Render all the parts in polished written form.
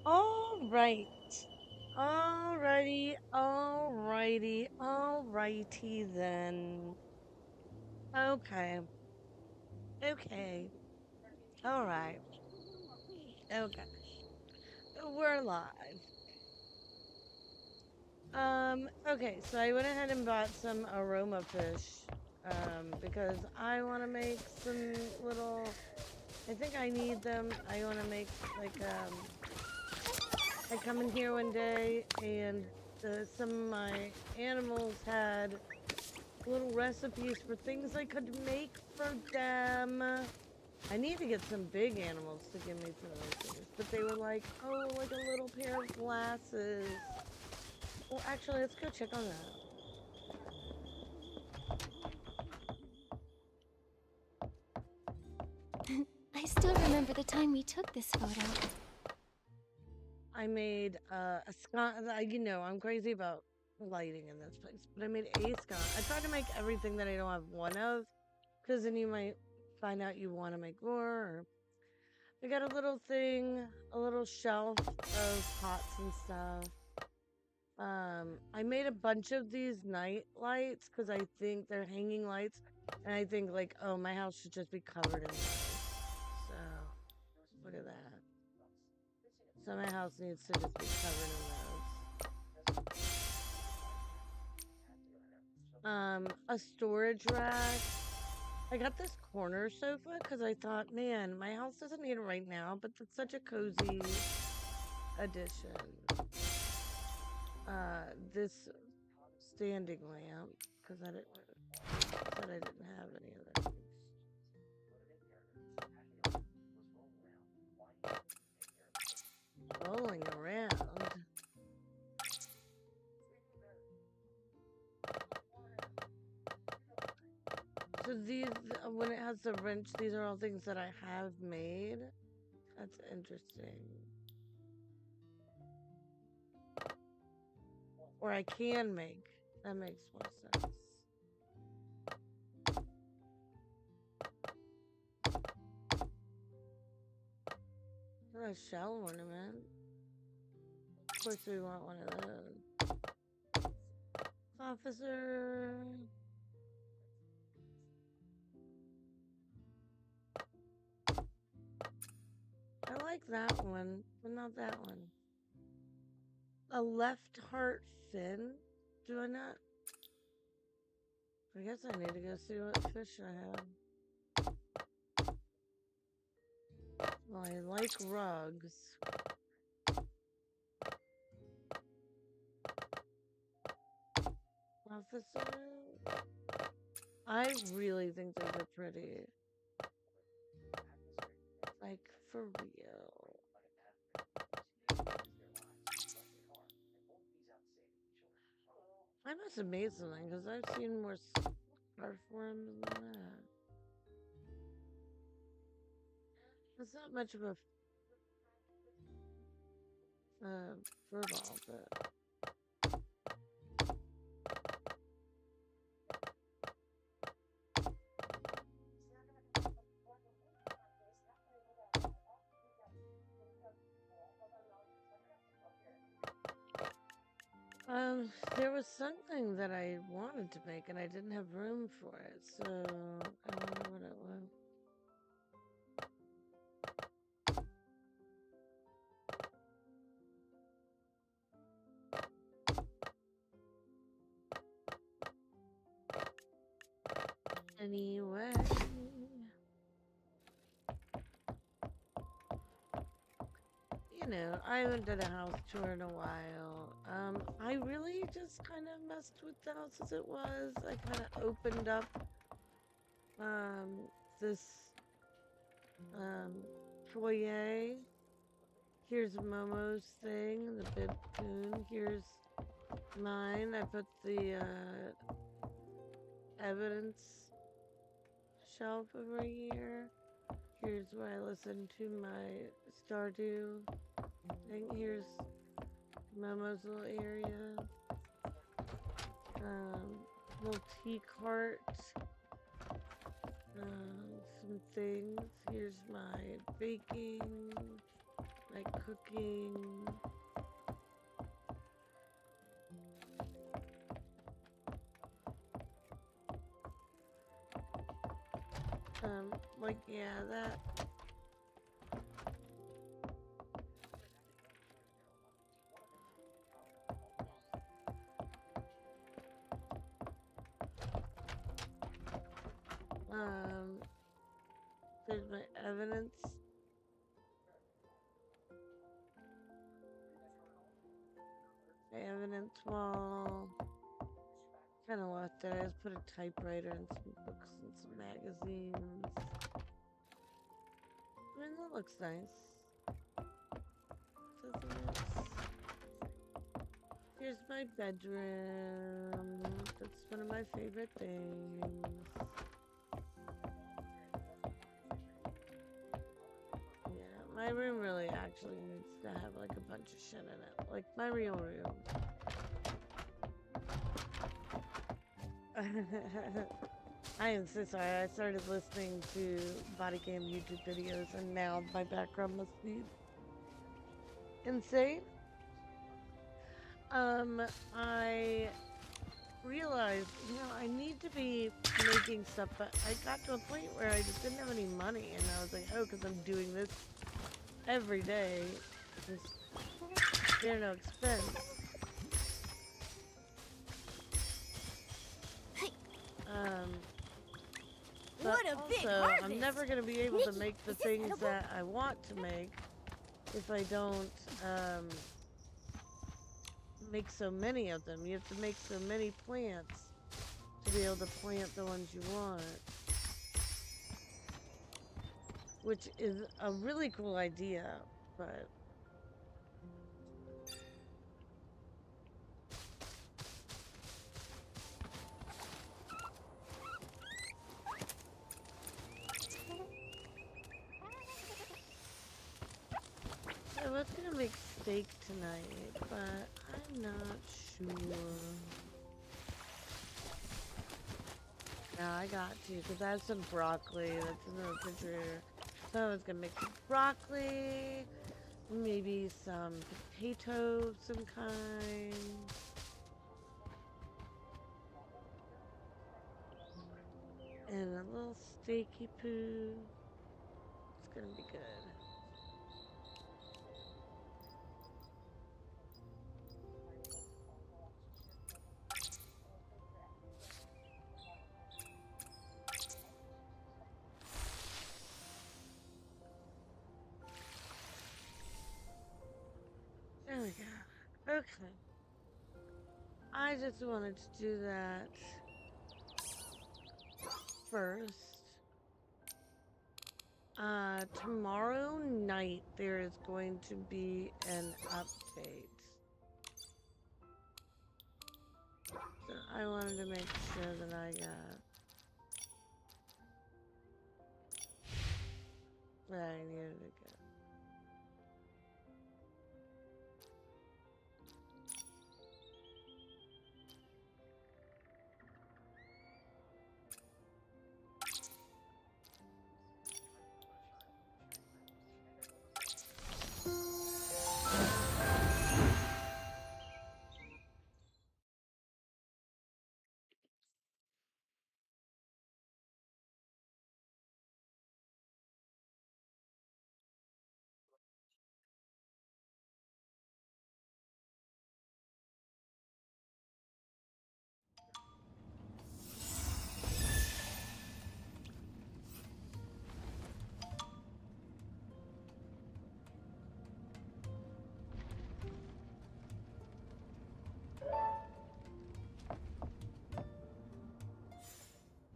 All right. Alrighty then. Okay. Okay. All right. Okay. We're live. Okay, so I went ahead and bought some aroma fish. Because I want to make some little, I think I need them. I want to make like, I come in here one day and some of my animals had little recipes for things I could make for them. I need to get some big animals to give me some of those things, but they were like, oh, like a little pair of glasses. Well, actually, let's go check on that. I still remember the time we took this photo. I made a scone. I'm crazy about lighting in this place, but I made a scone. I try to make everything that I don't have one of, because then you might find out you want to make more. Or I got a little thing, a little shelf of pots and stuff. I made a bunch of these night lights because I think they're hanging lights, and I think like, oh, my house should just be covered in those. So look at that. So my house needs to just be covered in those. A storage rack. I got this corner sofa because I thought, man, my house doesn't need it right now, but it's such a cozy addition. This standing lamp because I didn't have any of those. Rolling around. So these, when it has the wrench, these are all things that I have made. That's interesting. Or I can make. That makes more sense. A shell ornament. Of course we want one of those. Officer. I like that one, but not that one. A left heart fin? Do I not? I guess I need to go see what fish I have. Well, I like rugs. Officer? I really think those are pretty. Like, for real. I must have made something, because I've seen more scarf worms than that. It's not much of a fur ball, but... There was something that I wanted to make and I didn't have room for it, so I wonder what it was. Anyway, I haven't done a house tour in a while. I really just kind of messed with the house as it was. I kind of opened up, this, foyer. Here's Momo's thing, the bib coon. Here's mine. I put the, evidence shelf over here. Here's where I listen to my Stardew thing. Here's Momo's little area. Little tea cart. Some things. Here's my baking like cooking. Like, yeah, that. There's my evidence. My evidence wall. Kind of left there. I just put a typewriter and some books and some magazines. I mean, that looks nice. Doesn't it? Here's my bedroom. That's one of my favorite things. Yeah, my room really actually needs to have like a bunch of shit in it. Like my real room. I am so sorry. I started listening to body cam YouTube videos and now my background must be insane. I realized, I need to be making stuff, but I got to a point where I just didn't have any money, and I was like, oh, because I'm doing this every day, there's no expense. But What a big also, harvest! I'm never going to be able Nikki, to make the is this things edible? that I want to make if I don't, make so many of them. You have to make so many plants to be able to plant the ones you want. Which is a really cool idea, but... I was gonna make steak tonight, but I'm not sure. Yeah, I got to, because I have some broccoli that's in the refrigerator. So I was gonna make some broccoli, maybe some potato of some kind. And a little steaky poo. It's gonna be good. There we go. Okay. I just wanted to do that first. Tomorrow night there is going to be an update. So I wanted to make sure that I got what I needed to get.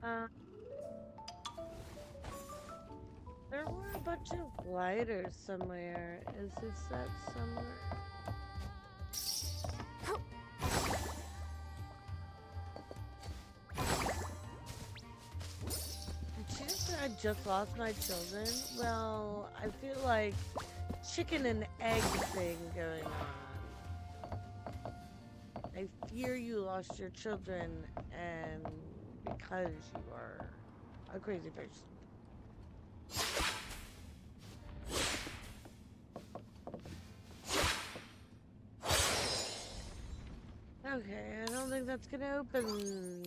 Uh, there were a bunch of lighters somewhere. Is this that somewhere? Did you just say I just lost my children? Well, I feel like chicken and egg thing going on. I fear you lost your children and because you are a crazy person. Okay, I don't think that's gonna open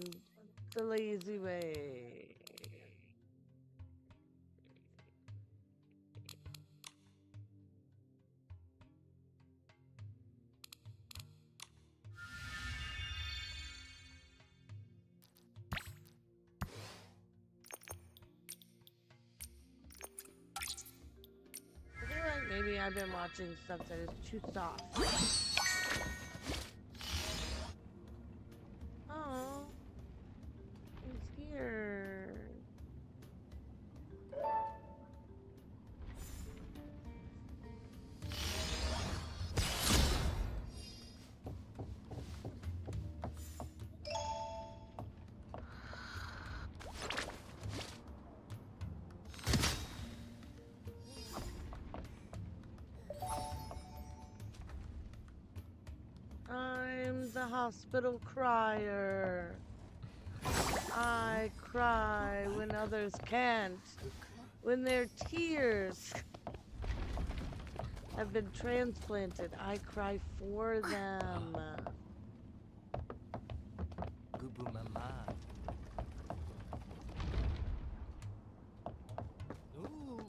the lazy way. I feel like maybe I've been watching stuff that is too soft. Oh, he's here. I'm the hospital crier. I cry when others can't. When their tears have been transplanted, I cry for them. Gubu mama. Ooh.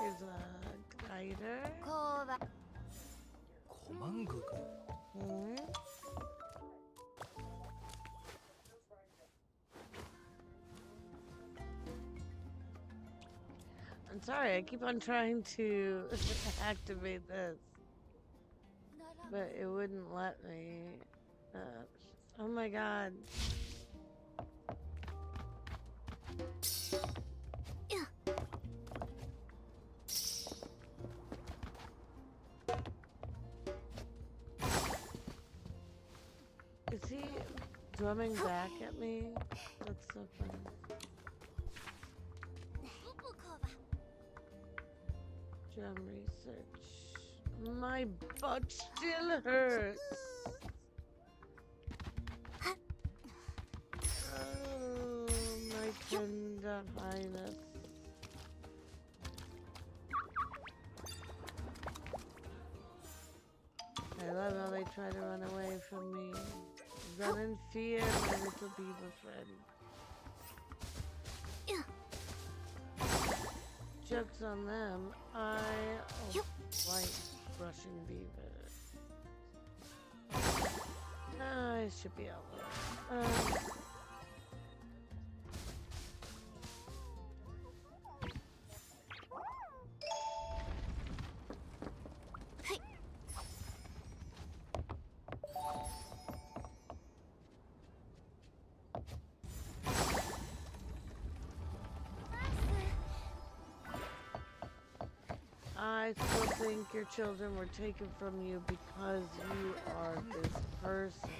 Here's a glider. 고만구구. I'm sorry, I keep on trying to activate this, but it wouldn't let me. Oh my god. Is he drumming back at me? That's so funny. Drum research. My butt still hurts. Oh, my tender highness. I love how they try to run away from me. Run in fear, my little beaver friend. Joke's on them. I like brushing beaver. I should be out there. I still think your children were taken from you because you are this person.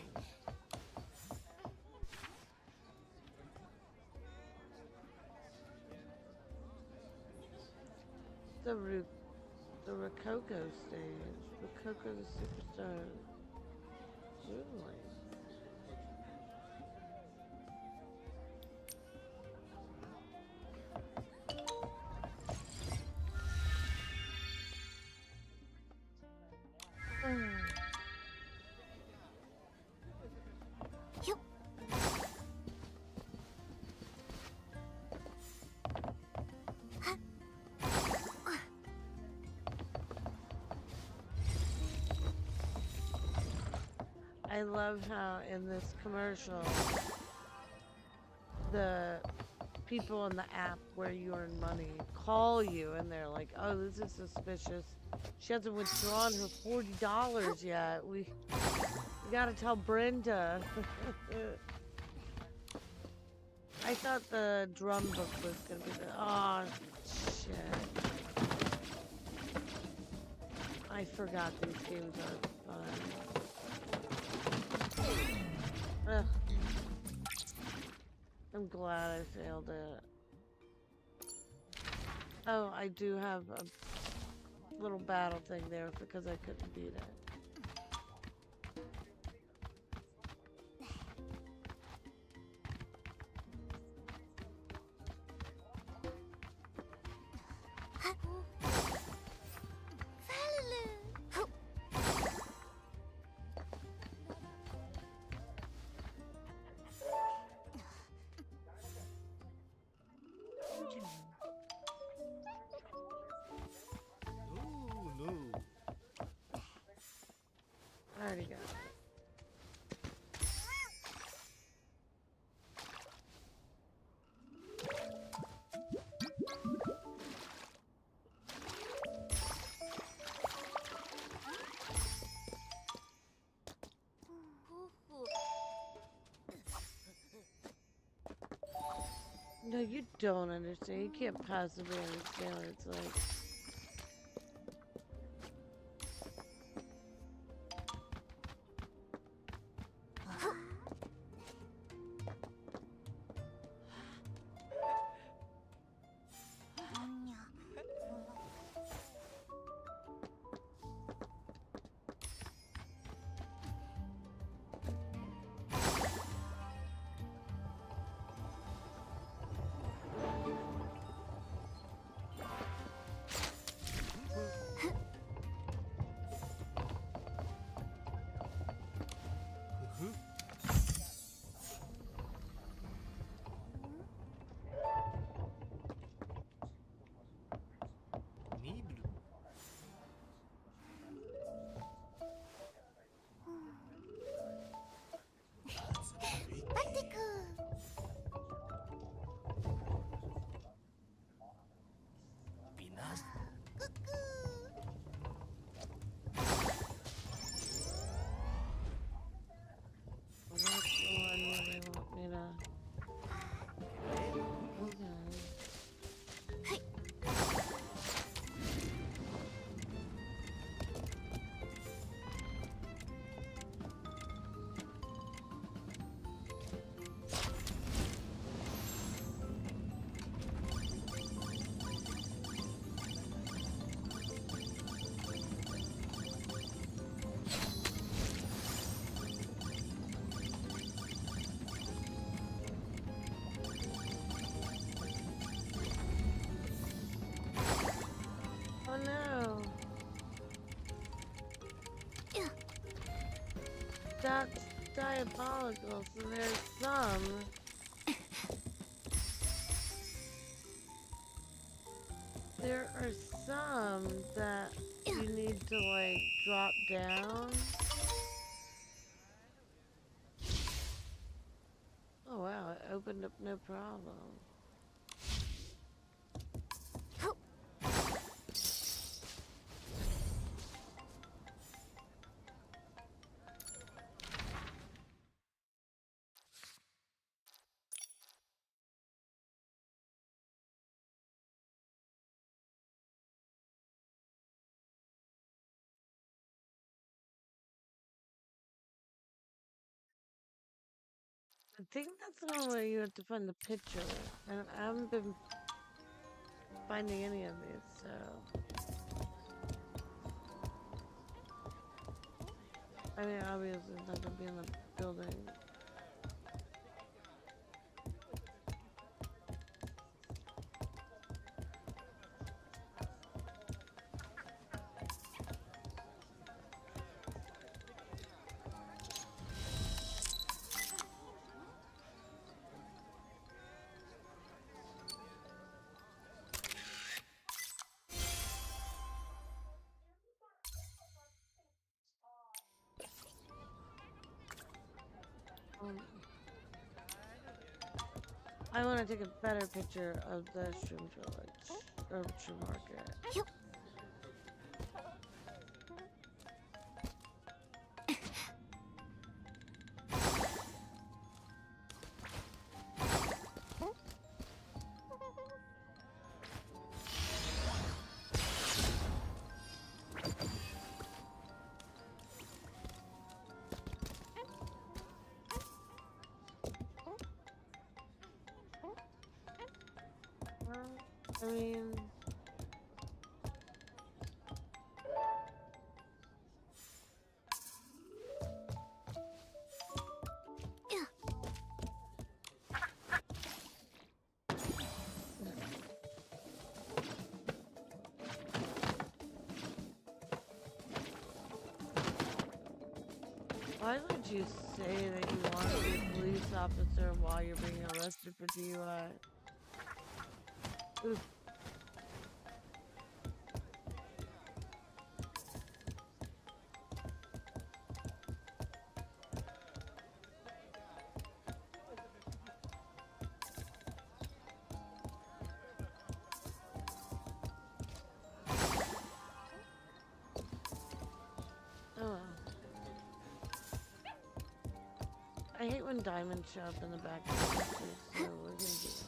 The Rococo stage. Rococo the superstar. Really? I love how in this commercial, the people on the app where you earn money call you and they're like, oh, this is suspicious. She hasn't withdrawn her $40 yet. We gotta tell Brenda. I thought the drum book was gonna be the, oh, shit. I forgot these games are fun. Ugh. I'm glad I failed it. Oh, I do have a little battle thing there because I couldn't beat it. No, no. I already got it. No, you don't understand. You can't possibly understand what it's like. Niblu. Pinas. Well, that's the one where they want me to. Okay. Oh no. That's diabolical. So there's some. There are some that you need to like drop down. Oh wow, it opened up no problem. I think that's the one where you have to find the picture. And I haven't been finding any of these, so. I mean, obviously it's not gonna be in the building. I want to take a better picture of the Shroom Village, or Shroom Market. I mean, Why would you say that you want to be a police officer while you're being arrested for DUI? Oof. Oh well. I hate when diamonds show up in the back of the picture, so we're gonna do that.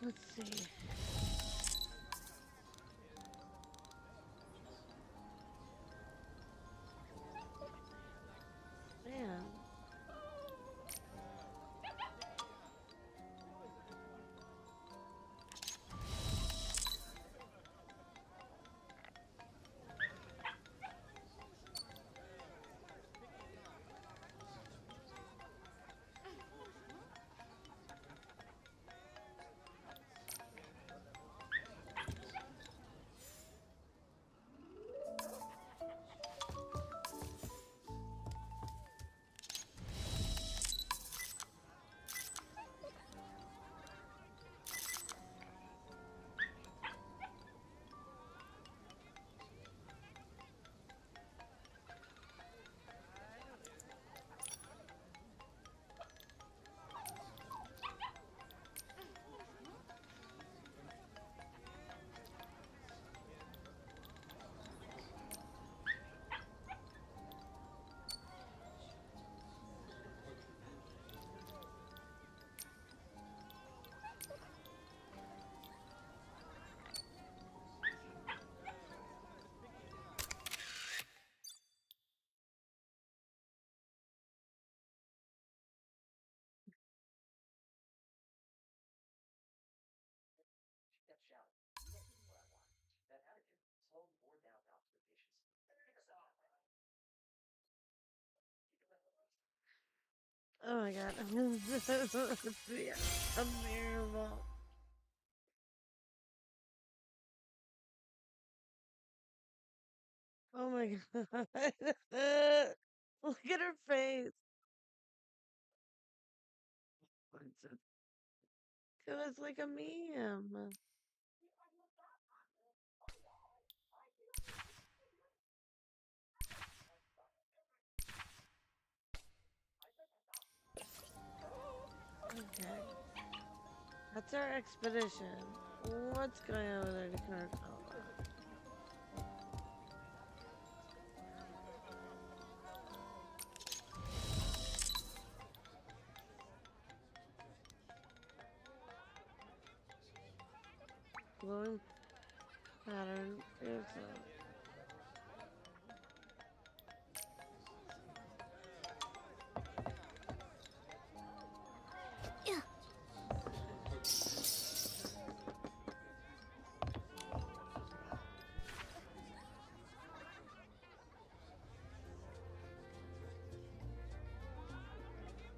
Let's see. Man. Oh my god. Yeah, unbearable. Oh my god. Look at her face. It was like a meme. Okay. That's our expedition. What's going on over there to Caracalla? Glowing pattern. Here's Yeah.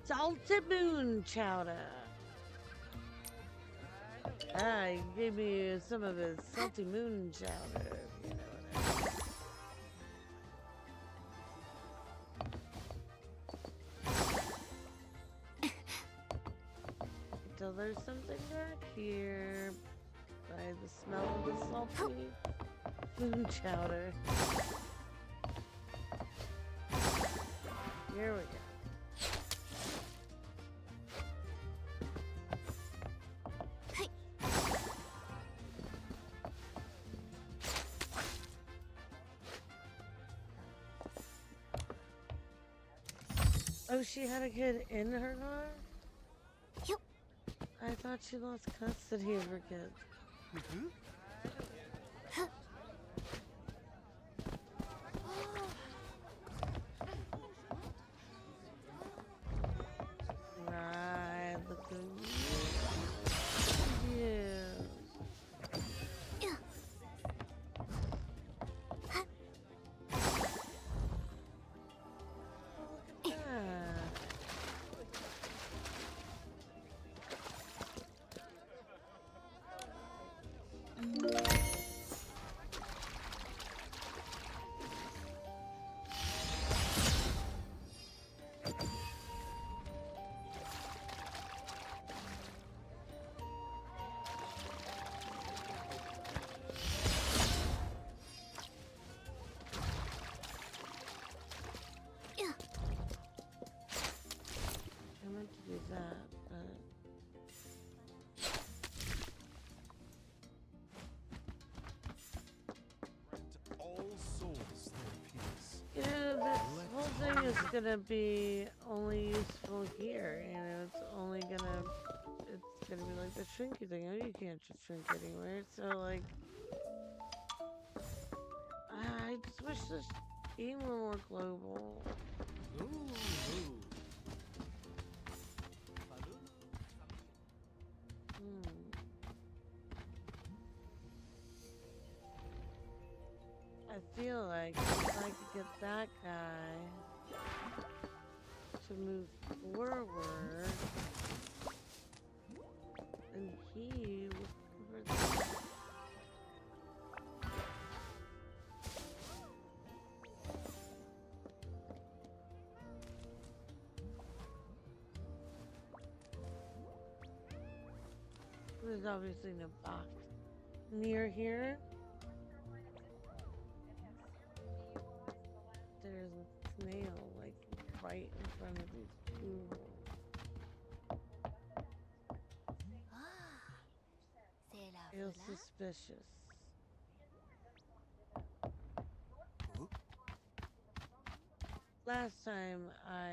salted moon chowder. Ah, he gave me some of his salty moon chowder. You know what I mean. So there's something back here by the smell of the salty moon chowder. Here we go. Oh, she had a kid in her car? Yep. I thought she lost custody of her kid. Right, look at you. Yeah. I meant to do that, but Grant all souls their peace. this whole thing is gonna be only useful here. It's only gonna be like the shrinky thing. Oh, you can't just shrink anywhere. So like, I just wish this game were more global. No, no. I feel like if I could get that guy to move forward, and he would cover that. There's obviously no box near here. There's a snail like right in front of these two holes. Feels suspicious. Last time I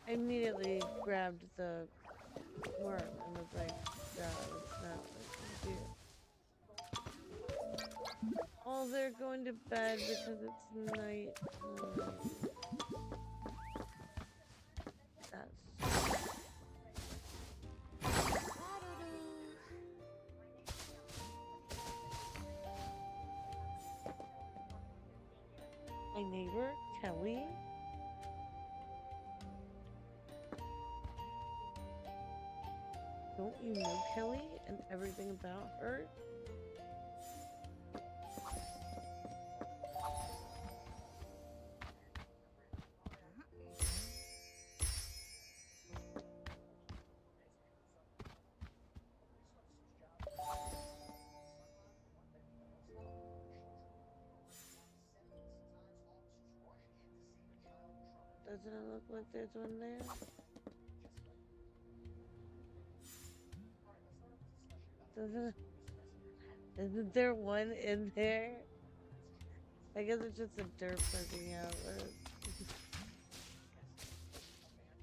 immediately grabbed the worm and was like, that's not what I can do. Oh, they're going to bed because it's night. That's my neighbor, Kelly. Don't you know Kelly and everything about her? Doesn't it look like there's one there? Isn't there one in there? I guess it's just a derp looking out.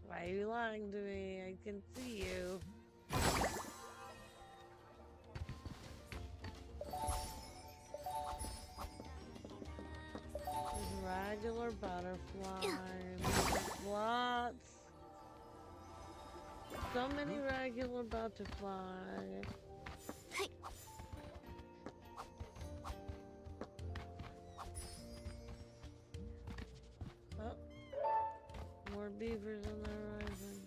Why are you lying to me? I can see you. Regular butterfly. Lots. So many regular butterflies. Oh, more beavers on the horizon.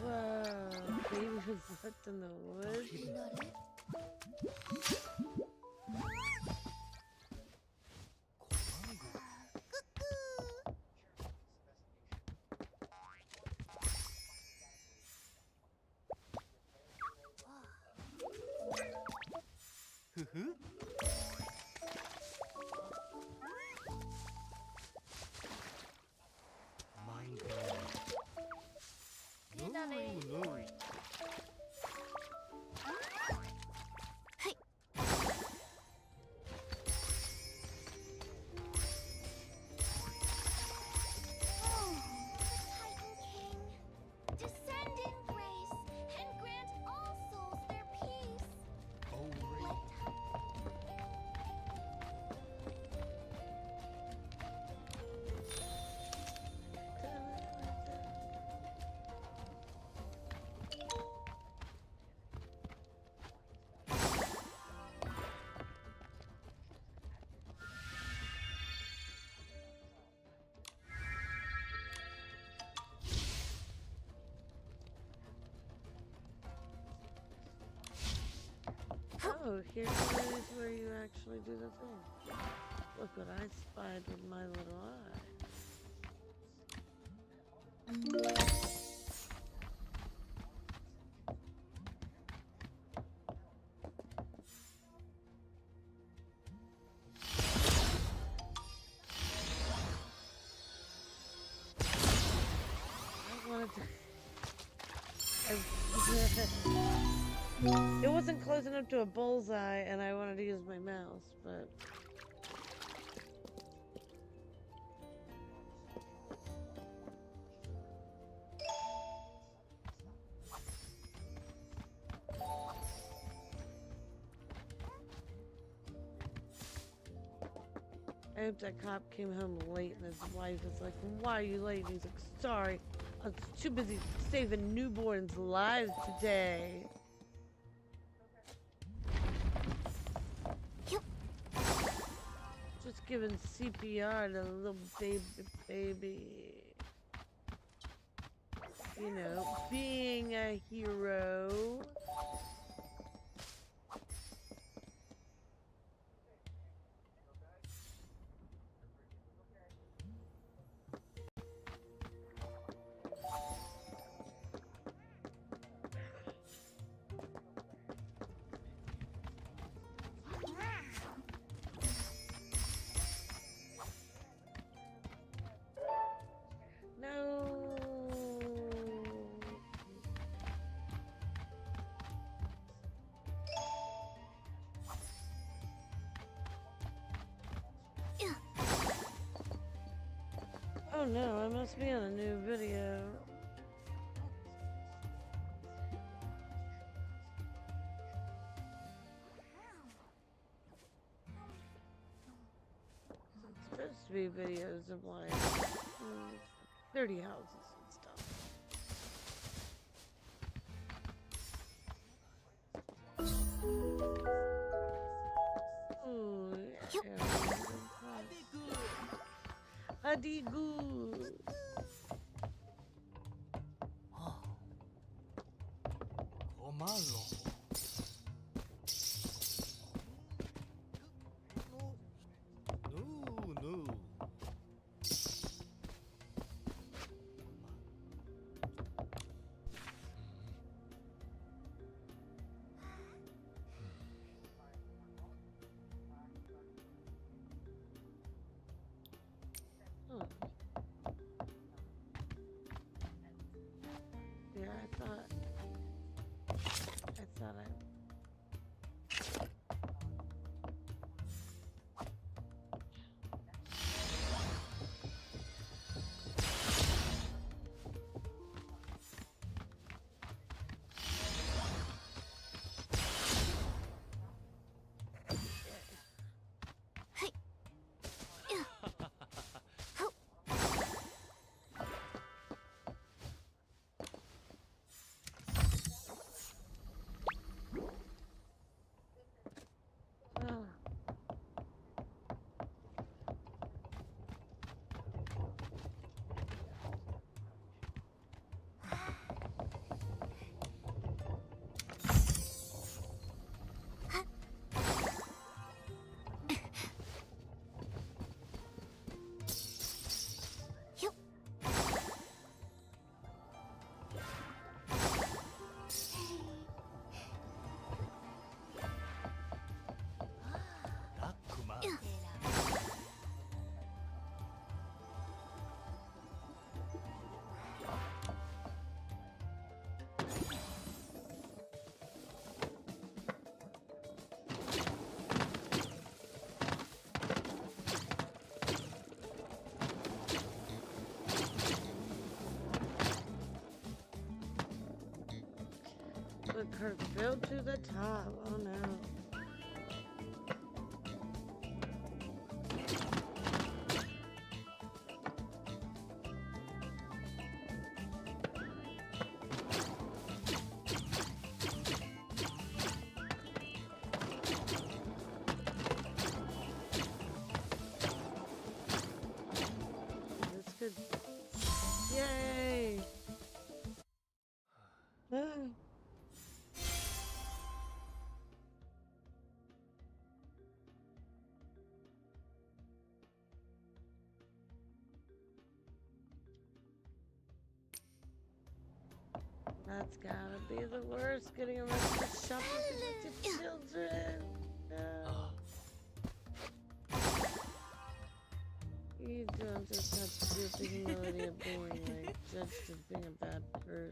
Whoa, beavers left in the woods. Mind blown. No, no. Descend in grace and grant all souls their peace. Oh, rain. here's where you actually do the thing. Look what I spied with my little eye. I wanted to... It wasn't close enough to a bullseye, and I wanted to use my mouse, but... I hope that cop came home late and his wife is like, "Why are you late?" And he's like, "Sorry, I was too busy saving newborns' lives today." Just giving CPR to a little baby. You know, being a hero. Oh no, I must be on a new video. It's supposed to be videos of like 30 houses and stuff. Ooh, yeah. Adigu. Komalo. No, no. Huh. Yeah, I thought I... Look, Kirk built to the top. Oh no. This could... Yay! It's gotta be the worst getting arrested for shoplifting to children. No. You don't just have to do the humility of being like judged as being a bad person.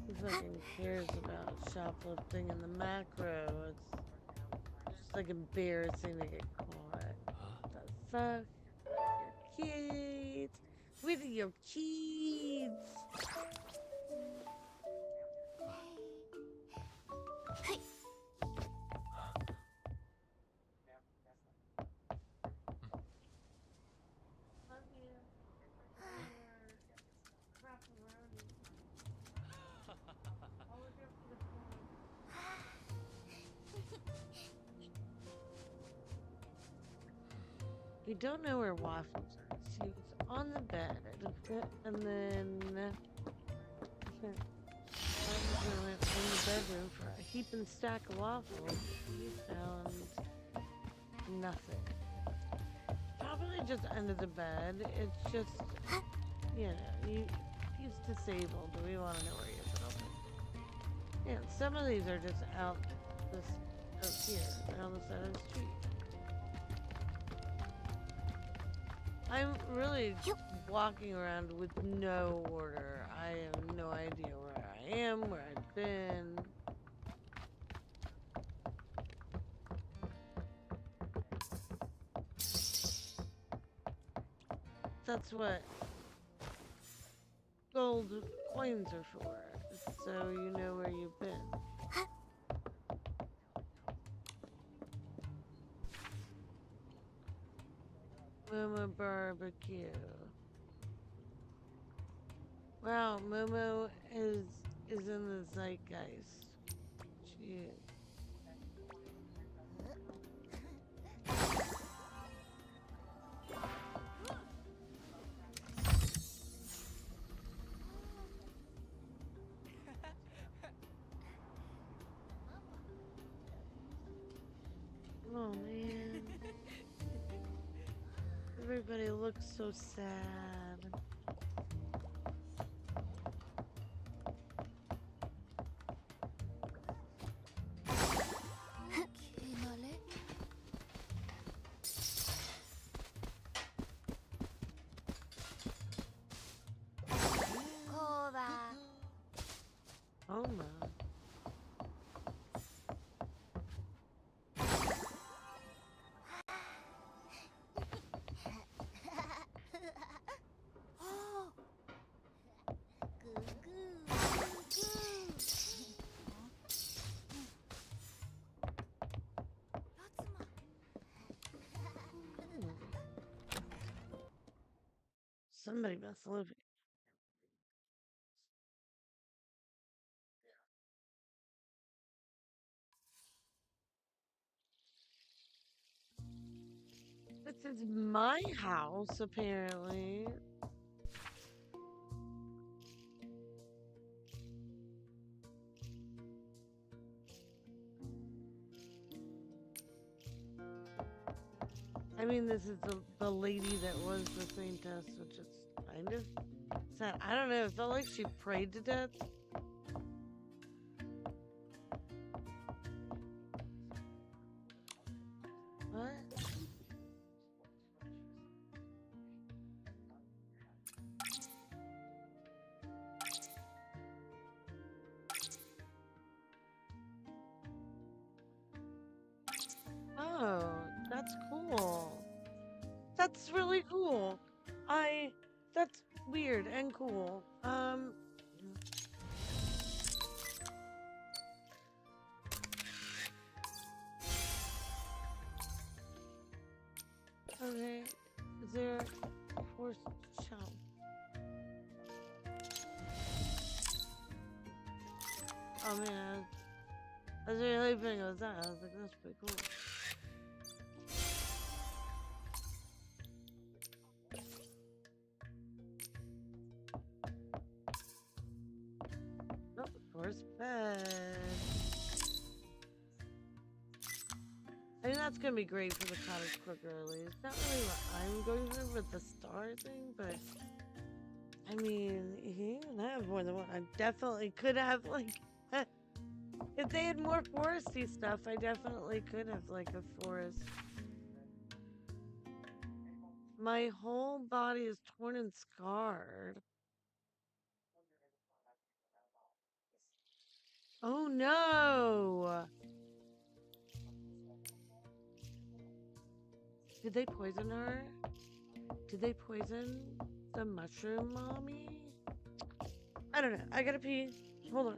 Who fucking cares about shoplifting in the macro? It's just like embarrassing to get caught. What the fuck? Your kids! With your kids! Love you. Crap-a-roni. I'll look up for the phone. We don't know where Waffles are. She was on the bed, and then I went in the bedroom for a heaping stack of waffles. We found nothing. Probably just under the bed. It's just, you know, he's disabled. Do we want to know where he is? I don't think. Yeah, some of these are just out here, they're on the side of the street. I'm really walking around with no order. I have no idea where I am, where I've been. That's what gold coins are for, so you know where you've been. Momo barbecue. Wow, Momo is in the zeitgeist. She is. Oh man. Everybody looks so sad. Oh my. Somebody must live here. This is my house, apparently. I mean, this is the lady that was the same test, which is kind of sad. I don't know, it felt like she prayed to death. What? Oh, that's cool. That's really cool. That's weird and cool. Okay. Is there a forced shelf? Oh man, I was really hoping it was that. I was like, that's pretty cool. Oh, of course, bed. I mean, that's gonna be great for the cottage quick early. It's not really what I'm going through with the star thing, but I mean, he can have more than one. I definitely could have, like, if they had more foresty stuff, I definitely could have, like, a forest. My whole body is torn and scarred. Oh no! Did they poison her? Did they poison the mushroom mommy? I don't know. I gotta pee. Hold on.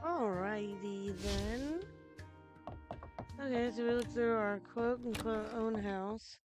Alrighty then. Okay, so we look through our quote unquote own house.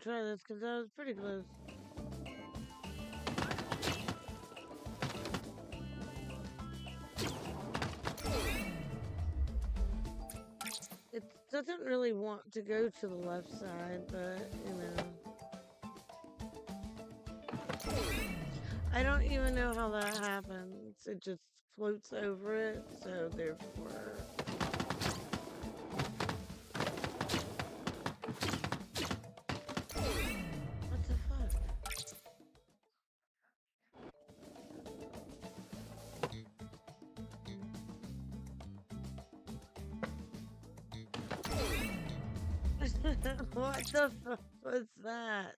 try this because that was pretty close. It doesn't really want to go to the left side, but you know. I don't even know how that happens. It just floats over it, so therefore. What the fuck? What the fuck was that?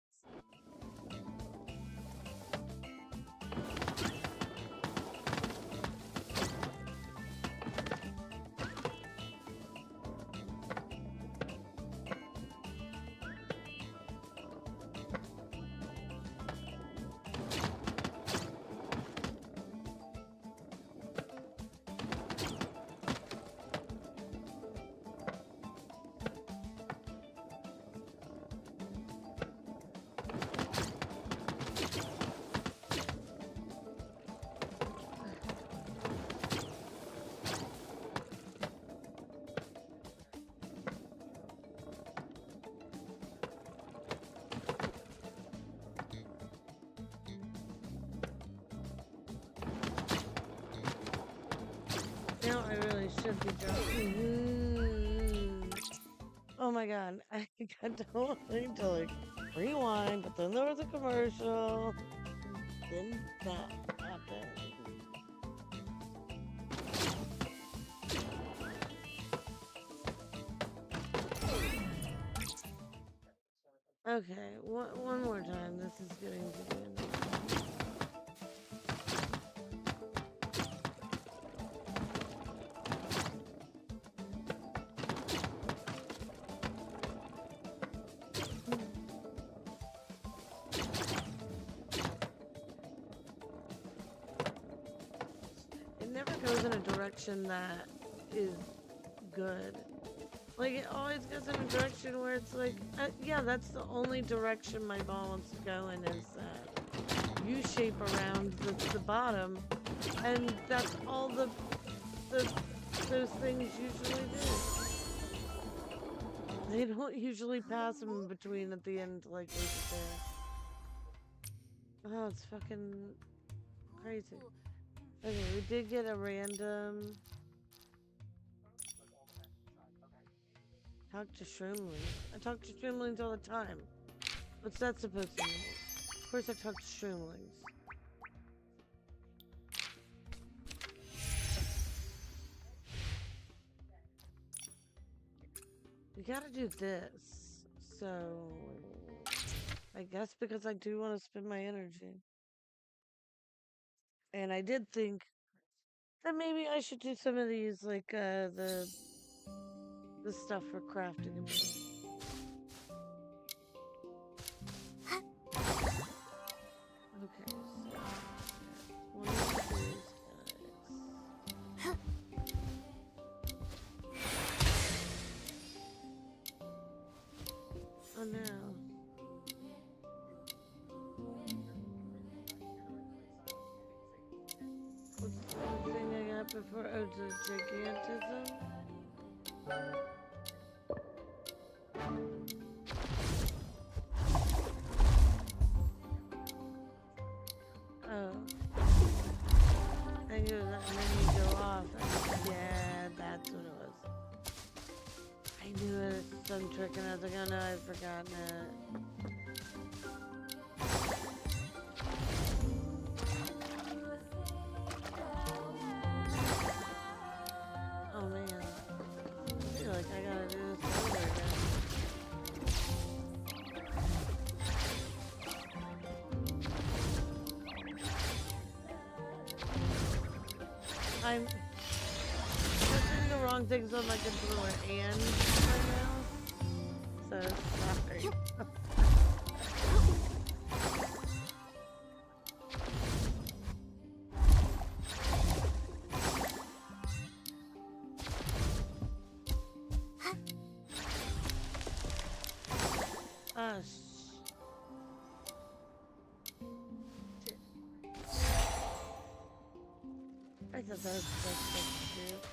Now I really should be jumping. Oh my god, I don't need to like rewind, but then there was a commercial. Then that happened. Okay, one more time. This is getting to be enough. Goes in a direction that is good. Like, it always goes in a direction where it's like, yeah, that's the only direction my ball wants to go in, is that U-shape around the bottom, and that's all those things usually do. They don't usually pass them in between at the end, like, right there. Oh, it's fucking crazy. Okay, we did get a random talk to shroomlings. I talk to shroomlings all the time. What's that supposed to mean? Of course I talk to shroomlings. We gotta do this. So I guess because I do want to spend my energy. And I did think that maybe I should do some of these, like, the stuff for crafting and stuff. Okay, so one of these guys. Oh no. What's the thing I got before? Oh, the gigantism? Oh. And then you go off. Yeah, that's what it was. I knew it was some trick and I was like, oh no, I've forgotten it. Oh man. I feel like I gotta do this over again. I'm pressing the wrong things on my controller and right now. So sorry. Oh thought that was cute.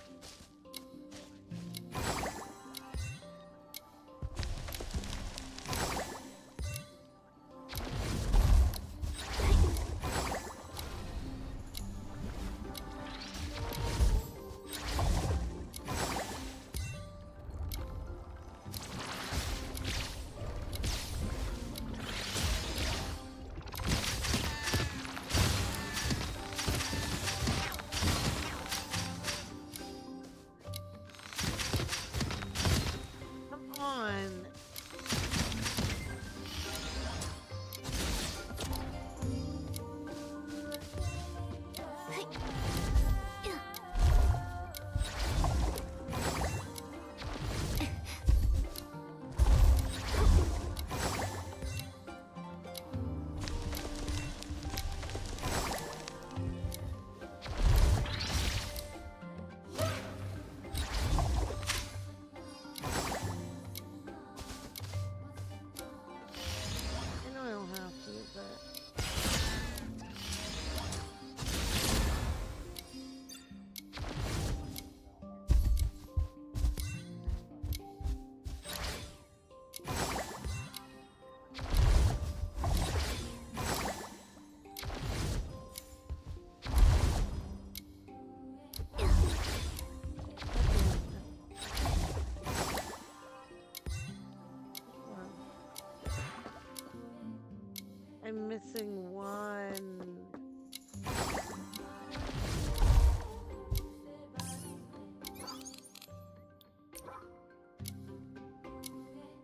I'm missing one.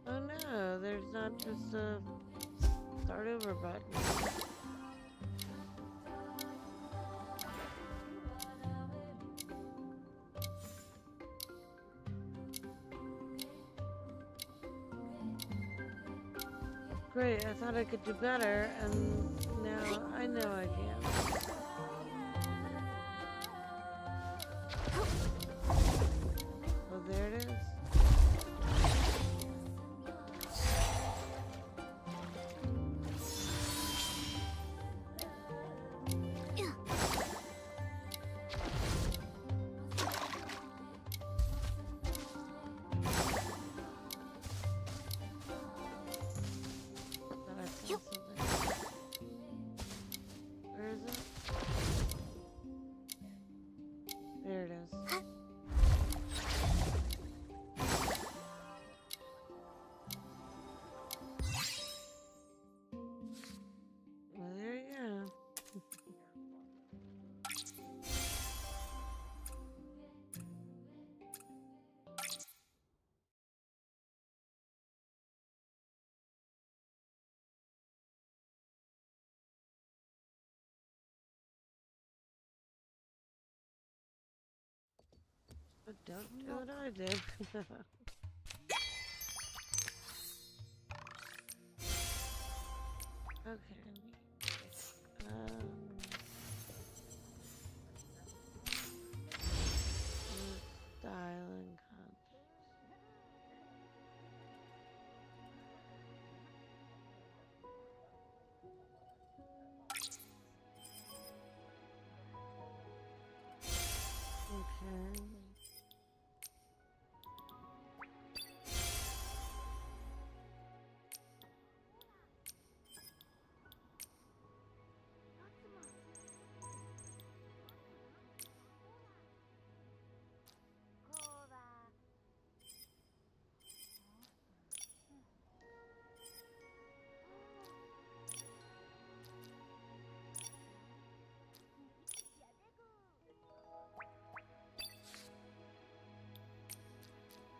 Oh no, there's not just a start over button. Great, I thought I could do better, and now I know I can. Oh, there it is. But don't do what I did. Okay. Styling contest. Okay.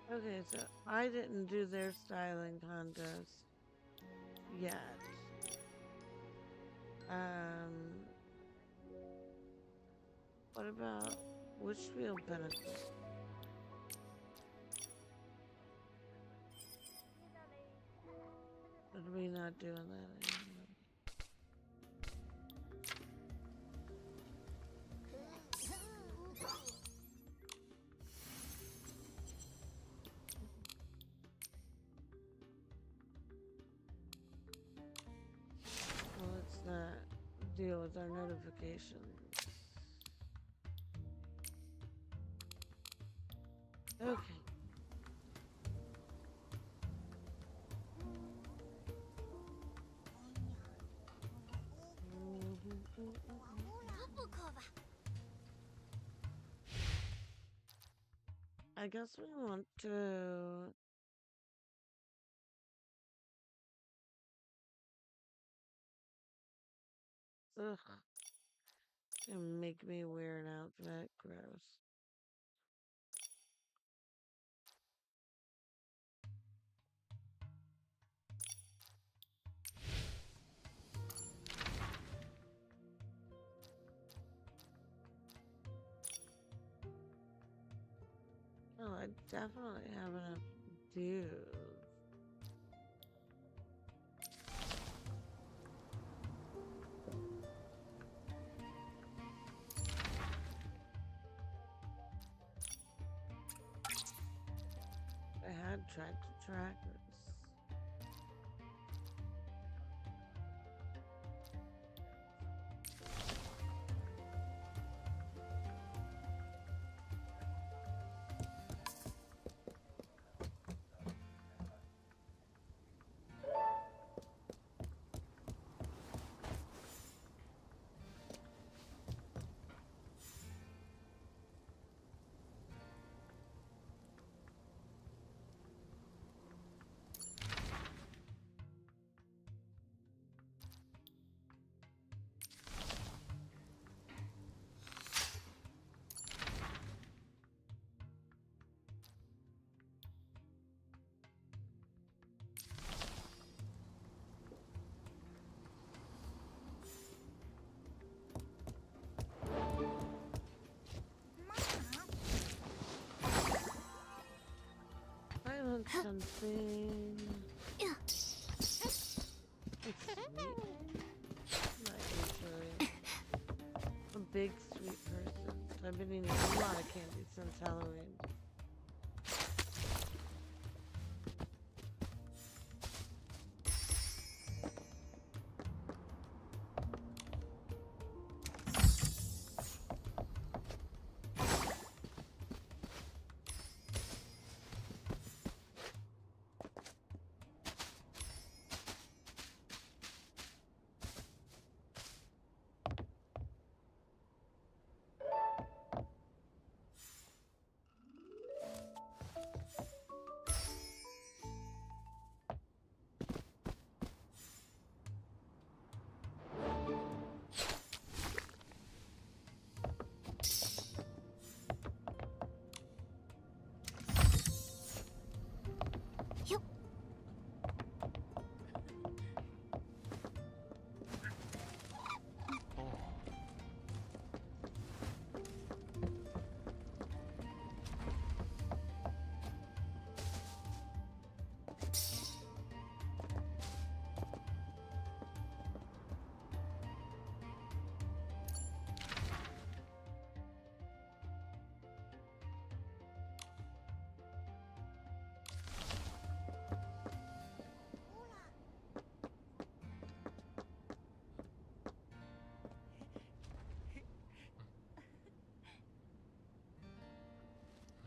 Okay, so I didn't do their styling contest yet. What about Witchfield Pinnacle? But are we not doing that anymore? Well, let's not deal with our notifications. Okay. Bubukova. I guess we want to. Ugh. Gonna make me wear an outfit. Gross. Oh, I definitely have enough dudes. I had tractor trackers. I want something. It's sweet. Not usually a big sweet person. I've been eating a lot of candy since Halloween.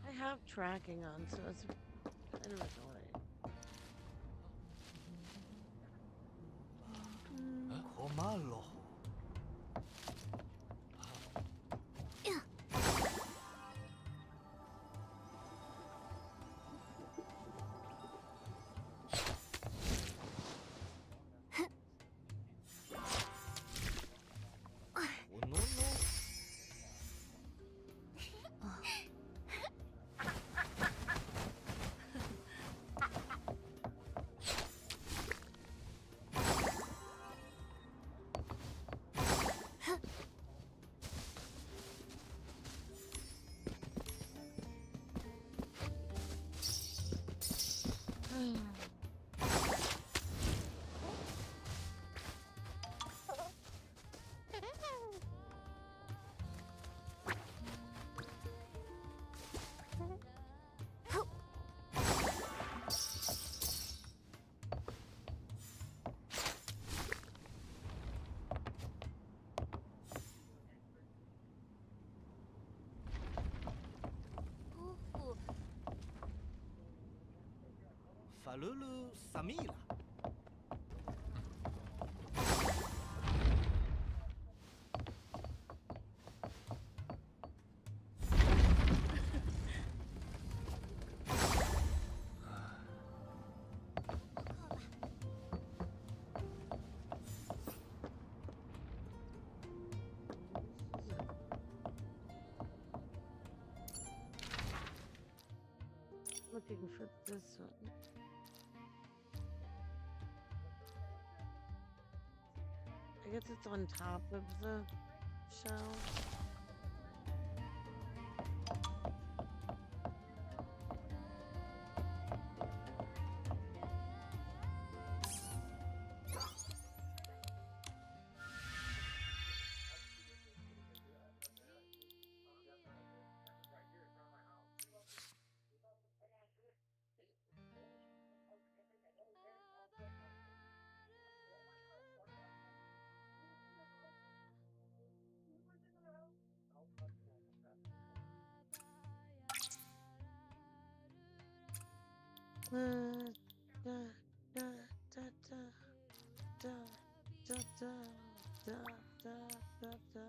I have tracking on, so it's kind of annoying. 고말로. 오노노. Halulu Samila. Looking for this one. I guess it's on top of the shell. Da, da, da, da, da, da, da, da, da, da.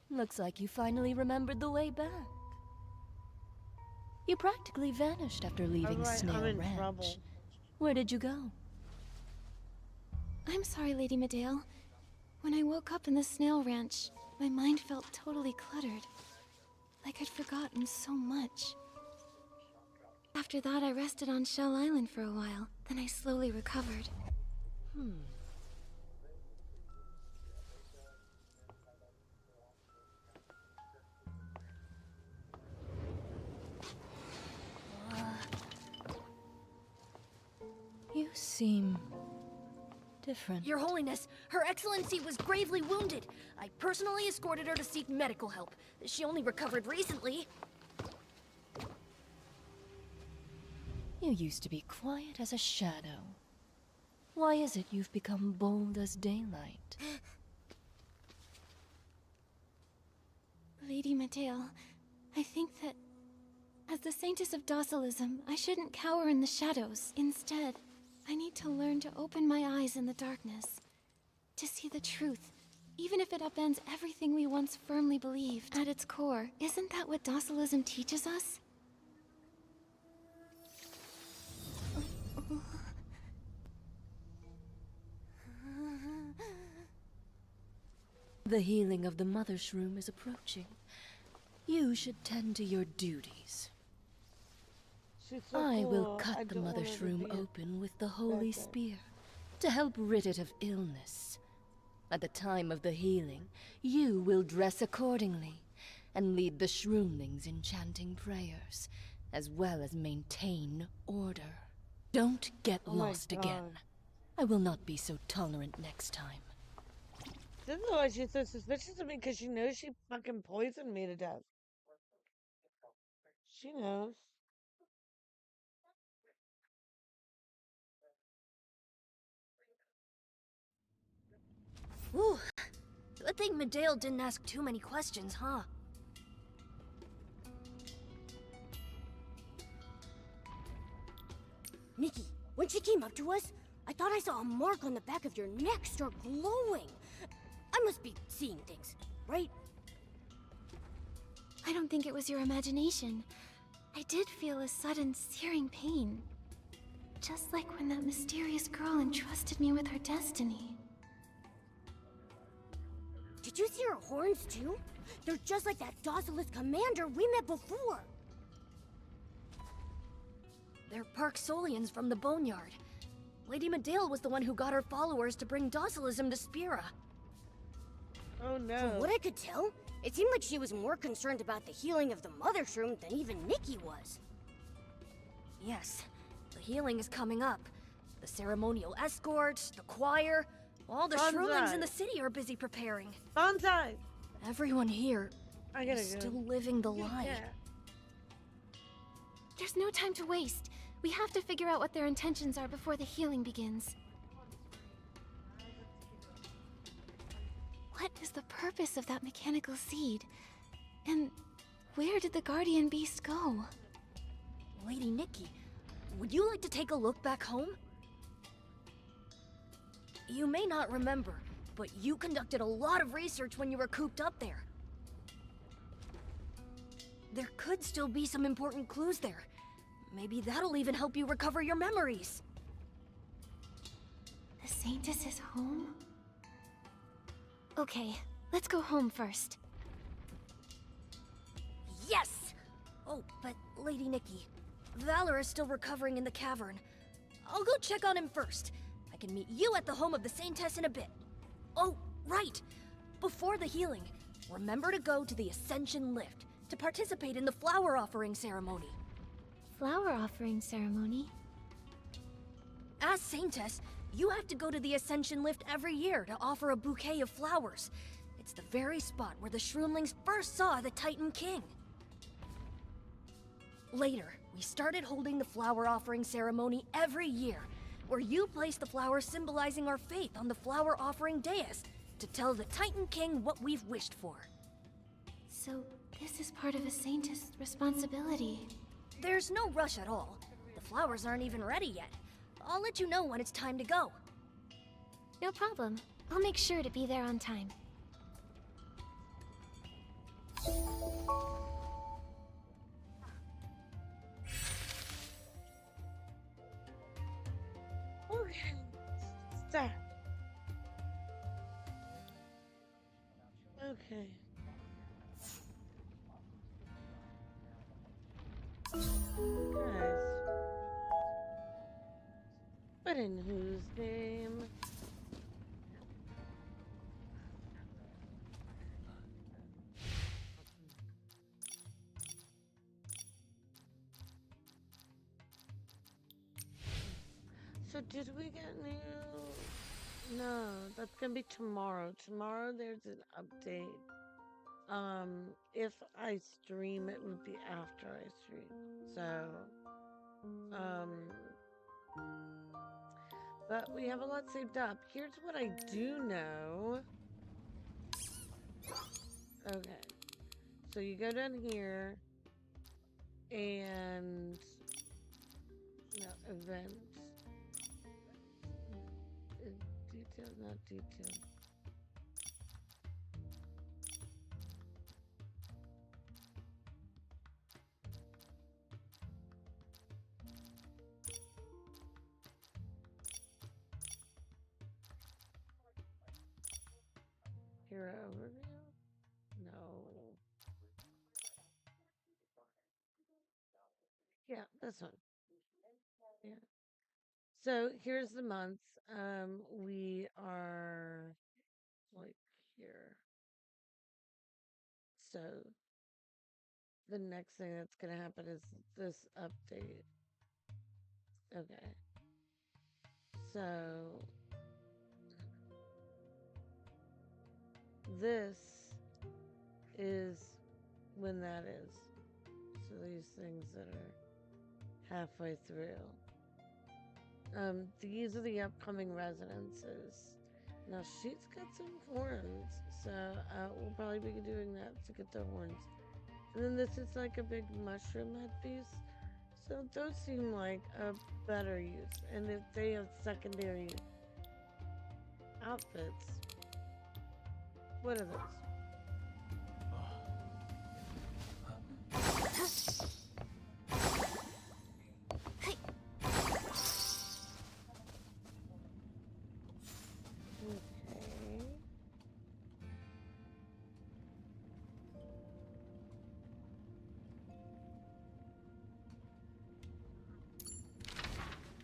Looks like you finally remembered the way back. You practically vanished after leaving Alright, Snail I'm in Ranch. trouble. Where did you go? I'm sorry, Lady Medale. When I woke up in the snail ranch, my mind felt totally cluttered. Like I'd forgotten so much. After that, I rested on Shell Island for a while. Then I slowly recovered. You seem different. Your Holiness, Her Excellency was gravely wounded. I personally escorted her to seek medical help. She only recovered recently. You used to be quiet as a shadow. Why is it you've become bold as daylight? Lady Medale, I think that as the Saintess of Docilism, I shouldn't cower in the shadows. Instead, I need to learn to open my eyes in the darkness. To see the truth, even if it upends everything we once firmly believed. At its core, isn't that what Docilism teaches us? The healing of the Mother Shroom is approaching. You should tend to your duties. She's so I will cool. cut I the don't Mother want her to Shroom be open with the Holy bad guy. Spear to help rid it of illness. At the time of the healing, you will dress accordingly and lead the Shroomlings in chanting prayers, as well as maintain order. Don't get Oh my lost again. God. I will not be so tolerant next time. This is why she's so suspicious of me, because she knows she fucking poisoned me to death. She knows. Whew. Good thing Medale didn't ask too many questions, huh? Nikki, when she came up to us, I thought I saw a mark on the back of your neck start glowing. I must be seeing things, right? I don't think it was your imagination. I did feel a sudden, searing pain. Just like when that mysterious girl entrusted me with her destiny. Did you see her horns too? They're just like that Docilus commander we met before. They're Parksolians from the Boneyard. Lady Medale was the one who got her followers to bring docilism to Spira. Oh no. From what I could tell, it seemed like she was more concerned about the healing of the Mother Shroom than even Nikki was. Yes, the healing is coming up. The ceremonial escort, the choir, all the shroomlings in the city are busy preparing. Bonsai! Everyone here I gotta is go. still living the lie. Yeah. There's no time to waste. We have to figure out what their intentions are before the healing begins. What is the purpose of that mechanical seed? And where did the guardian beast go? Lady Nikki, would you like to take a look back home? You may not remember, but you conducted a lot of research when you were cooped up there. There could still be some important clues there. Maybe that'll even help you recover your memories. The Saintess is home? Okay, let's go home first. Yes! Oh, but Lady Nikki, Valor is still recovering in the cavern. I'll go check on him first. I can meet you at the home of the Saintess in a bit. Oh, right! Before the healing, remember to go to the Ascension Lift to participate in the flower offering ceremony. Flower offering ceremony? As Saintess, you have to go to the Ascension Lift every year to offer a bouquet of flowers. It's the very spot where the Shroomlings first saw the Titan King. Later, we started holding the flower offering ceremony every year, where you place the flowers symbolizing our faith on the flower offering dais to tell the Titan King what we've wished for. So, this is part of a Saintess' responsibility. There's no rush at all. The flowers aren't even ready yet. I'll let you know when it's time to go. No problem. I'll make sure to be there on time. Okay. Stop. Okay. Guys. But in whose name? So did we get new? No, that's gonna be tomorrow. Tomorrow there's an update. If I stream, it would be after I stream. So, but we have a lot saved up. Here's what I do know. Okay. So you go down here and no events. Detail, not detail. Hero overview? No. Yeah, this one. Yeah. So here's the months. We are like here. So the next thing that's gonna happen is this update. Okay. So this is when that is. So these things that are halfway through. These are the upcoming residences. Now she's got some horns, so we'll probably be doing that to get the horns. And then this is like a big mushroom headpiece. So those seem like a better use. And if they have secondary outfits, what are those?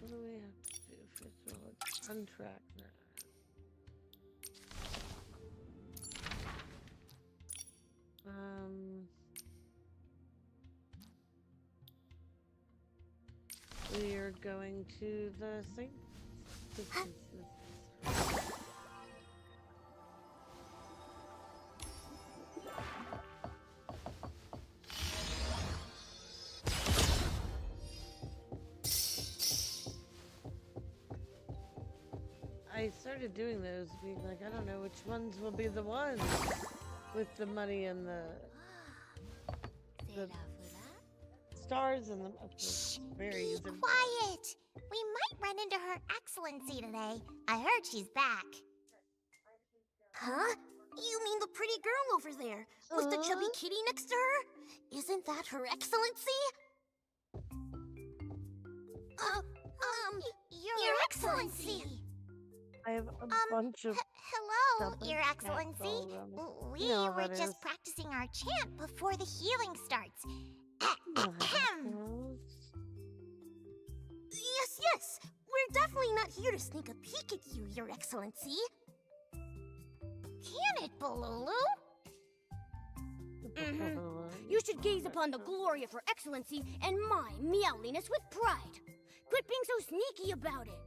What do we have to do? First of all, let's untrack that. We are going to the thing. I started doing those, being like, I don't know which ones will be the ones with the money and the stars and the berries. Be quiet! We might run into Her Excellency today. I heard she's back. Huh? You mean the pretty girl over there, with the chubby kitty next to her? Isn't that Her Excellency? Your Excellency! I have a bunch of Hello, stuff Your and Excellency. snacks all around me. We You know were that just is. practicing our chant before the healing starts. Yes. We're definitely not here to sneak a peek at you, Your Excellency. Can it, Balulu? You should gaze upon the glory of Her Excellency and my meowliness with pride. Quit being so sneaky about it.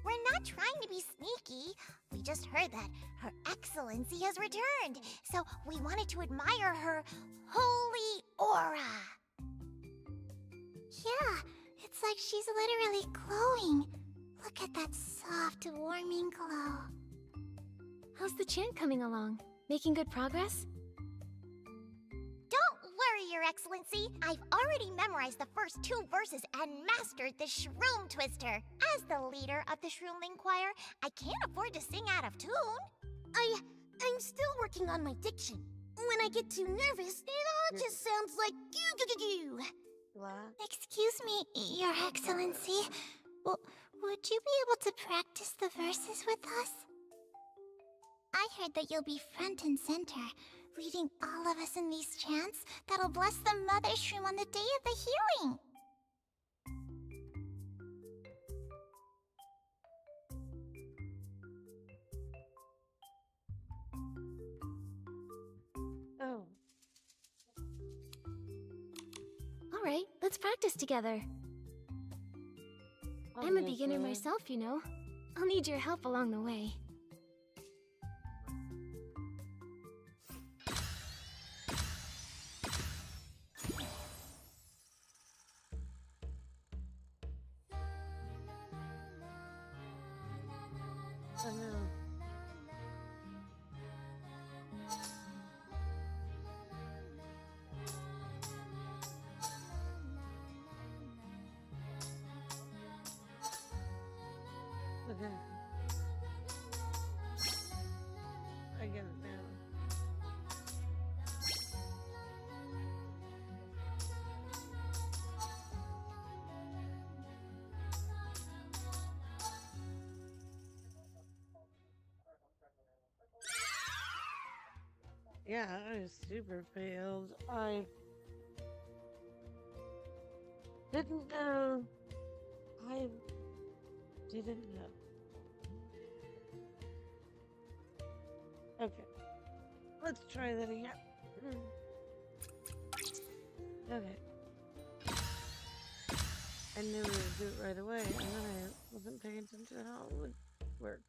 We're not trying to be sneaky. We just heard that Her Excellency has returned, so we wanted to admire her holy aura. Yeah, it's like she's literally glowing. Look at that soft, warming glow. How's the chant coming along? Making good progress? Don't worry, Your Excellency. I've already memorized the first 2 verses and mastered the Shroom Twister. As the leader of the Shroomling Choir, I can't afford to sing out of tune. I'm still working on my diction. When I get too nervous, it all just sounds like goo. What? Excuse me, Your Excellency. Would you be able to practice the verses with us? I heard that you'll be front and center, leading all of us in these chants that'll bless the Mother Shroom on the day of the healing. Oh. All right, let's practice together. I'm a beginner myself, you know. I'll need your help along the way. Oh no. Okay. I get it now. Yeah, I was super failed. I didn't know. I didn't know. Okay. Let's try that again. Okay. I knew we would do it right away, and then I wasn't paying attention to how it would work.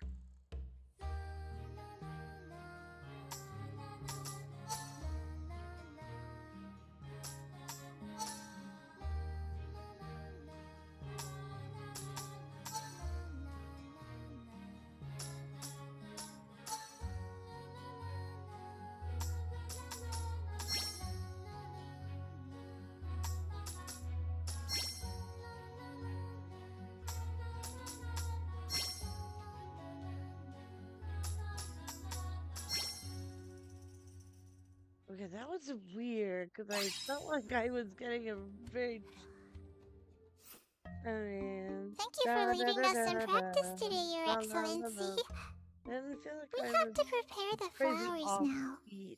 Okay, that was weird because I felt like I was getting a very. I mean, Thank you for leading us in practice today, Your Excellency. I didn't feel like We I have was to prepare the crazy flowers now. offbeat.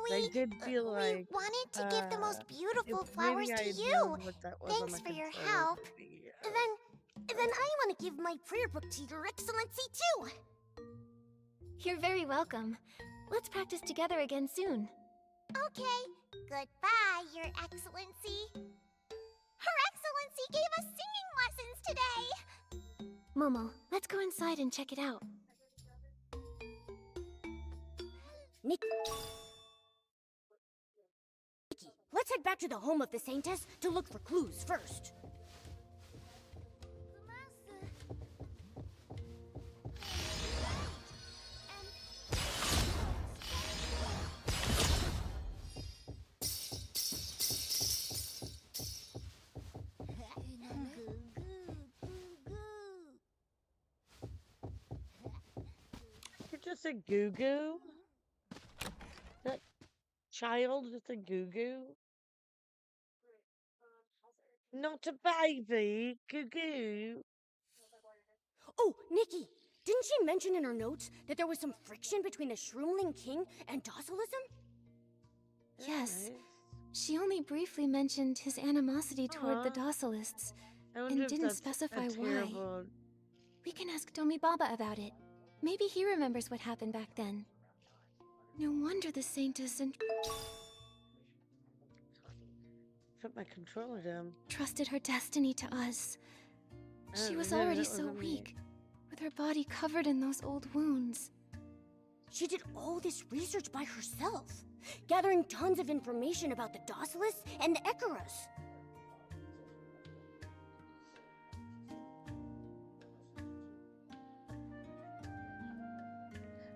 We, I did feel like we wanted to give the most beautiful if flowers maybe I to had you. known what that was on Thanks the for your controller, help. maybe, Then I want to give my prayer book to Your Excellency too. You're very welcome. Let's practice together again soon. Okay. Goodbye, Your Excellency. Her Excellency gave us singing lessons today. Momo, let's go inside and check it out. Nikki, let's head back to the home of the Saintess to look for clues first. You're just a goo-goo? That child just a goo-goo? Not a baby, goo-goo. Oh, Nikki, didn't she mention in her notes that there was some friction between the Shroomling King and Docilism? Yes. Nice. She only briefly mentioned his animosity toward the Aw. Docilists, I wonder and if didn't that's specify a why. terrible... We can ask Domi Baba about it. Maybe he remembers what happened back then. No wonder the Saintess Put my controller down. trusted her destiny to us. She was No, already that so wasn't me. weak, with her body covered in those old wounds. She did all this research by herself, gathering tons of information about the Docilists and the Ikaros.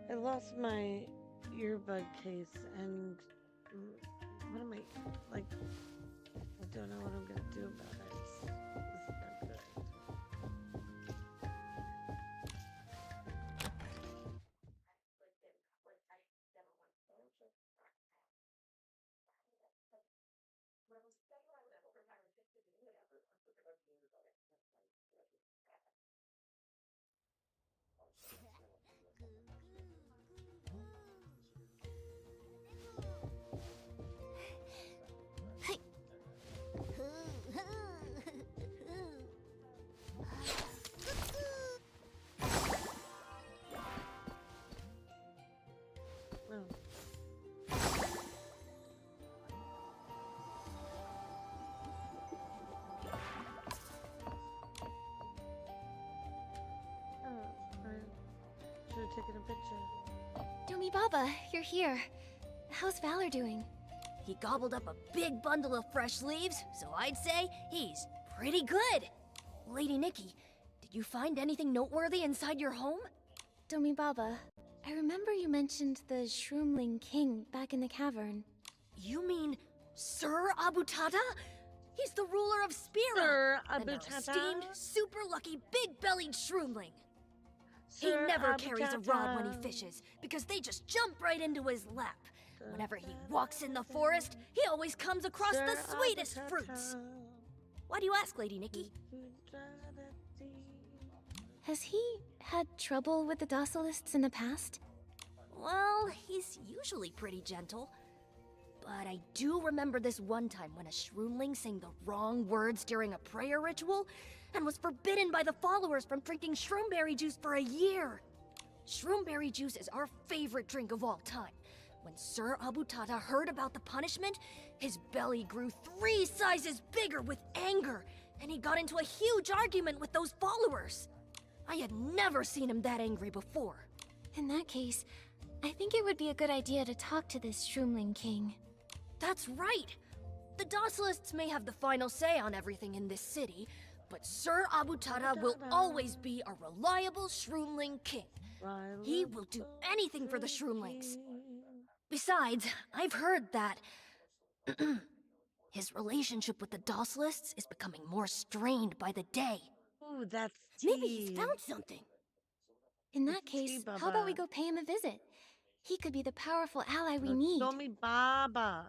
I lost my earbud case and what am I like? I don't know what I'm gonna do about it. This is not good. Oh. Oh, I should have taken a picture. Domi Baba, you're here. How's Valor doing? He gobbled up a big bundle of fresh leaves, so I'd say he's pretty good. Lady Nikki, did you find anything noteworthy inside your home? Domi Baba, I remember you mentioned the Shroomling King back in the cavern. You mean Sir Abutata? He's the ruler of Spira. Sir and our Abutata? esteemed, super lucky, big-bellied shroomling. He Sir never carries a rod when he Abutata. fishes, because they just jump right into his lap. Whenever he walks in the forest, he always comes across the Sir sweetest Abutata. fruits. Why do you ask, Lady Nikki? Has he had trouble with the Docilists in the past? Well, he's usually pretty gentle. But I do remember this one time when a shroomling sang the wrong words during a prayer ritual and was forbidden by the followers from drinking shroomberry juice for a year. Shroomberry juice is our favorite drink of all time. When Sir Abutata heard about the punishment, his belly grew 3 sizes bigger with anger, and he got into a huge argument with those followers. I had never seen him that angry before. In that case, I think it would be a good idea to talk to this Shroomling King. That's right! The Docilists may have the final say on everything in this city, but Sir Abutata will always be a reliable Shroomling king. He will do anything for the Shroomlings. Besides, I've heard that his relationship with the Docilists is becoming more strained by the day. Ooh, that's Maybe he's tea. found something. In that It's tea, case, how about we Baba. go pay him a visit? He could be the powerful ally we need. Call me Baba.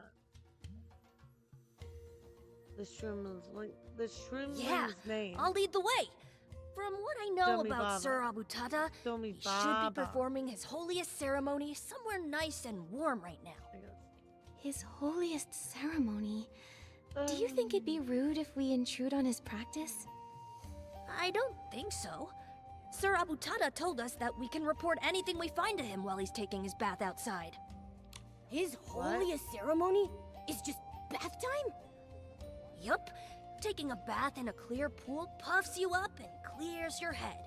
The Shroomling's Yeah, name. I'll lead the way. From what I know Show me about Baba. Sir Abutata, Call me he should be Baba. performing his holiest ceremony somewhere nice and warm right now. His holiest ceremony. Do you think it'd be rude if we intrude on his practice? I don't think so. Sir Abutata told us that we can report anything we find to him while he's taking his bath outside. His holiest ceremony is just bath time? Yup. Taking a bath in a clear pool puffs you up and clears your head.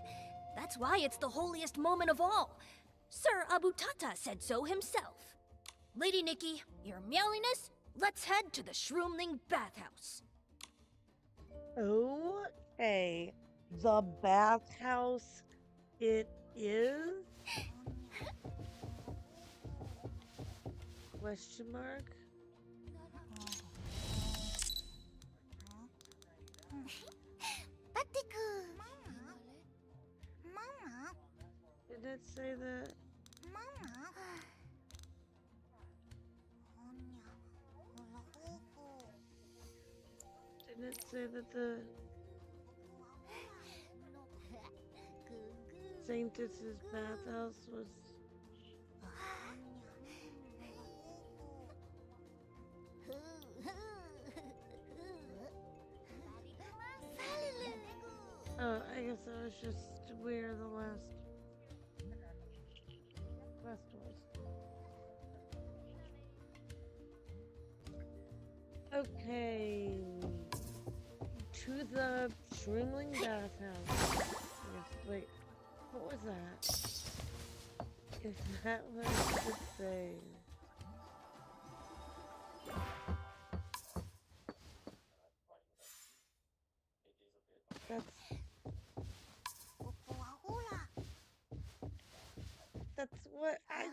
That's why it's the holiest moment of all. Sir Abutata said so himself. Lady Nikki, your meowliness, let's head to the Shroomling bathhouse. Okay. The bathhouse it is? Question mark? Mama. Did it say that? Mama. Didn't it say that the Saintess's bathhouse was? Oh, I guess I was just where the last was. Okay. To the Shroomling bathhouse. Yes, wait, what was that? If that was the thing. That's what I.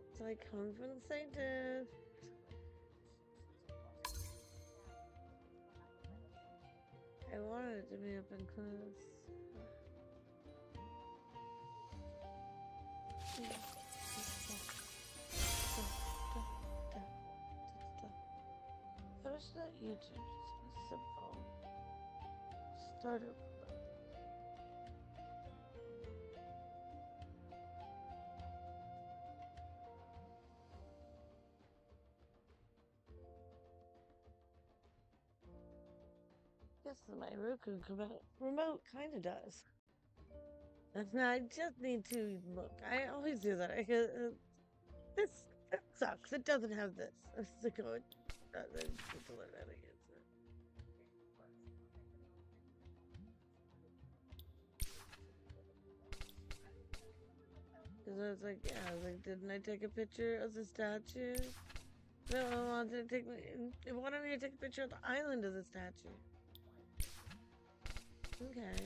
It's like compensated. I wanted it to be up and close. Finish that YouTube. It's simple. Start it. Guess my Roku remote kind of does. I just need to look. I always do that. This sucks. It doesn't have this. I'm sick of it. Just learn how to use it. Because I was like, yeah, I was like, didn't I take a picture of the statue? No, I wanted to take why don't I take a picture of the island of the statue? Okay.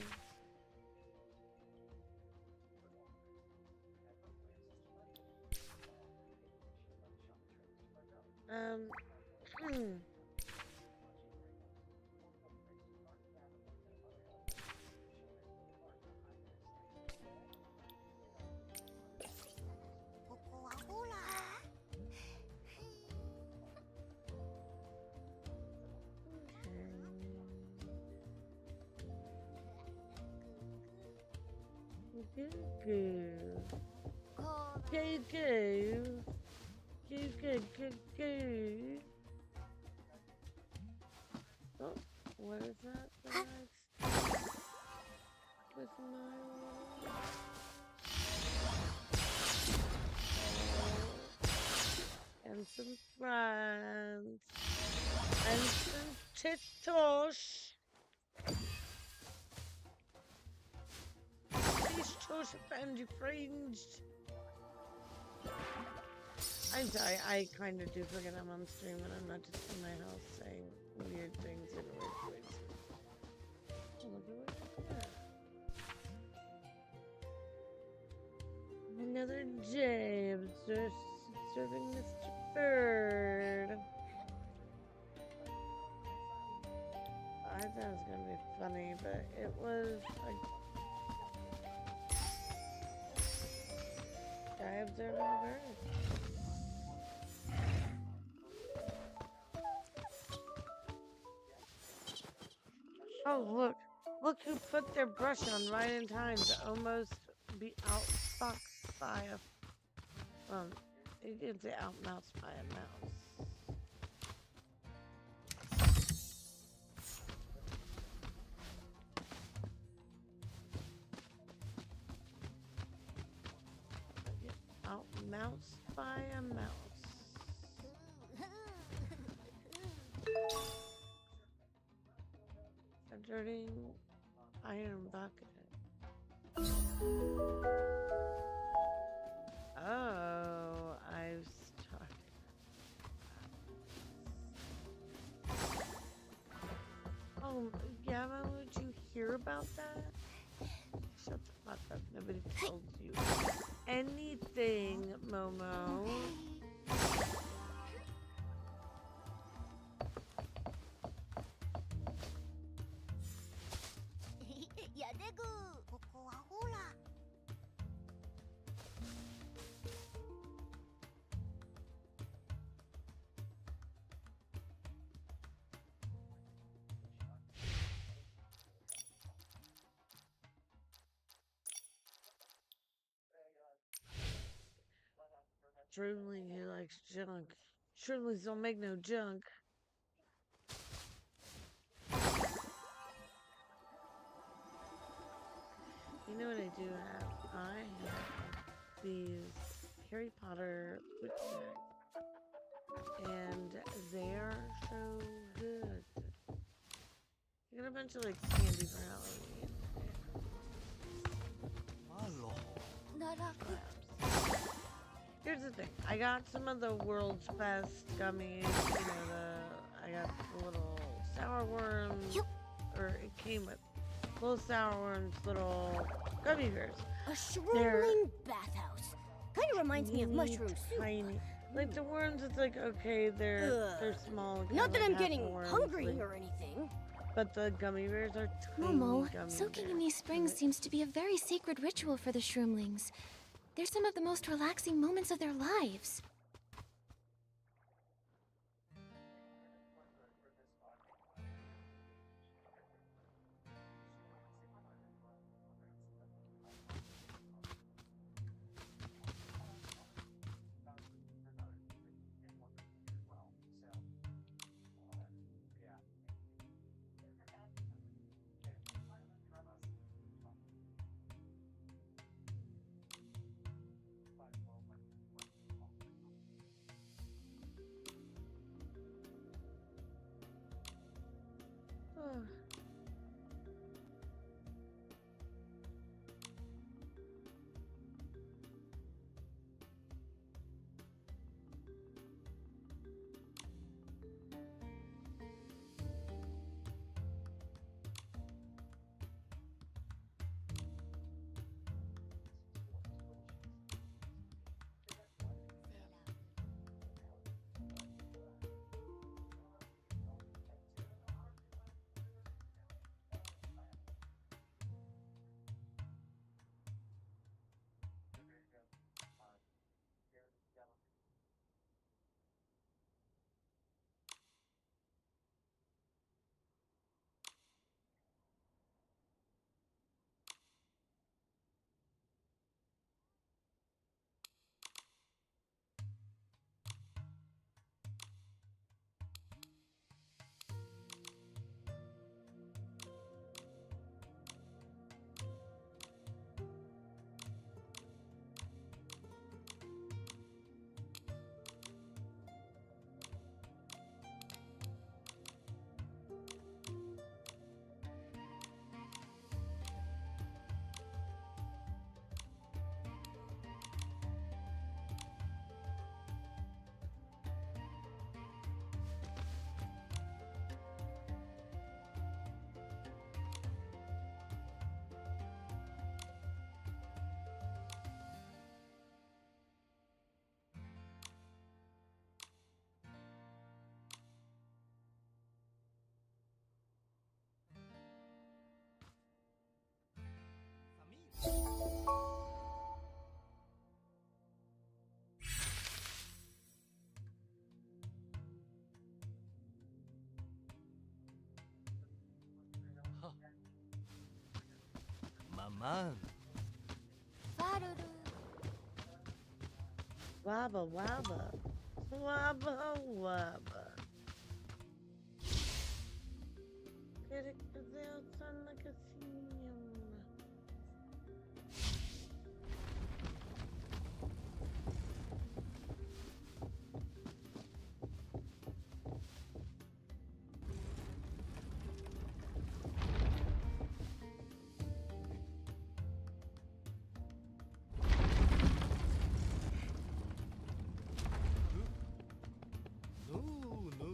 Go. Oh, what is that? With my and some friends and some titosh. Titosh and your friends. I'm sorry, I kind of do forget I'm on stream and I'm not just in my house saying weird things in weird places. Another James. They're serving Mr. Bird. I thought it was gonna be funny, but it was a guy observing a bird. Oh, look. Look who put their brush on right in time to almost be outfoxed by a... you didn't say outmoused by a mouse. Outmoused by a mouse. A dirty iron bucket. Oh, I've started. Oh, Yama, would you hear about that? Shut the fuck up. Nobody told you anything, Momo. Truly, he likes junk. Shrivelings don't make no junk. You know what I do have? I have these Harry Potter bootlegs. And they're so good. You get a bunch of like candy for Halloween. Malo. Here's the thing. I got some of the world's best gummies. You know, I got the little sour worms. Or it came with little sour worms, little gummy bears. A shroomling bathhouse. Kind of reminds me of mushroom soup. Tiny. Like the worms, it's like, okay, they're small. Not that like I'm getting worms, hungry like, or anything. But the gummy bears are tiny Momo, gummy soaking bears. in these springs seems to be a very sacred ritual for the shroomlings. They're some of the most relaxing moments of their lives. Oh. Man. Faruru. Wabba wabba. Wabba wabba. Get it on like a theme. No, no.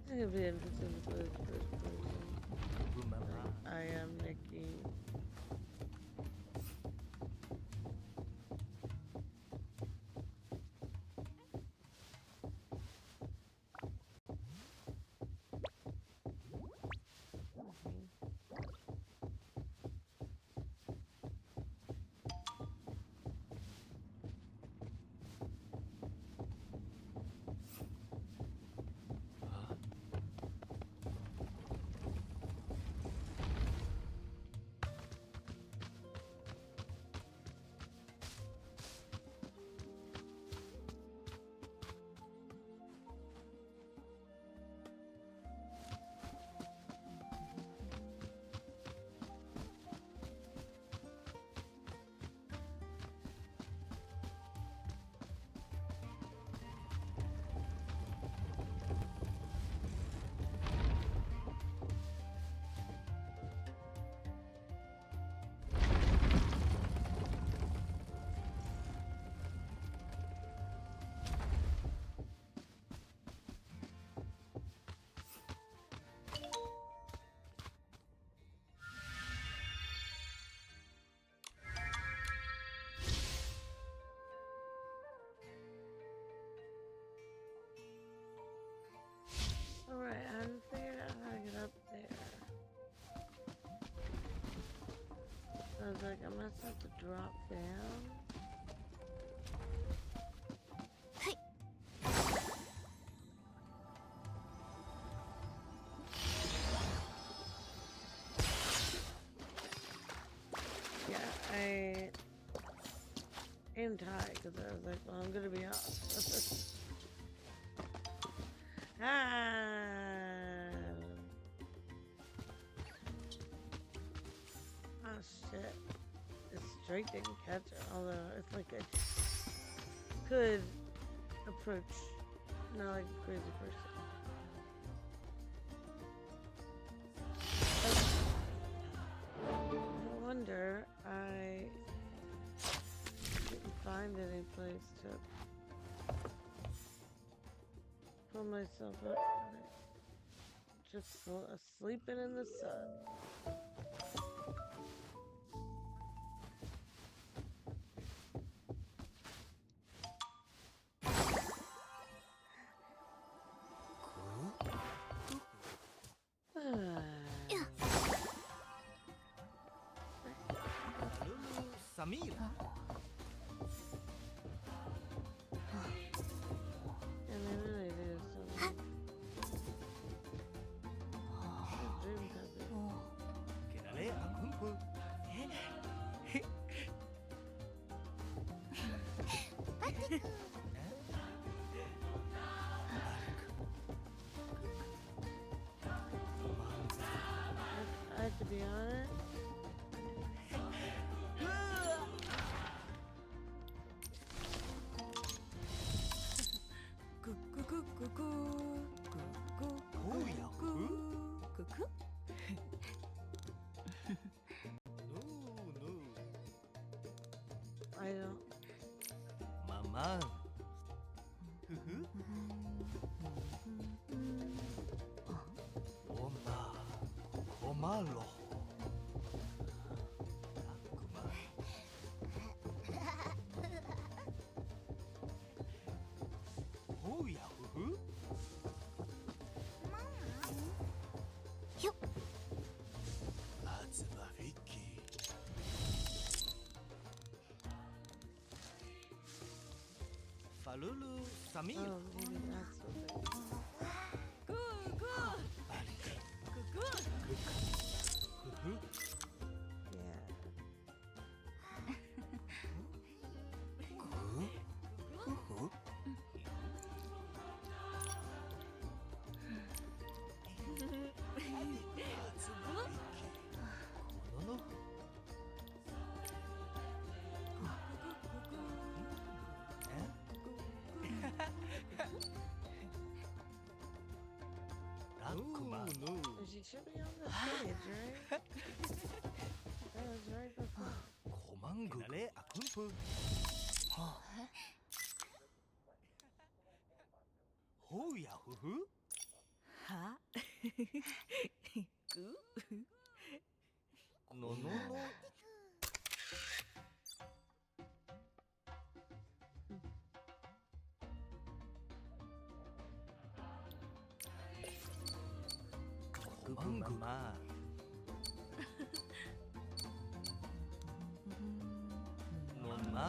It's gonna be interesting to play this first person. Remember. I am Nikki. Alright, I haven't figured out how to get up there. So I was like, I must have to drop down. Yeah, I aimed high because I was like, well, I'm gonna be off. Oh shit. This straight didn't catch it, although it's like I could approach, not like a crazy person. No wonder I didn't find any place to pull myself up. Just sleeping in the sun. Samir. And I really do something. Dream copy. Quedaré a kumpu. I have to be on it. I don't. Mama. Oma. Omalo. Oh yeah. Falulu, Samir. Oh, maybe that's what they Dakuman. She should be on the stage, right? That was right before. Komangu. Nale akunpu. Houya huhu. Ha? No no no. Komangu. Mama. Mama.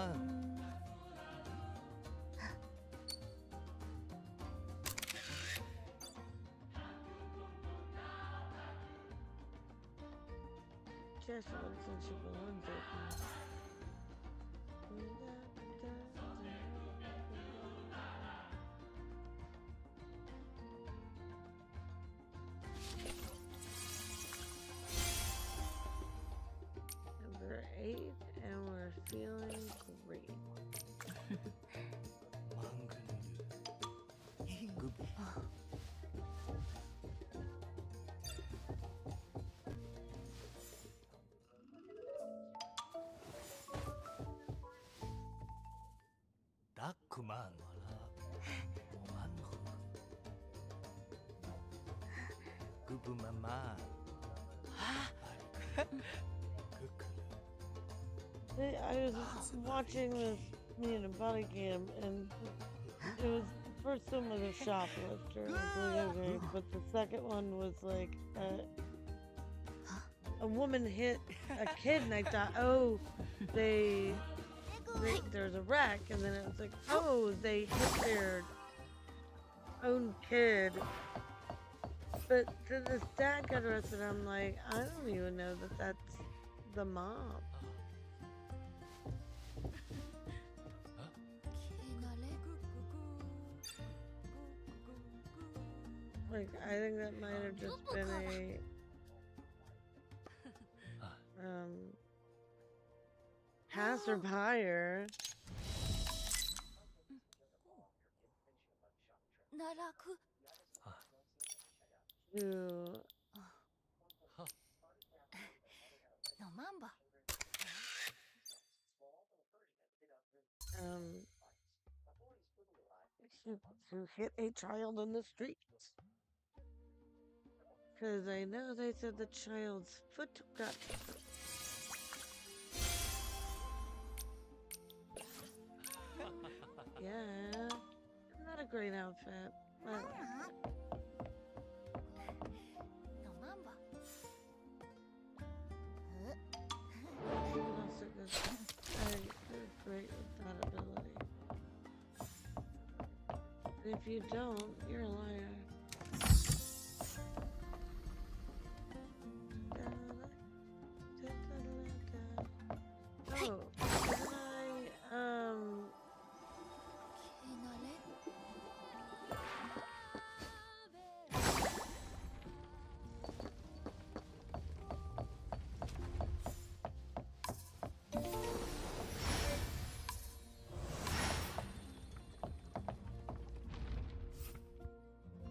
Just looks like she belongs there. Number 8, and we're feeling great. Dakuman wala. Omanhu. Gubu mama. I was watching this, body cam, and it was the first one was a shoplifter. It was like, okay, but the second one was like a woman hit a kid, and I thought, oh, there's a wreck, and then it was like, oh, they hit their own kid. But then this dad got arrested. I'm like, I don't even know that that's the mom. Like, I think that might have just been a passerby. Who No mamba. who hit a child on the street. Because I know they said the child's foot got yeah, not a great outfit. But No mamba. you also they're great with that ability. And if you don't, you're a liar. Oh, didn't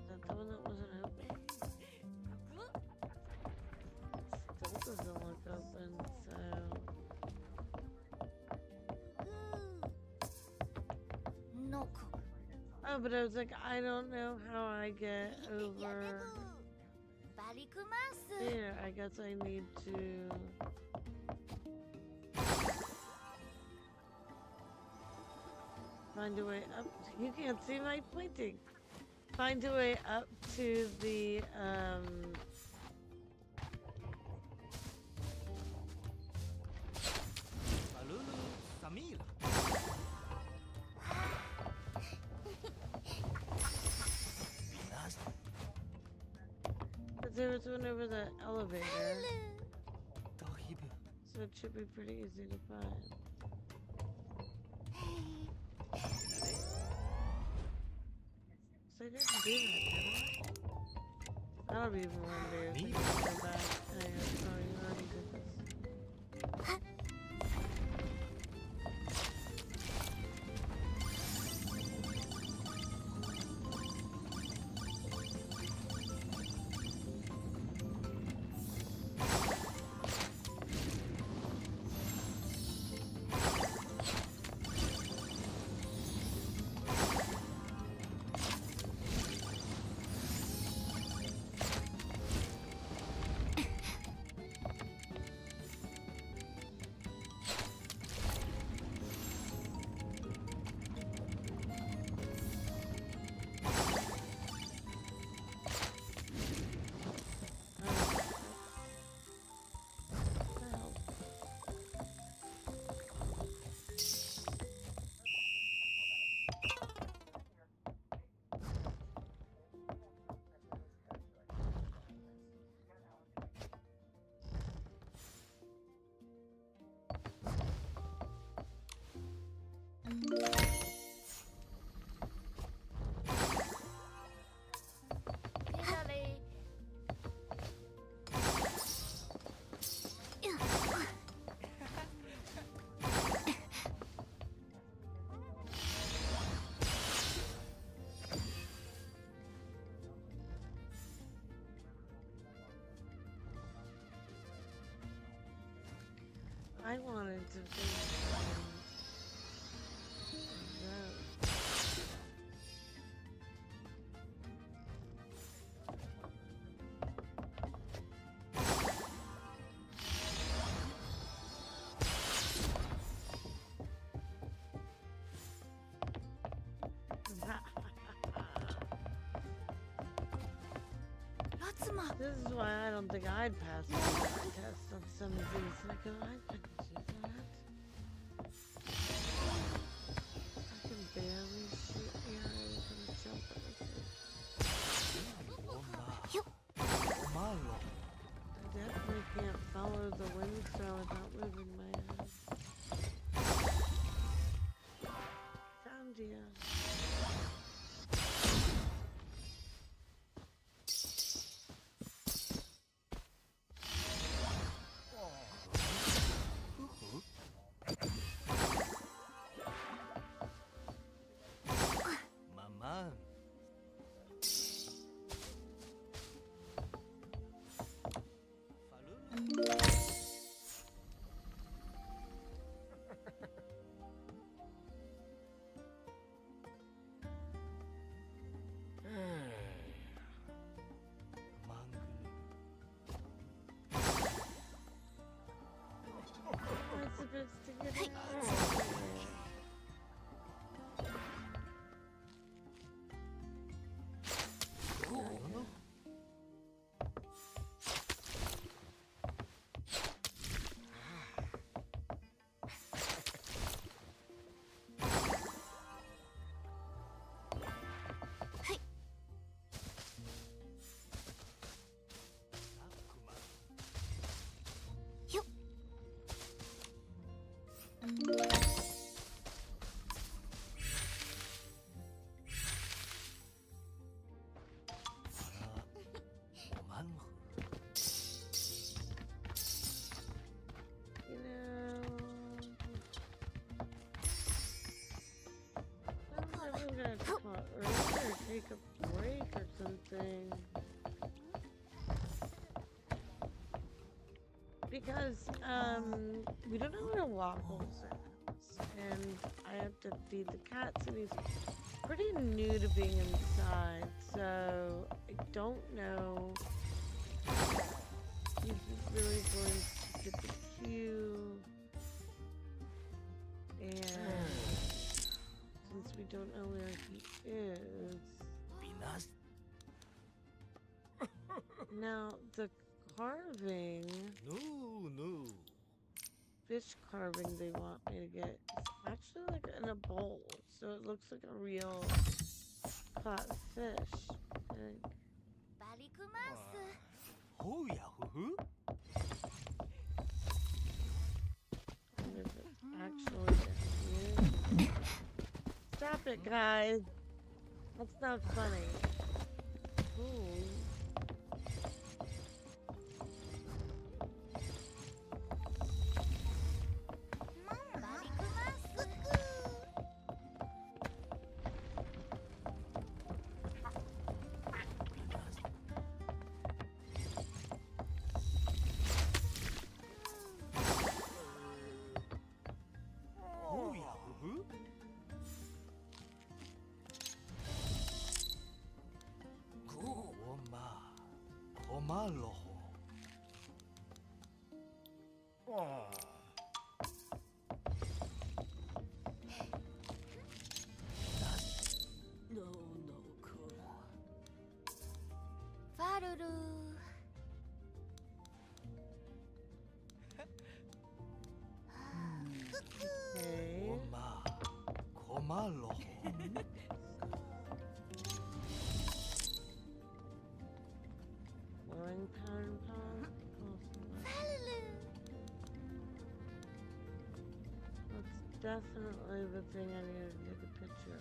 Is that the one that wasn't open? Still doesn't look open, so... No. Oh, but I was like, I don't know how I get over... There, I guess I need to... Find a way up. You can't see my pointing. Find a way up to the, Falulu Samila. But there was one over the elevator, Tohibu. so it should be pretty easy to find. So I didn't do that, did I? That'll be even more embarrassing if I go back. Hang on, sorry, you already did this. I wanted to think Natsuma! this is why I don't think I'd pass the test on some of these. Like, I couldn't do that. I can barely shoot arrows and jump at the You. Malo. I definitely can't follow the wind throw without moving my head. Found you. Maman. I'm supposed to get it. Or take a break or something. Because, we don't know where Waffles is. And I have to feed the cats, and he's pretty new to being inside. So, I don't know if he's really going to get the cue. And since we don't know where he is. Pinas. Now, the carving, No. fish carving they want me to get is actually like in a bowl. So it looks like a real caught fish. And Oh yeah, hoo. I wonder if it's actually down here. Stop it, guys. That's not funny. Ooh. Oh yeah, hoo. Komalo. No, Faruru. Okay. Komalo. Blowing pattern pond. That's definitely the thing I need to take a picture of.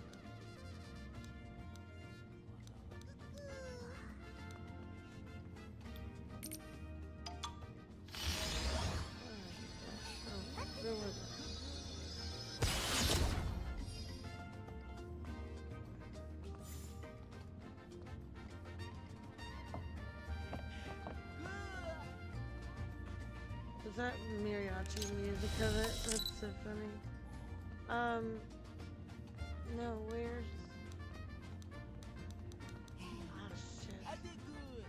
Where was it? Is that mariachi music of it? That's so funny. No, where's... Oh, shit. I did good.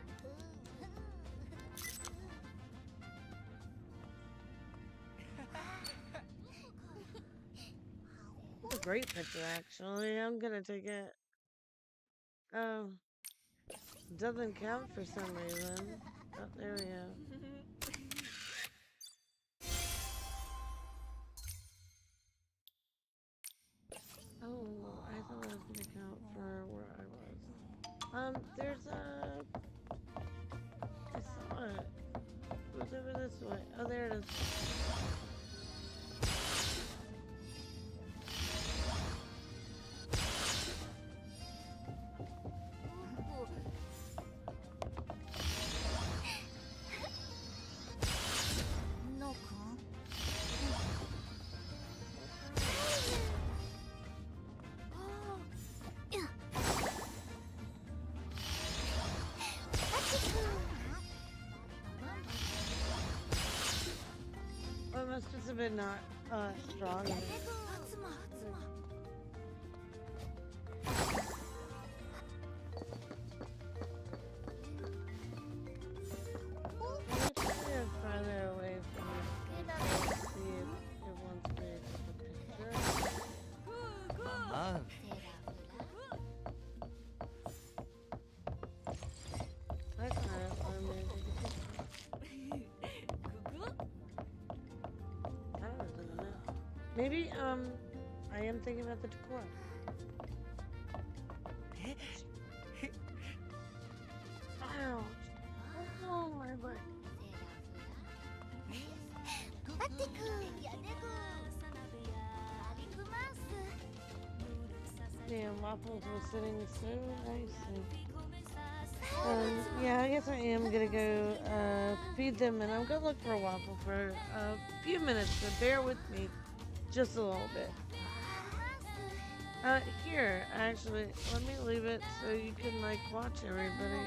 It's a great picture, actually. I'm gonna take it. Oh. Doesn't count for some reason. Oh, there we go. Oh, I thought that was gonna count for where I was. There's a... I saw it. It was over this way. Oh, there it is. Oh, it must just have been not strong enough. Farther away from me. See if it wants me to take a picture. Mama. I caught it for me to take a picture. I don't know. Maybe, I am thinking about the decor. Ouch. Oh, my butt. Damn, waffles were sitting so nicely. Yeah, I guess I am gonna go feed them, and I'm gonna look for a waffle for a few minutes, so bear with me just a little bit. Here, actually, let me leave it so you can, like, watch everybody.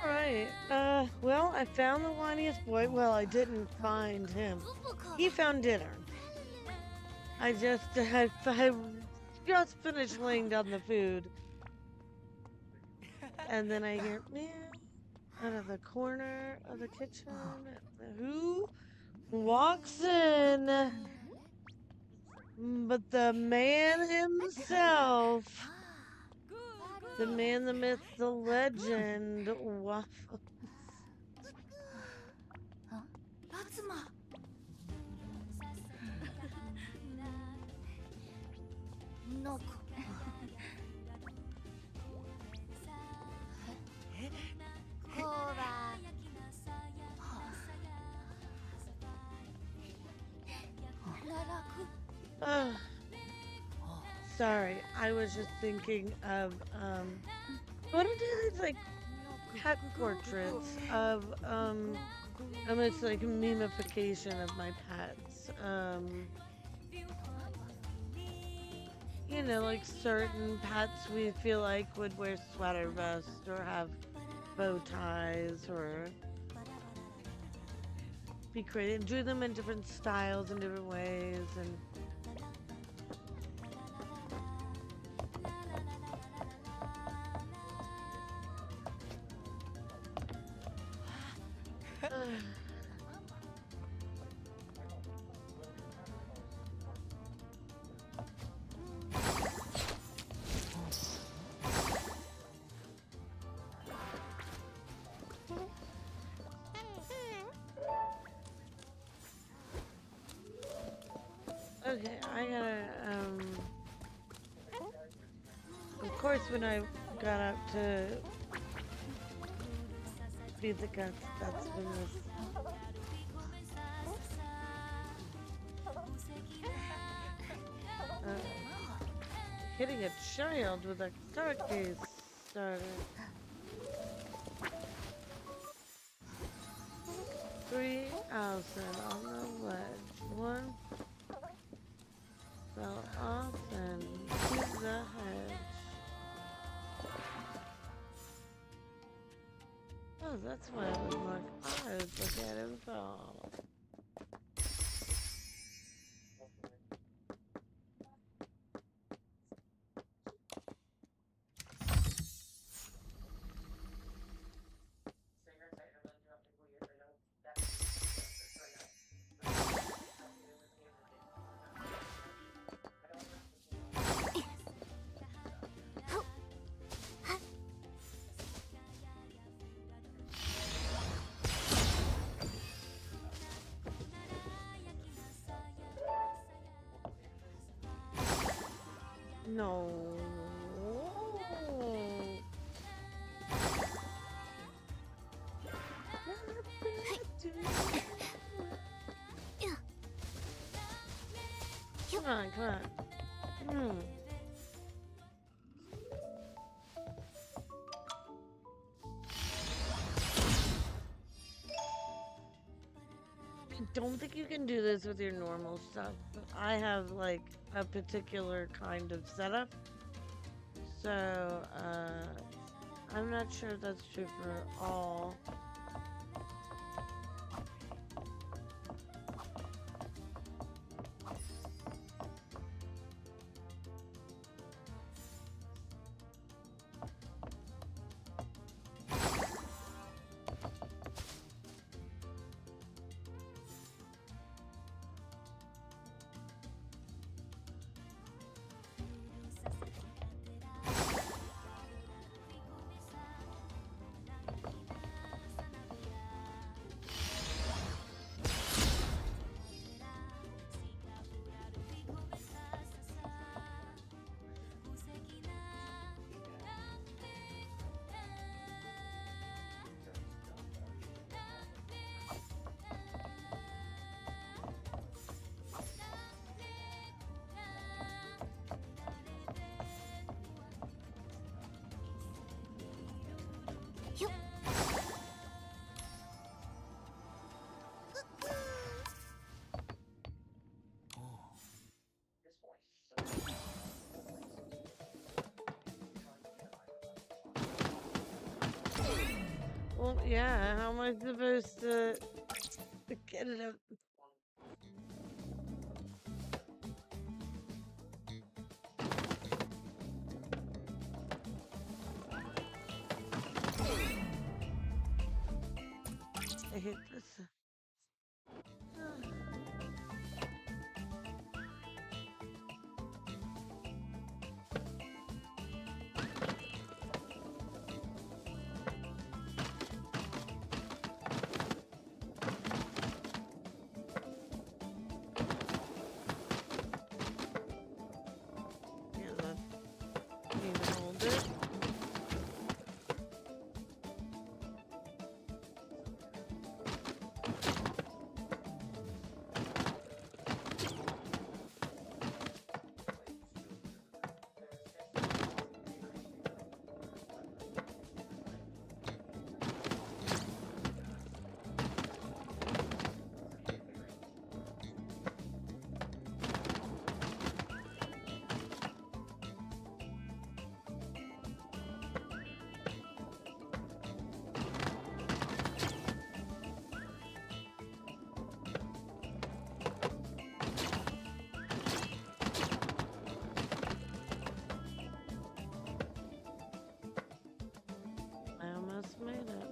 Alright, well, I found the whiniest boy. Well, I didn't find him. He found dinner. I just finished laying down the food. And then I hear, meow, out of the corner of the kitchen. Who walks in? But the man himself. The man, the myth, the legend, Waffles. Sorry, I was just thinking of, what are these, like, pet portraits of, almost like a memification of my pets, you know, like certain pets we feel like would wear sweater vests or have bow ties or be creative, do them in different styles and different ways, and okay, I gotta, of course when I got up to feed the cats, that's when this, hitting a child with a card case started. 3 Allison on the ledge. 1 fell off and to the hedge. Oh, that's why it was like, I was looking at him fall. No. Come on, come on. I don't think you can do this with your normal stuff, but I have like a particular kind of setup, so I'm not sure if that's true for all. You. Well, yeah, how am I supposed to get it up? I hate this. Yeah, that need to hold it. I almost made it.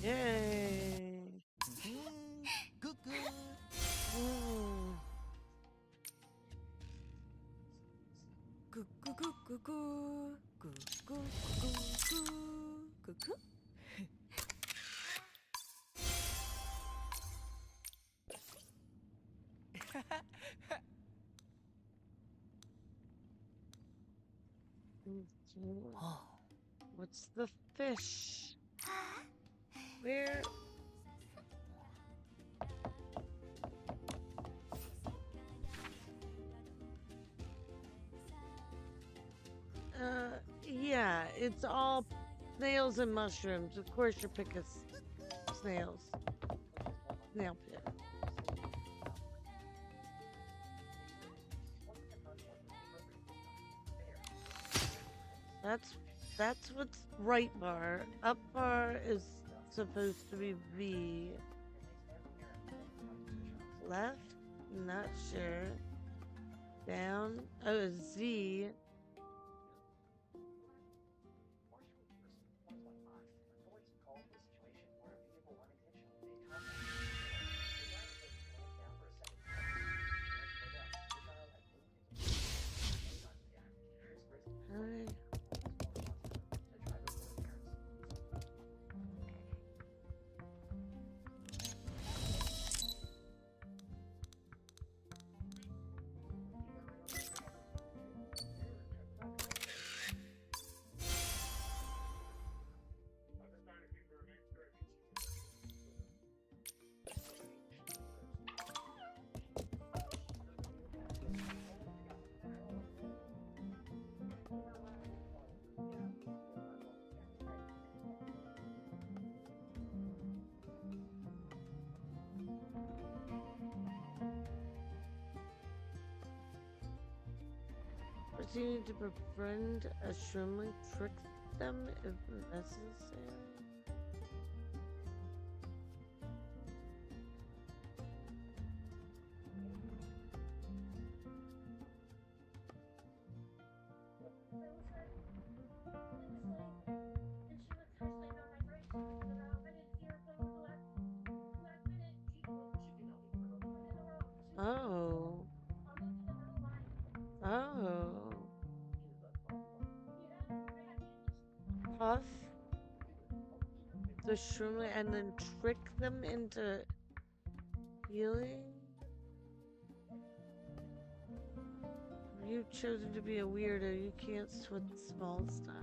Yay! Cuckoo. Mm. Coo coo coo coo coo coo coo coo coo coo. Oh. What's the fish? Where? Yeah, it's all snails and mushrooms. Of course, your pick is snails. Snail pit. That's what's right bar. Up bar is supposed to be V. Left? Not sure. Down? Oh, Z. Hi. But you need to befriend a shroomling, trick them if necessary. Oh. Oh. Puff? the shroom and then trick them into healing? You've chosen to be a weirdo. You can't sweat the small stuff.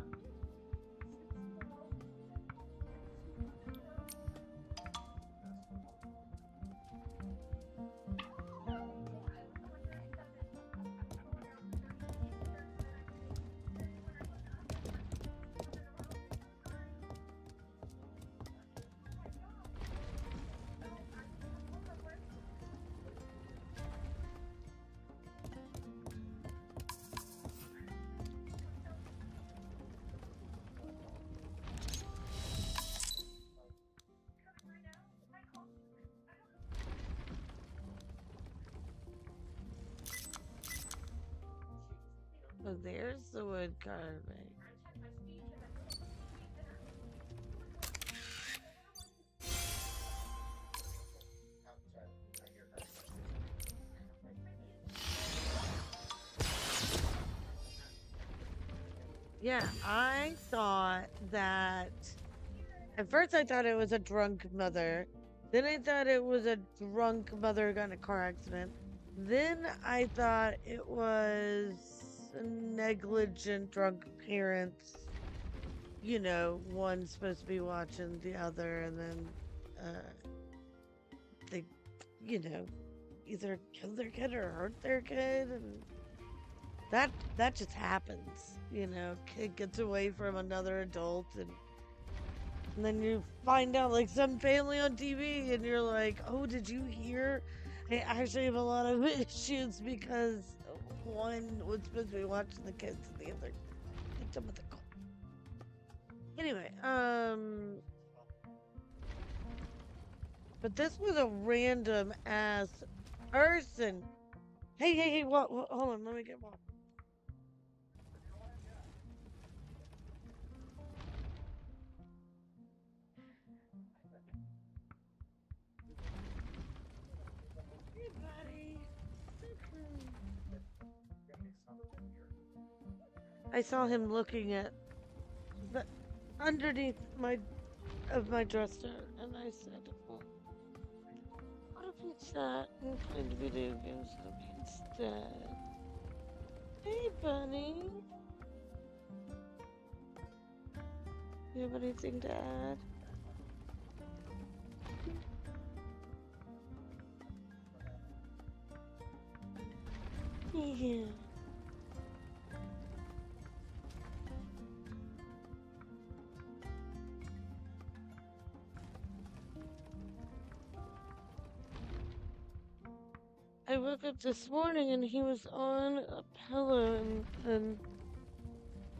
Oh, there's the wood carving. Yeah, I thought that at first I thought it was a drunk mother. Then I thought it was a drunk mother who got in a car accident. Then I thought it was negligent drunk parents. You know, one's supposed to be watching the other, and then they, you know, either kill their kid or hurt their kid, and that just happens. You know, kid gets away from another adult, and then you find out like some family on TV, and you're like, oh, did you hear? I actually have a lot of issues because one was supposed to be watching the kids and the other hit them with a car. Anyway, but this was a random ass person. Hey, what? Hold on, let me get one. I saw him looking at the underneath my dresser, and I said, well, what if we sat and played video games with me instead? Hey, bunny. You have anything to add? Yeah. I woke up this morning and he was on a pillow in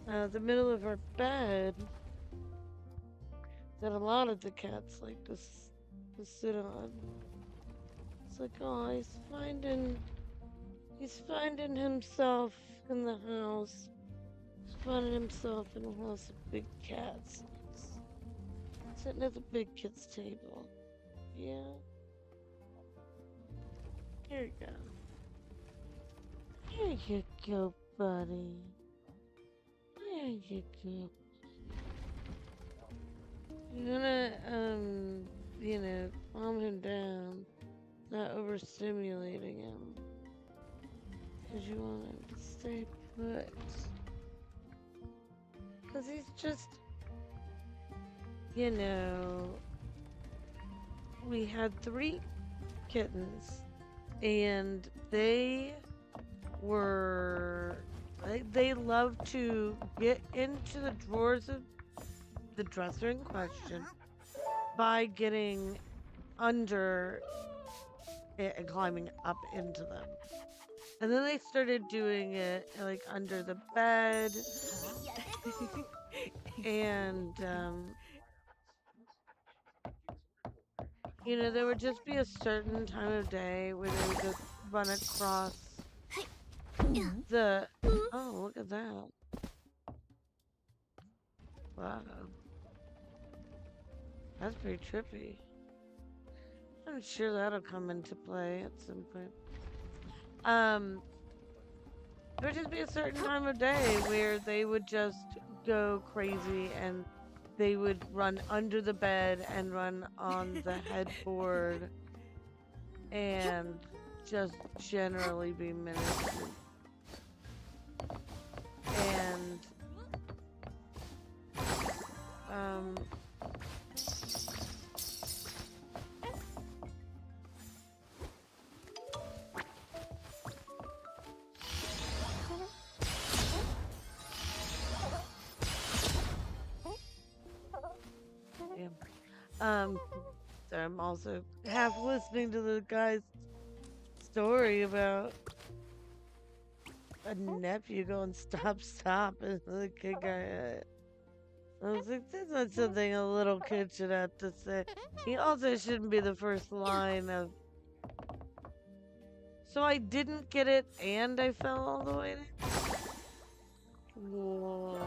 the middle of our bed that a lot of the cats like to sit on. It's like, oh, he's finding himself in the house. He's finding himself in a house of big cats. He's sitting at the big kids' table. Yeah. Here you go. Here you go, buddy. There you go. You're gonna, you know, calm him down, not overstimulating him. Because you want him to stay put. Because he's just, you know, we had 3 kittens. And they love to get into the drawers of the dresser in question by getting under it and climbing up into them. And then they started doing it like under the bed. And you know, there would just be a certain time of day where they would just run across the... Oh, look at that. Wow. That's pretty trippy. I'm sure that'll come into play at some point. There would just be a certain time of day where they would just go crazy and they would run under the bed and run on the headboard and just generally be menacing. And so I'm also half listening to the guy's story about a nephew going stop, and the kid got. I was like, that's not something a little kid should have to say. He also shouldn't be the first line of. So I didn't get it, and I fell all the way down. Whoa.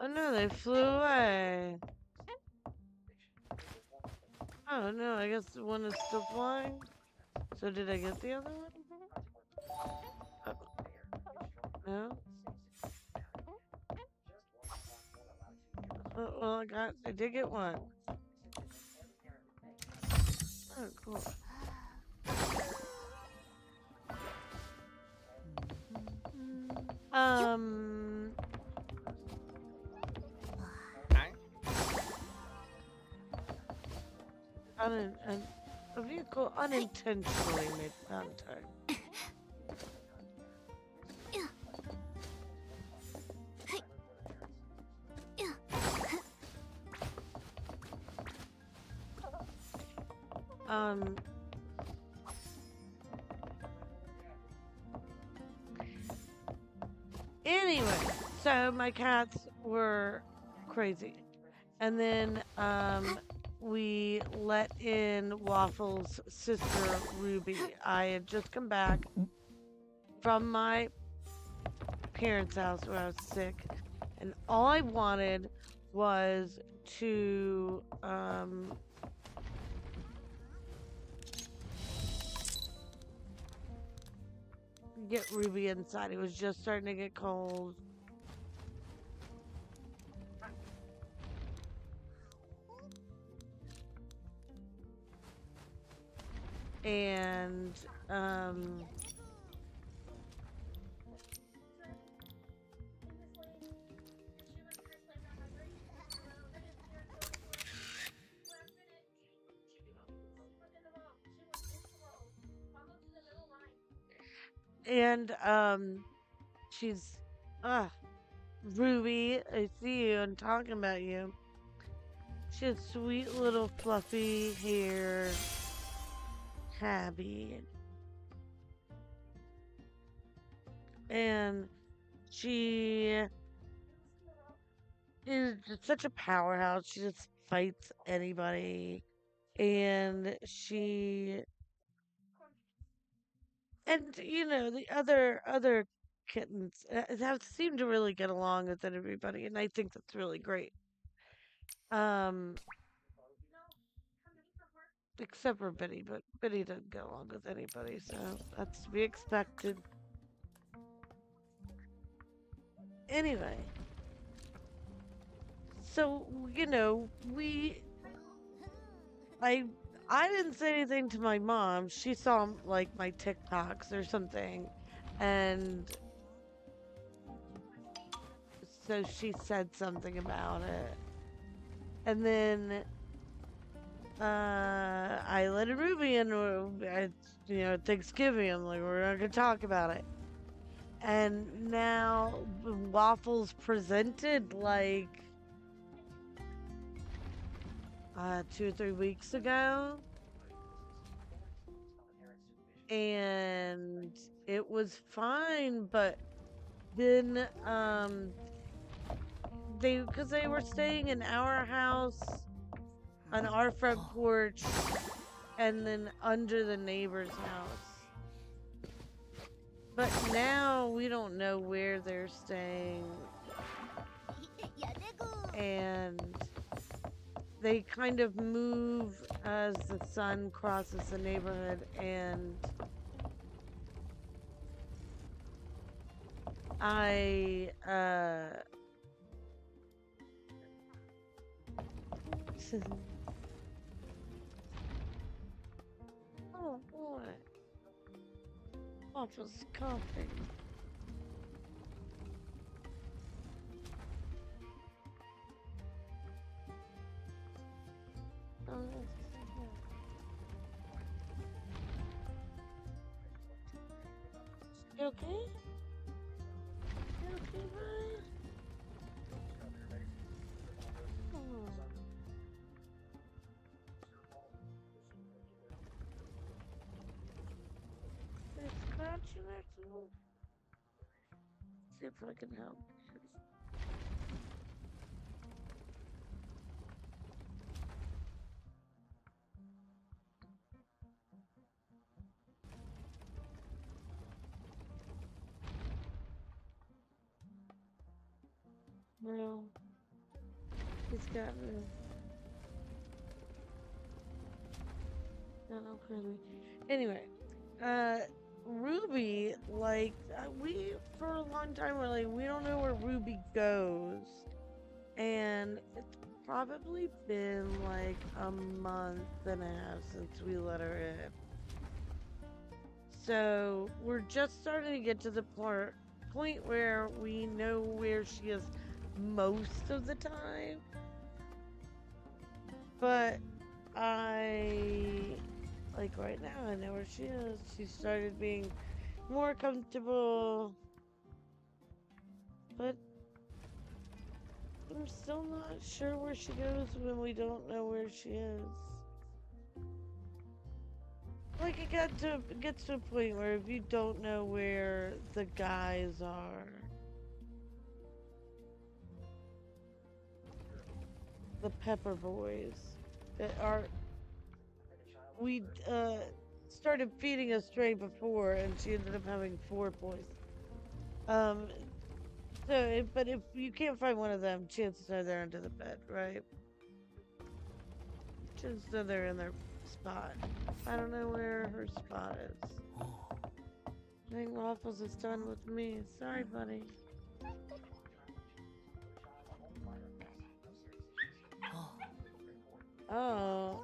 Oh no, they flew away. Oh no, I guess the one is still flying. So did I get the other one? Oh. No? Oh, well, I did get one. Oh, cool. A vehicle unintentionally made contact. Anyway, so my cats were crazy. And then, we let in Waffle's sister, Ruby. I had just come back from my parents' house where I was sick, and all I wanted was to, get Ruby inside. It was just starting to get cold. And she's Ruby, I see you and talking about you. She has sweet little fluffy hair, tabby, and she is just such a powerhouse. She just fights anybody, and you know, the other kittens have seemed to really get along with everybody, and I think that's really great. Except for Biddy, but Biddy doesn't get along with anybody, so that's to be expected. Anyway, so you know, I didn't say anything to my mom. She saw like my TikToks or something, and so she said something about it, and then I let Ruby in. You know, Thanksgiving. I'm like, we're not gonna talk about it. And now Waffles presented like 2 or 3 weeks ago. and it was fine, but then because they were staying in our house on our front porch and then under the neighbor's house. But now we don't know where they're staying. And they kind of move as the sun crosses the neighborhood, and I oh boy, Papa's coughing. You okay? You okay, bud? Oh. It's scratching or something. See if I can help. No. He's got me. No, crazy. Anyway, Ruby, like, we, for a long time, were like, we don't know where Ruby goes. And it's probably been like a month and a half since we let her in. So, we're just starting to get to the point where we know where she is most of the time. But like right now, I know where she is. She started being more comfortable. But I'm still not sure where she goes when we don't know where she is. Like, it gets to a point where if you don't know where the guys are, the Pepper Boys, that are, we started feeding a stray before, and she ended up having 4 boys. But if you can't find one of them, chances are they're under the bed, right? Chances are they're in their spot. I don't know where her spot is. I think Waffles is done with me. Sorry, buddy. Oh.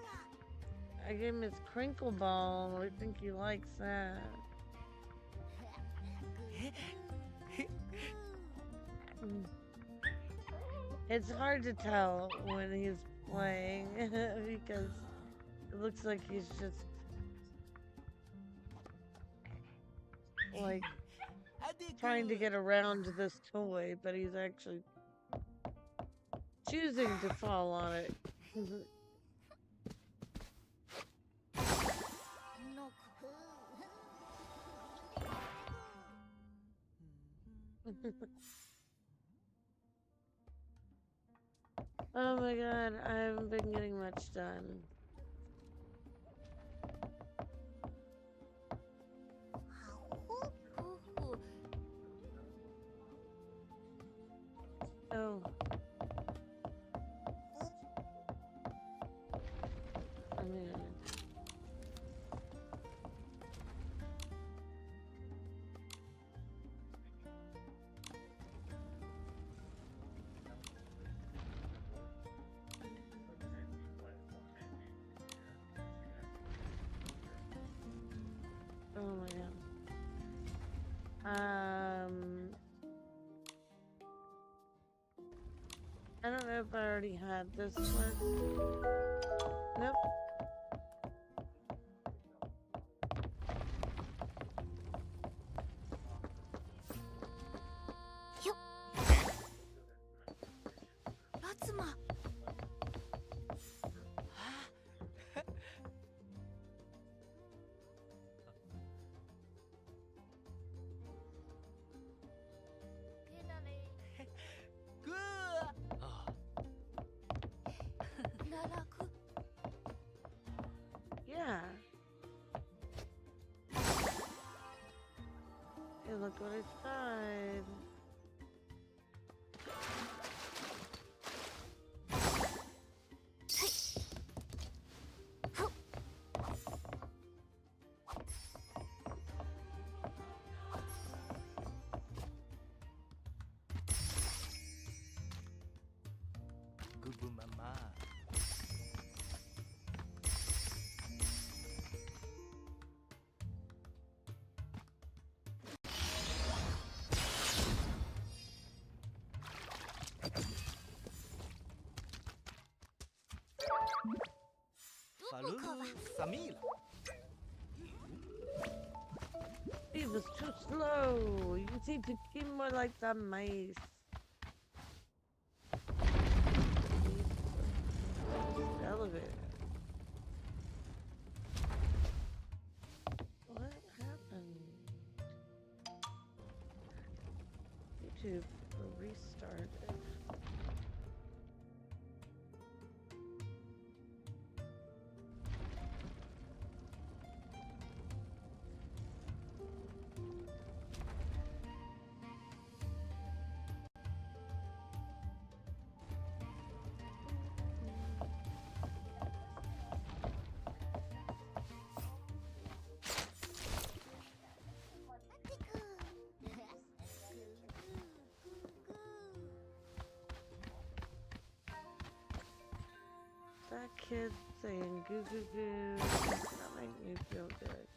I gave him his crinkle ball. I think he likes that. It's hard to tell when he's playing because it looks like he's just like trying to get around this toy, but he's actually choosing to fall on it. Oh my god, I haven't been getting much done. Oh. I mean, oh my god. I don't know if I already had this one. Nope. what I tried. Good boy, mama. Falulu Samila. He was too slow. You need to keep more like the mice. Elevator. What happened? YouTube restarted. That kid saying goo goo goo does not make me feel good.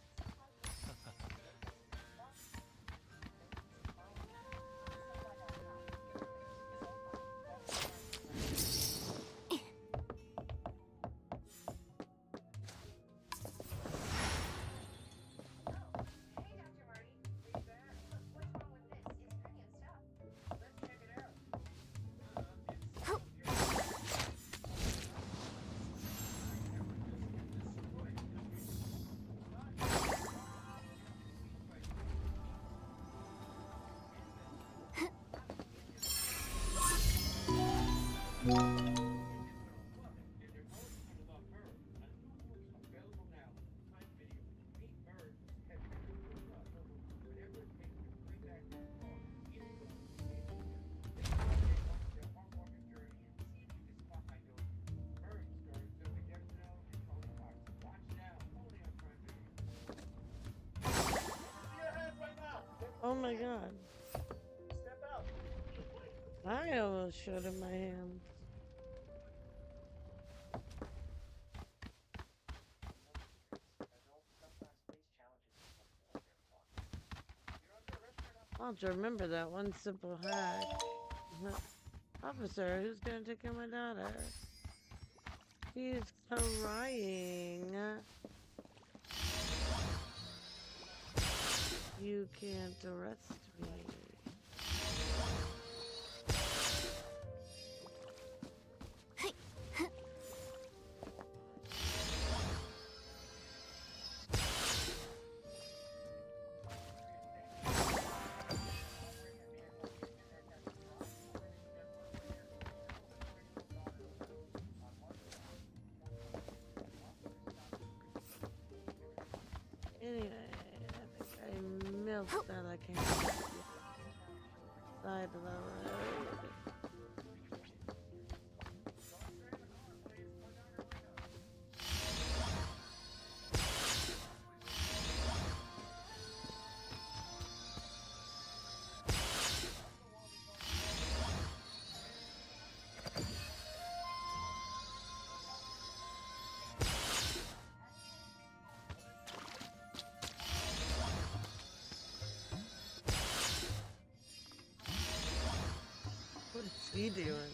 Oh my god. I almost showed him my hand. I'll have to remember that one simple hack. Officer, who's gonna take care of my daughter? She's crying. You can't arrest me. Anyway, I think I milked that I can't side of the road. What is he doing?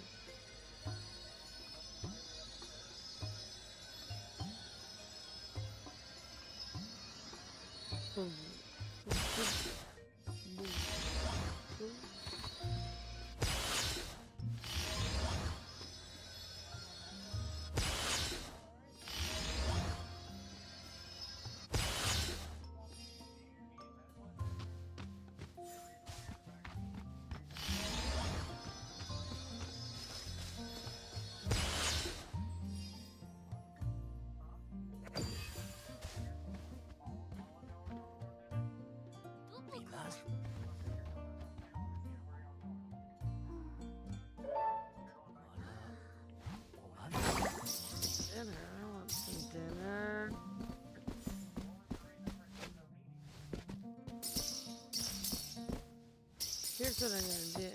Here's what I'm gonna do.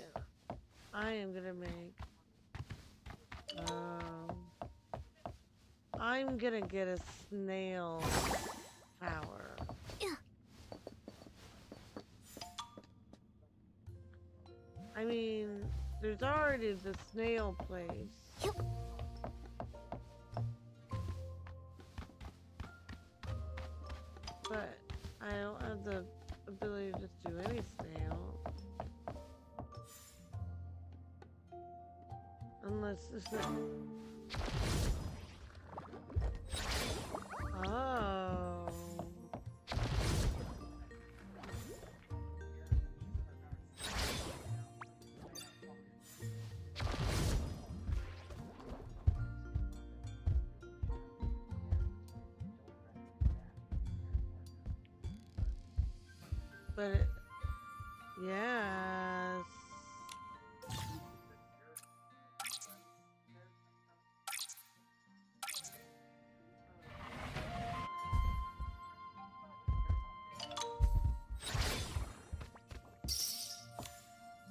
I am gonna make, I'm gonna get a snail tower. I mean, there's already the snail place. But I don't have the ability to just do any snail. Unless this is... Oh. But it, yes.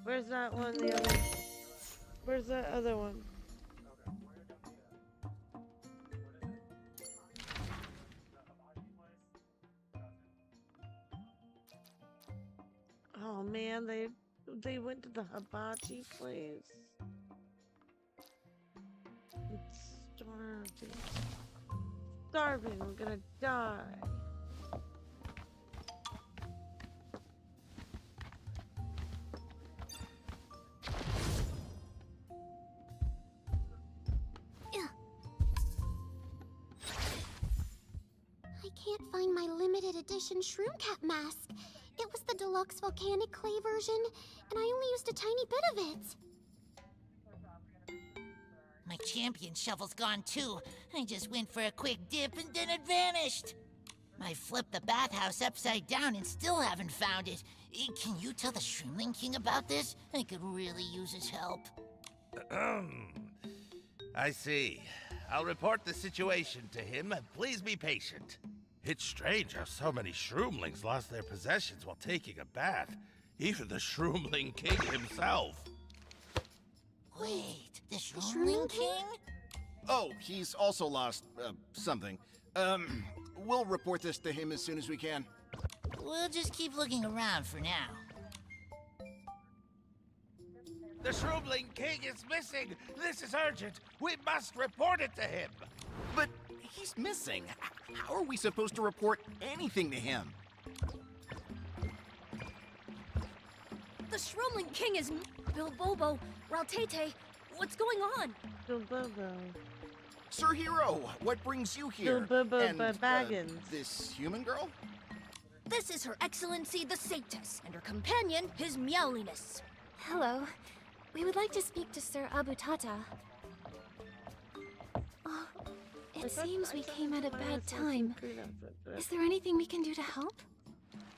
Where's that one? The other. Where's that other one? Oh man, they went to the hibachi place. It's starving. Starving, we're gonna die. I can't find my limited edition shroom cap mask. It was the deluxe volcanic clay version, and I only used a tiny bit of it. My champion shovel's gone too. I just went for a quick dip and then it vanished. I flipped the bathhouse upside down and still haven't found it. Can you tell the Shroomling King about this? I could really use his help. I see. I'll report the situation to him. Please be patient. It's strange how so many Shroomlings lost their possessions while taking a bath. Even the Shroomling King himself. Wait, the Shroomling King? Oh, he's also lost, something. We'll report this to him as soon as we can. We'll just keep looking around for now. The Shroomling King is missing! This is urgent! We must report it to him! But he's missing. How are we supposed to report anything to him? The Shroomling King is Bilbobo, Raltete. What's going on? Bilbobo. Sir Hero, what brings you here? Bilbobo And, Baggins. this human girl? This is Her Excellency the Sanctus, and her companion, His Meowliness. Hello. We would like to speak to Sir Abutata. Oh, it seems we came at a bad time. Is there anything we can do to help?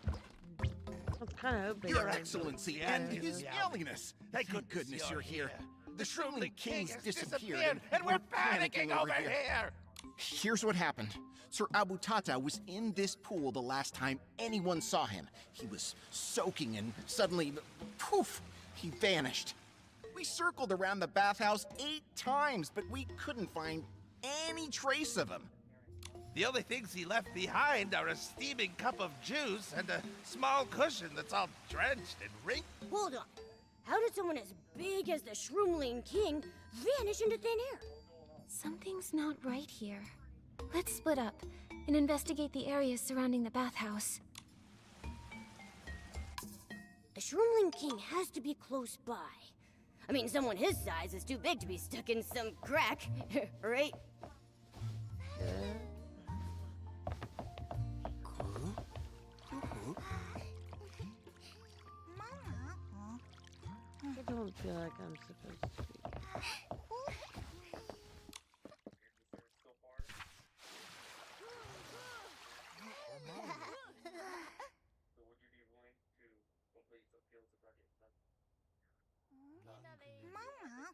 I was kind of hoping. Your Excellency and His Meowliness. Thank goodness you're here. The Shroomling King's disappeared, and we're panicking over here! Here's what happened. Sir Abutata was in this pool the last time anyone saw him. He was soaking and suddenly, poof, he vanished. We circled around the bathhouse 8 times, but we couldn't find any trace of him. The only things he left behind are a steaming cup of juice and a small cushion that's all drenched in wrinkles. Hold on. How did someone as big as the Shroomling King vanish into thin air? Something's not right here. Let's split up and investigate the areas surrounding the bathhouse. The Shroomling King has to be close by. I mean, someone his size is too big to be stuck in some crack, right? I don't feel like I'm supposed to be. Mama.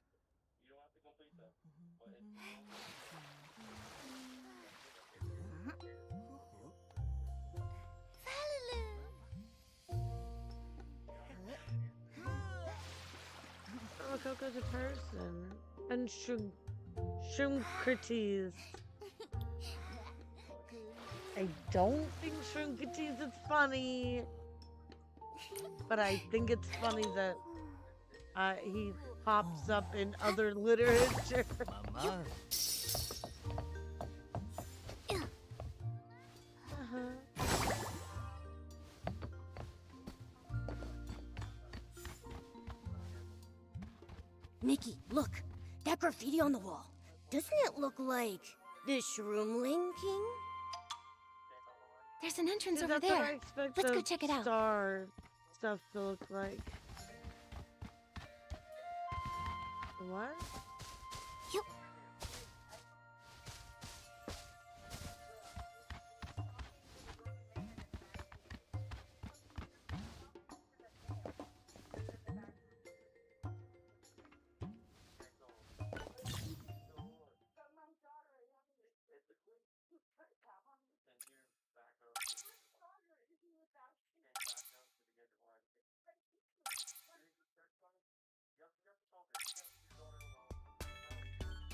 Coco's a person. And Shroomcrites. I don't think Shroomcrites is funny. But I think it's funny that he pops up in other literature. Mama. Nikki, look. That graffiti on the wall. Doesn't it look like the Shroomling King? There's an entrance Dude, over that's what I there. expect Let's the go check it out. Star stuff to look like. What? Yep.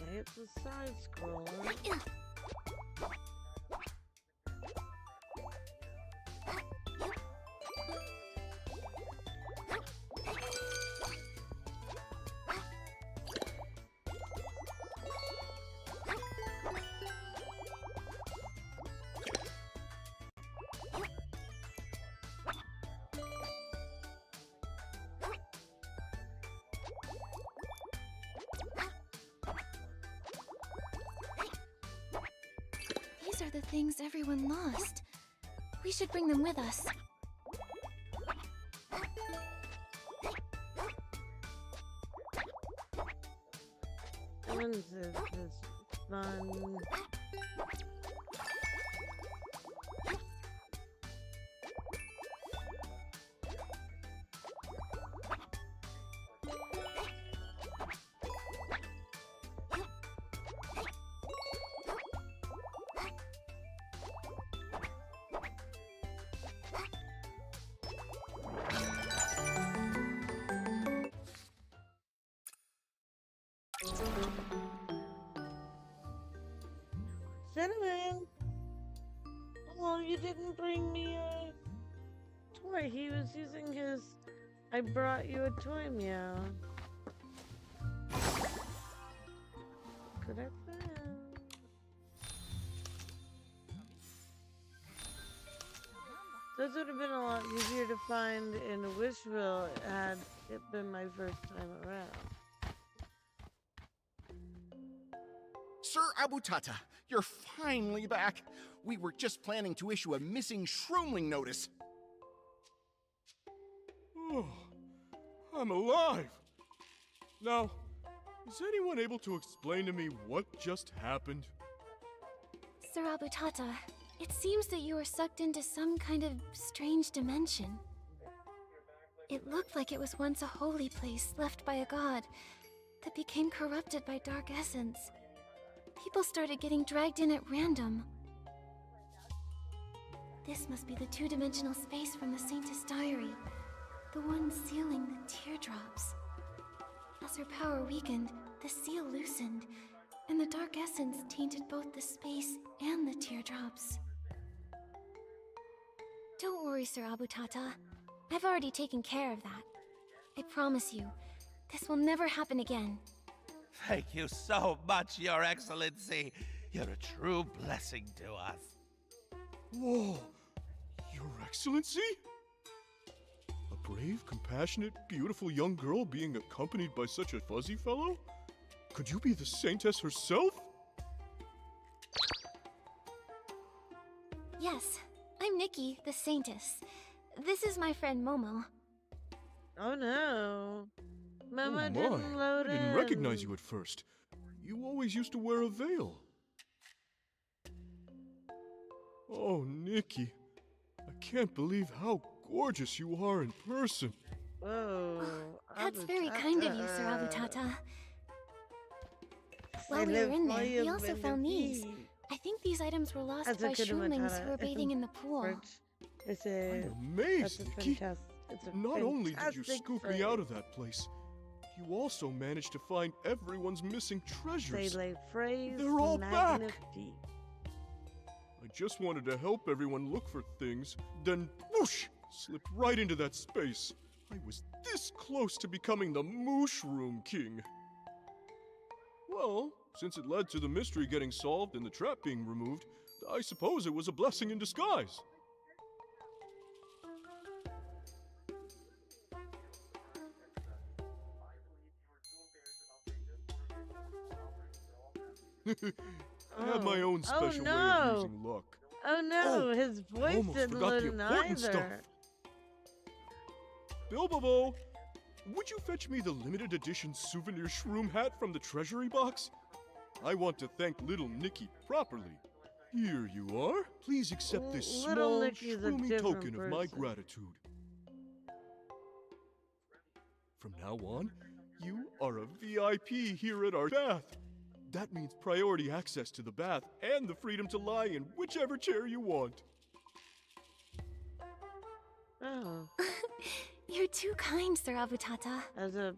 Okay, it's a side scroller. These are the things everyone lost. We should bring them with us. One's this fun. Cinnamon! Oh, you didn't bring me a toy. He was using his... I brought you a toy, meow. Could I find? Those would have been a lot easier to find in Wishville had it been my first time around. Sir Abutata, you're finally back. We were just planning to issue a missing Shroomling notice. Oh, I'm alive! Now, is anyone able to explain to me what just happened? Sir Abutata, it seems that you were sucked into some kind of strange dimension. It looked like it was once a holy place left by a god that became corrupted by dark essence. People started getting dragged in at random. This must be the two-dimensional space from the Saintess' diary, the one sealing the teardrops. As her power weakened, the seal loosened, and the dark essence tainted both the space and the teardrops. Don't worry, Sir Abutata. I've already taken care of that. I promise you, this will never happen again. Thank you so much, Your Excellency. You're a true blessing to us. Whoa! Your Excellency? A brave, compassionate, beautiful young girl being accompanied by such a fuzzy fellow? Could you be the Saintess herself? Yes, I'm Nikki, the Saintess. This is my friend Momo. Oh no. Mama Oh didn't load I didn't in. recognize you at first. You always used to wear a veil. Oh, Nikki. I can't believe how gorgeous you are in person. Whoa. That's very kind of you, Sir Abutata. While we were in there, we also found these. I think these items were lost by Shroomlings who were bathing in the pool. It's a... I'm amazed, That's a Nikki. fantastic... It's a Not only did you fantastic scoop me phrase. out of that place, You also managed to find everyone's missing treasures. They lay phrase. They're all back. magnifique. I just wanted to help everyone look for things, then whoosh! Slipped right into that space. I was this close to becoming the Mushroom King. Well, since it led to the mystery getting solved and the trap being removed, I suppose it was a blessing in disguise. I have my own special way of using luck. Oh no, his voice almost didn't forgot the load important stuff. either. Bilbobo, would you fetch me the limited edition souvenir shroom hat from the treasury box? I want to thank little Nikki properly. Here you are. Please accept this Little small, Nicky's a shroomy different token of my person. gratitude. From now on, you are a VIP here at our bath. That means priority access to the bath and the freedom to lie in whichever chair you want. Oh, You're too kind, Sir Abutata. as a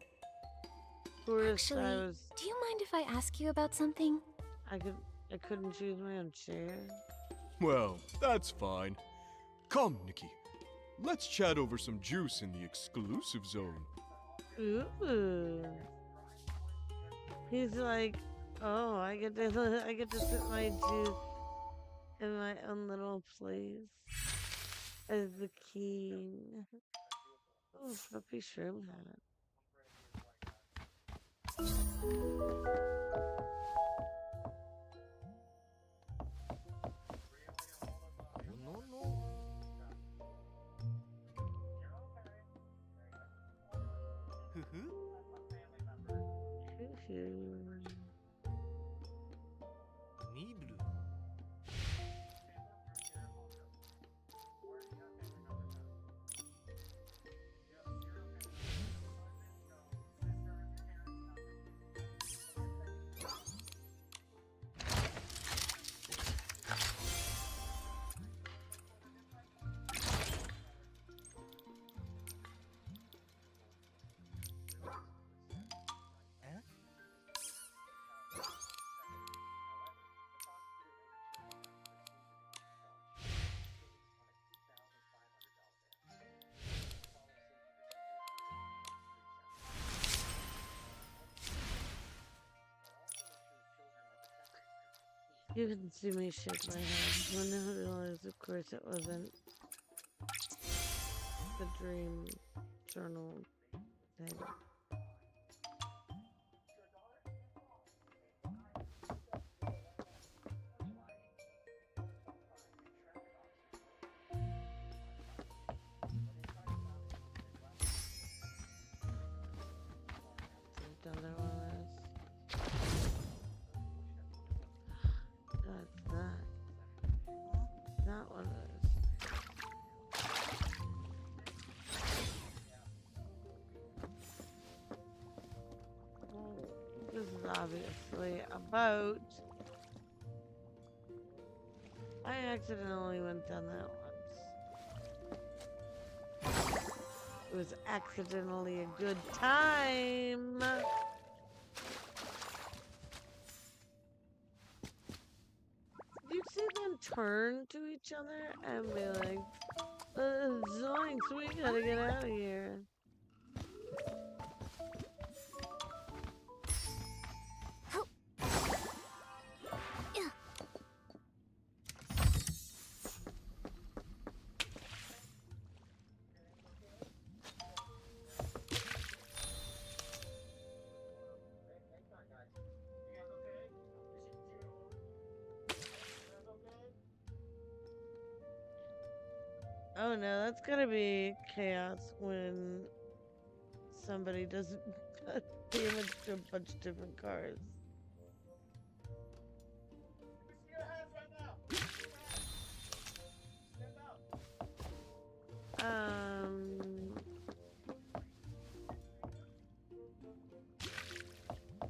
tourist, Actually, I was. do you mind if I ask you about something? I couldn't choose my own chair. Well, that's fine. Come, Nikki. Let's chat over some juice in the exclusive zone. Ooh. He's like, oh, I get to sit my juice in my own little place as the king. Oh, puppy shroom hat. No, no. Hoo-hoo. Niblu. You can see me shake my head when I realized, of course, it wasn't the dream journal thing. The other one is. That's that. That one is. Well, this is obviously about. I accidentally went down that once. It was accidentally a good time. You see them turn to each other and be like, zoinks, we gotta get out of here. Oh no, that's gonna be chaos when somebody doesn't damage to a bunch of different cars.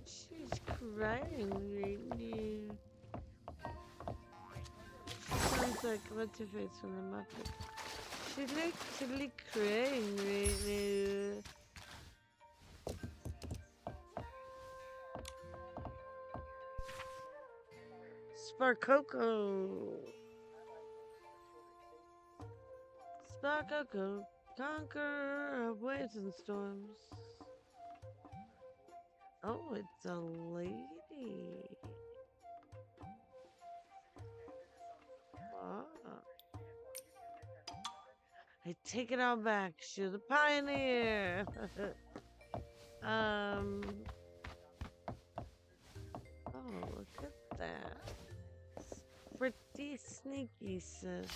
She's crying right now. She sounds like what's her face from the Muppets. She's like totally crying right now. Sparcoco. Sparcoco, conqueror of waves and storms. Oh, it's a lady. Ah. I take it all back. She's a pioneer. Oh, look at that. It's pretty sneaky, sis.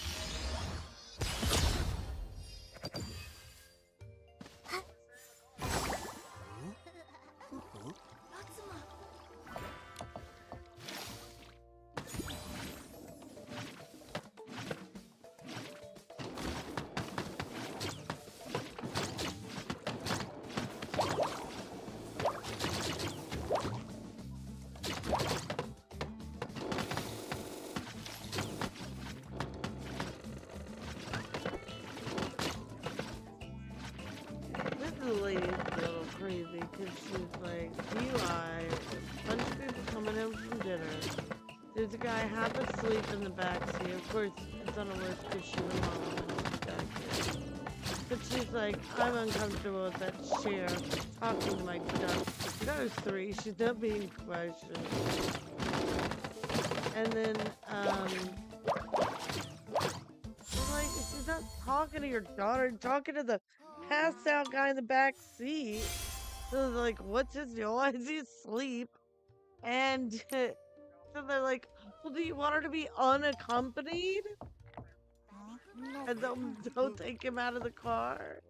This lady's a little crazy because she's like, Eli, a bunch of people coming home from dinner. There's a guy half asleep in the backseat. Of course, it's on a list because she was mom when she's back here. But she's like, I'm uncomfortable with that chair talking to my daughter. My daughter's 3. She's not being questioned. And then, she's not talking to your daughter, talking to the passed out guy in the back seat. So they're like, what's his deal? Why is he asleep? And so they're like, well, do you want her to be unaccompanied? And don't take him out of the car?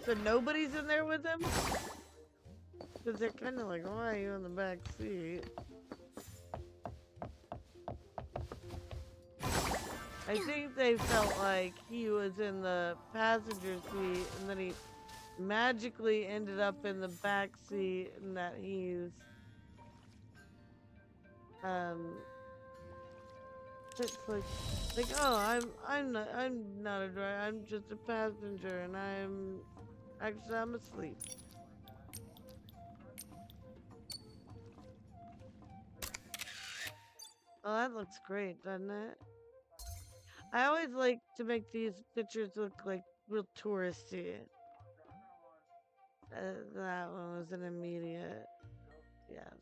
So nobody's in there with him? Because they're kind of like, why are you in the back seat? I think they felt like he was in the passenger seat and then he magically ended up in the back seat and that he's it's like oh I'm not a driver, I'm just a passenger and I'm asleep. Oh, that looks great, doesn't it? I always like to make these pictures look like real touristy. That one was an immediate yes.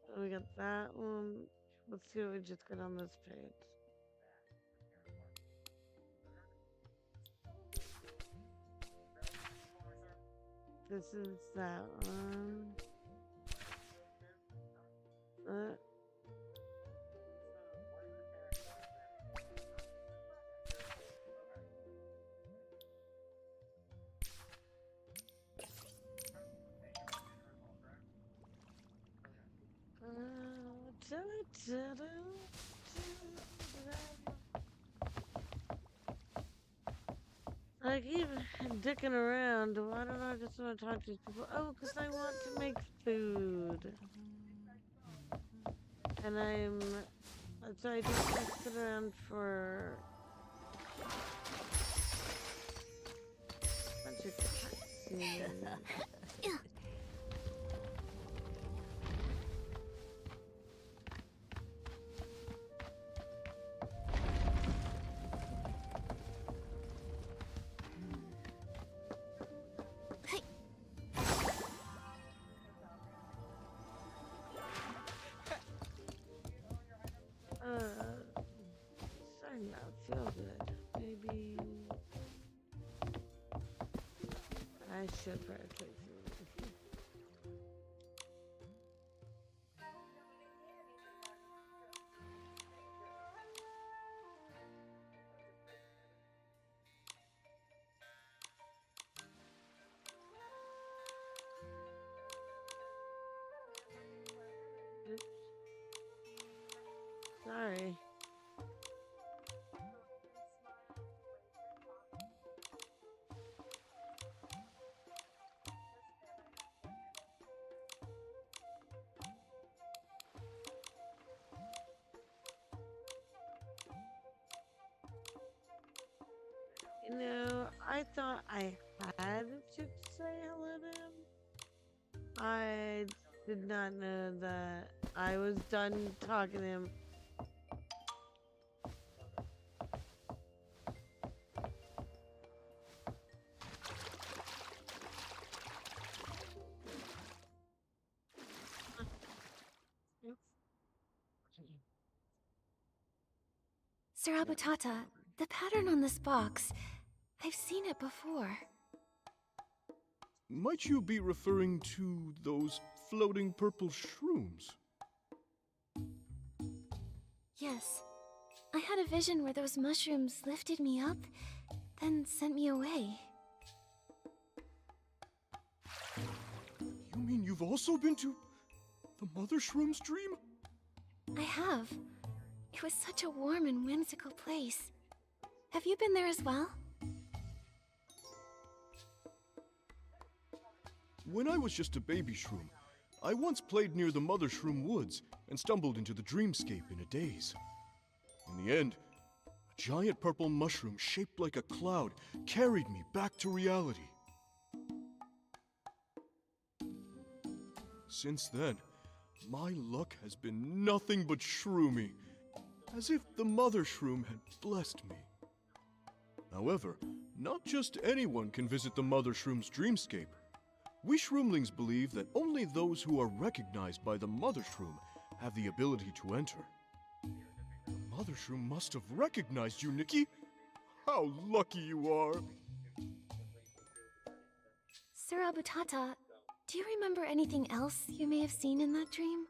So we got that one. Let's see what we just got on this page. This is that one. I keep dicking around. Why don't I just want to talk to these people? Oh, because I want to make food. And so I don't want to sit around for a bunch of cutscenes. Starting to feel good. Maybe I should practice. Oops. Sorry. I thought I had to say hello to him. I did not know that I was done talking to him. Sir Abutata, the pattern on this box, I've seen it before. Might you be referring to those floating purple shrooms? Yes. I had a vision where those mushrooms lifted me up, then sent me away. You mean you've also been to the Mother Shroom's dream? I have. It was such a warm and whimsical place. Have you been there as well? When I was just a baby shroom, I once played near the Mother Shroom woods and stumbled into the dreamscape in a daze. In the end, a giant purple mushroom shaped like a cloud carried me back to reality. Since then, my luck has been nothing but shroomy, as if the Mother Shroom had blessed me. However, not just anyone can visit the Mother Shroom's dreamscape. We Shroomlings believe that only those who are recognized by the Mother Shroom have the ability to enter. The Mother Shroom must have recognized you, Nikki. How lucky you are! Sir Abutata, do you remember anything else you may have seen in that dream?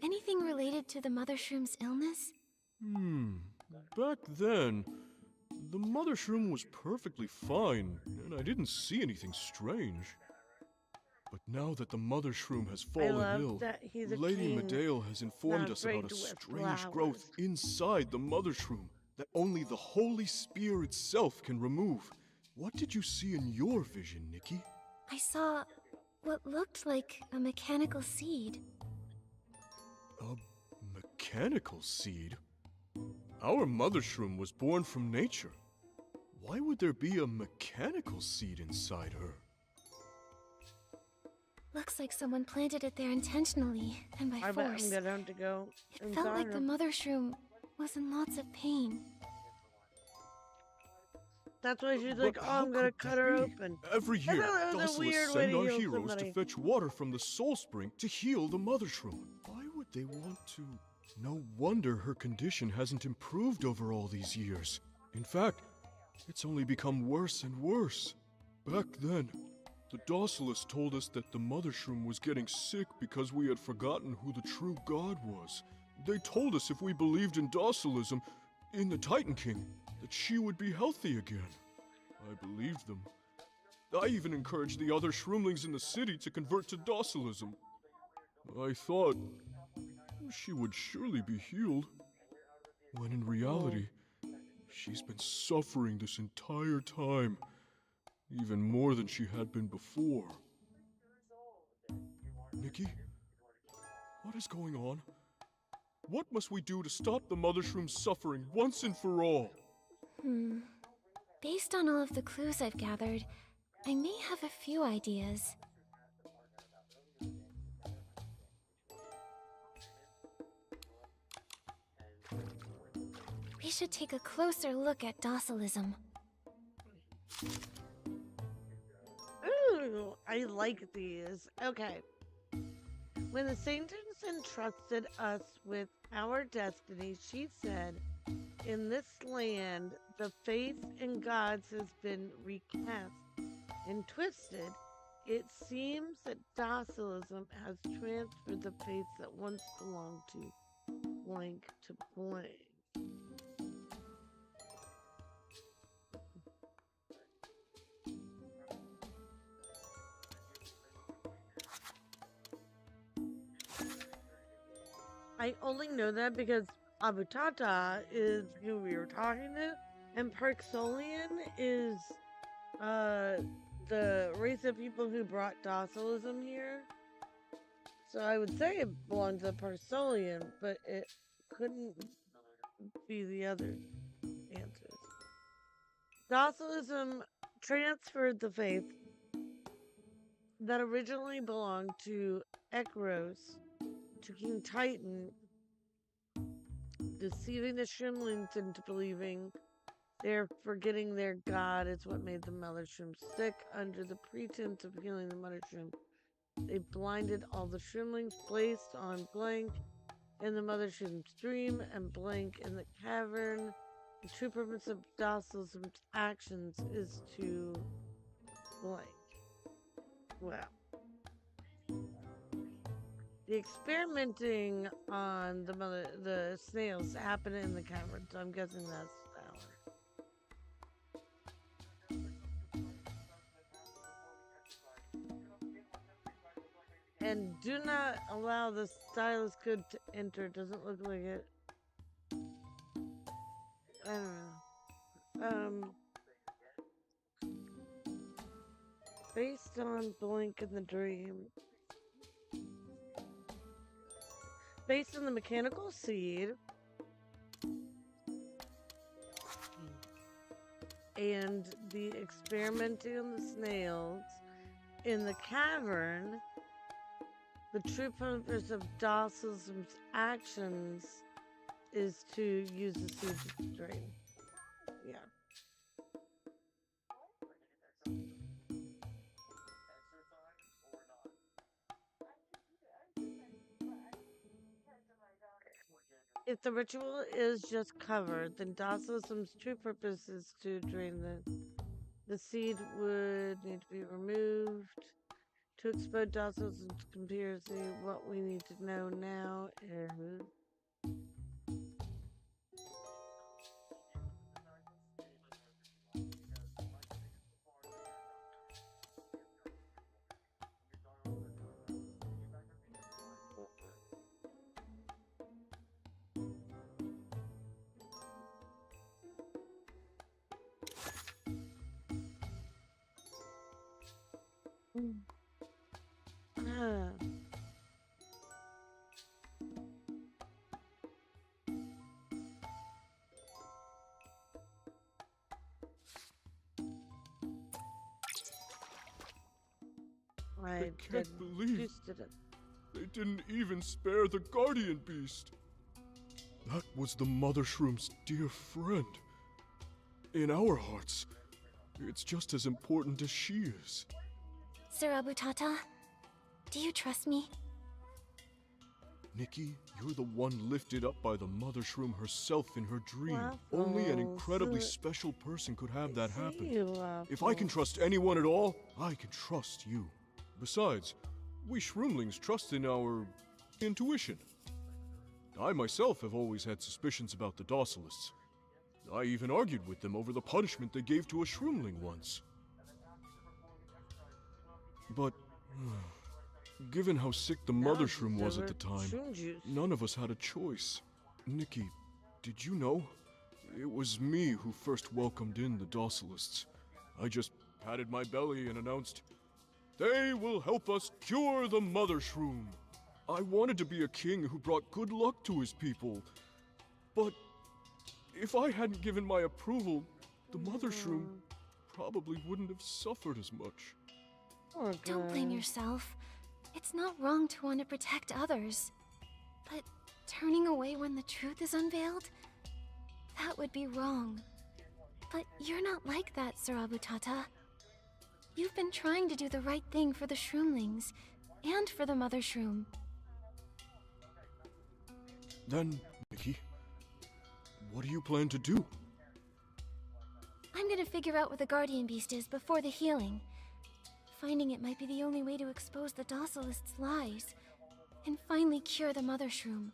Anything related to the Mother Shroom's illness? Back then, the Mother Shroom was perfectly fine, and I didn't see anything strange. But now that the Mother Shroom has fallen ill, Lady Medale has informed us about a strange growth inside the Mother Shroom that only the Holy Spear itself can remove. What did you see in your vision, Nikki? I saw what looked like a mechanical seed. A mechanical seed? Our Mother Shroom was born from nature. Why would there be a mechanical seed inside her? Looks like someone planted it there intentionally and by force. I'm gonna have to go. It felt like the Mother Shroom was in lots of pain. That's why she's like, oh, I'm gonna cut her open. Every year, Docilis send our heroes somebody. to fetch water from the Soul Spring to heal the Mother Shroom. Why would they want to? No wonder her condition hasn't improved over all these years. In fact, it's only become worse and worse. Back then, the Docilis told us that the Mother Shroom was getting sick because we had forgotten who the true god was. They told us if we believed in Docilism, in the Titan King, that she would be healthy again. I believed them. I even encouraged the other Shroomlings in the city to convert to Docilism. I thought she would surely be healed, when in reality, she's been suffering this entire time, even more than she had been before. Nikki, what is going on? What must we do to stop the Mother Shroom's suffering once and for all? Based on all of the clues I've gathered, I may have a few ideas. We should take a closer look at Docilism. Ooh, I like these. Okay. When the Saintess entrusted us with our destiny, she said, in this land, the faith in gods has been recast and twisted. It seems that Docilism has transferred the faith that once belonged to blank to blank. I only know that because Abutata is who we were talking to, and Parksolian is the race of people who brought Docilism here. So I would say it belongs to Parksolian, but it couldn't be the other answers. Docilism transferred the faith that originally belonged to Ekros to King Titan, deceiving the Shrimlings into believing they're forgetting their god is what made the Mother Shroom sick. Under the pretense of healing the Mother Shroom, they blinded all the Shrimlings, placed on Blank in the Mother Shroom's dream and Blank in the cavern. The true purpose of Docilism's actions is to Blank. Well, the experimenting on the snails happened in the cavern, so I'm guessing that's the hour. And do not allow the stylus good to enter. Doesn't look like it. I don't know. Based on Blink in the Dream. Based on the mechanical seed. And the experimenting on the snails in the cavern. The true purpose of Docilism's actions is to use the seed to drain. Yeah. If the ritual is just covered, then Docilism's true purpose is to drain the seed would need to be removed. To expose Docilism's conspiracy, what we need to know now is I can't believe they didn't even spare the guardian beast. That was the Mother Shroom's dear friend. In our hearts, it's just as important as she is. Sir Abutata, do you trust me? Nikki, you're the one lifted up by the Mother Shroom herself in her dream. Only an incredibly special person could have that happen. If I can trust anyone at all, I can trust you. Besides, we Shroomlings trust in our intuition. I myself have always had suspicions about the Docilists. I even argued with them over the punishment they gave to a Shroomling once. But given how sick the Mother Shroom was at the time, none of us had a choice. Nikki, did you know? It was me who first welcomed in the Docilists. I just patted my belly and announced, "They will help us cure the Mother Shroom." I wanted to be a king who brought good luck to his people. But if I hadn't given my approval, the Mother Shroom probably wouldn't have suffered as much. Don't blame yourself. It's not wrong to want to protect others. But turning away when the truth is unveiled? That would be wrong. But you're not like that, Sir Abutata. You've been trying to do the right thing for the Shroomlings, and for the Mother Shroom. Then, Nikki, what do you plan to do? I'm gonna figure out what the Guardian Beast is before the healing. Finding it might be the only way to expose the Docilists' lies, and finally cure the Mother Shroom.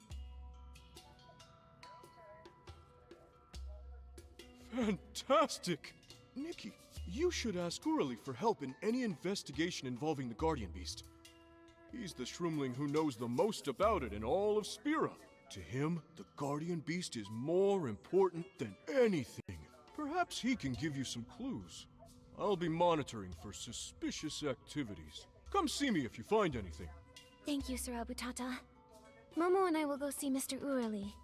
Fantastic! Nikki, you should ask Urali for help in any investigation involving the Guardian Beast. He's the Shroomling who knows the most about it in all of Spira. To him, the Guardian Beast is more important than anything. Perhaps he can give you some clues. I'll be monitoring for suspicious activities. Come see me if you find anything. Thank you, Sir Abutata. Momo and I will go see Mr. Urali.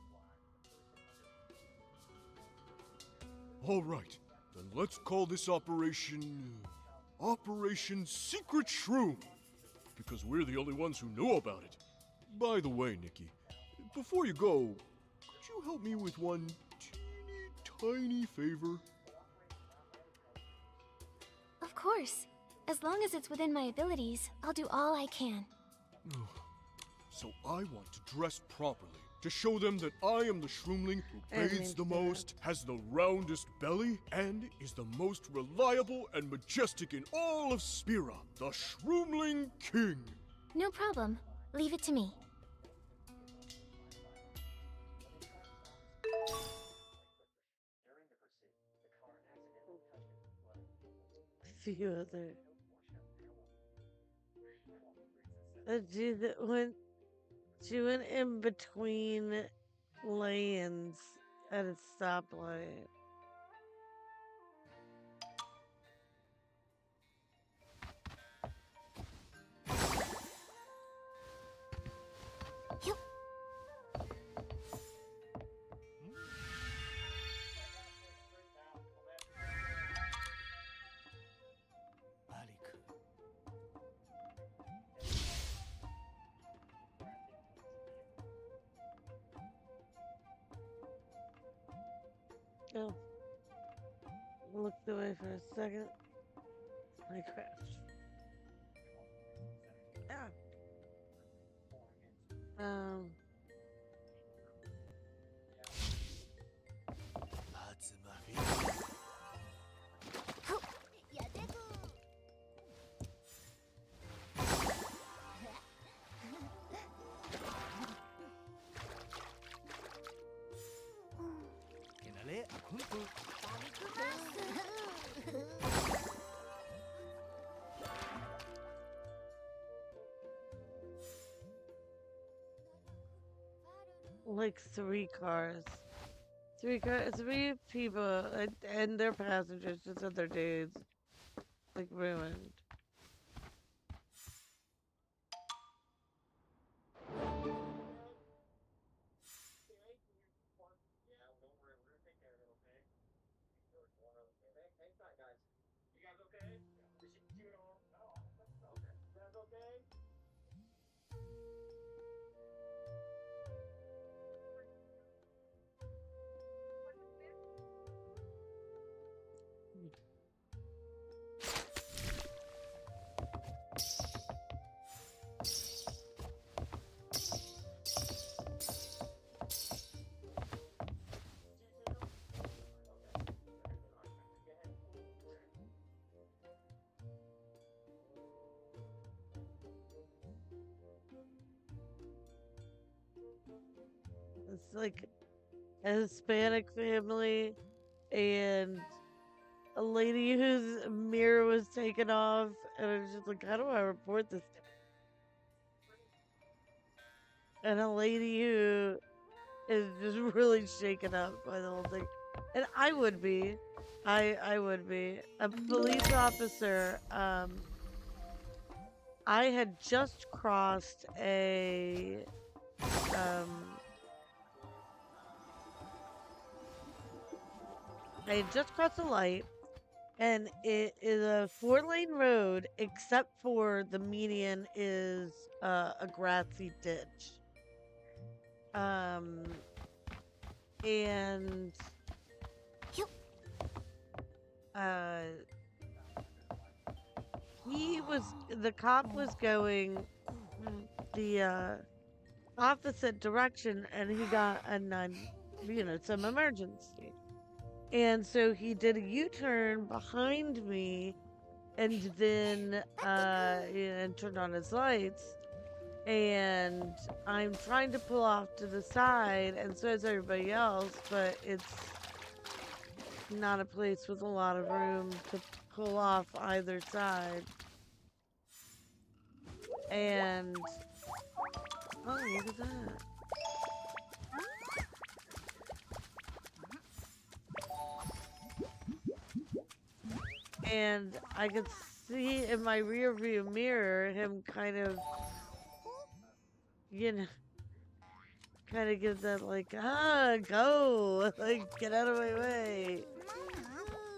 All right. Then let's call this operation... Operation Secret Shroom. Because we're the only ones who know about it. By the way, Nikki, before you go, could you help me with one tiny favor? Of course. As long as it's within my abilities, I'll do all I can. So I want to dress properly, to show them that I am the shroomling who bathes the most, has the roundest belly, and is the most reliable and majestic in all of Spira, the Shroomling King. No problem. Leave it to me. Few other. She went in between lanes at a stoplight. Oh. Looked away for a second. I crashed. Yeah. Like three cars. Three people and their passengers, just other dudes. Like ruined. It's like a Hispanic family and a lady whose mirror was taken off, and I was just like, how do I report this? And a lady who is just really shaken up by the whole thing. And I would be. I would be. A police officer, I had just crossed a, I had just crossed a light, and it is a 4-lane road, except for the median is a grassy ditch. And the cop was going the opposite direction, and he got some emergency. And so he did a U-turn behind me, and then and turned on his lights. And I'm trying to pull off to the side, and so is everybody else, but it's not a place with a lot of room to pull off either side. And oh, look at that. And I could see in my rear view mirror him kind of, kind of give that like, go, like, get out of my way.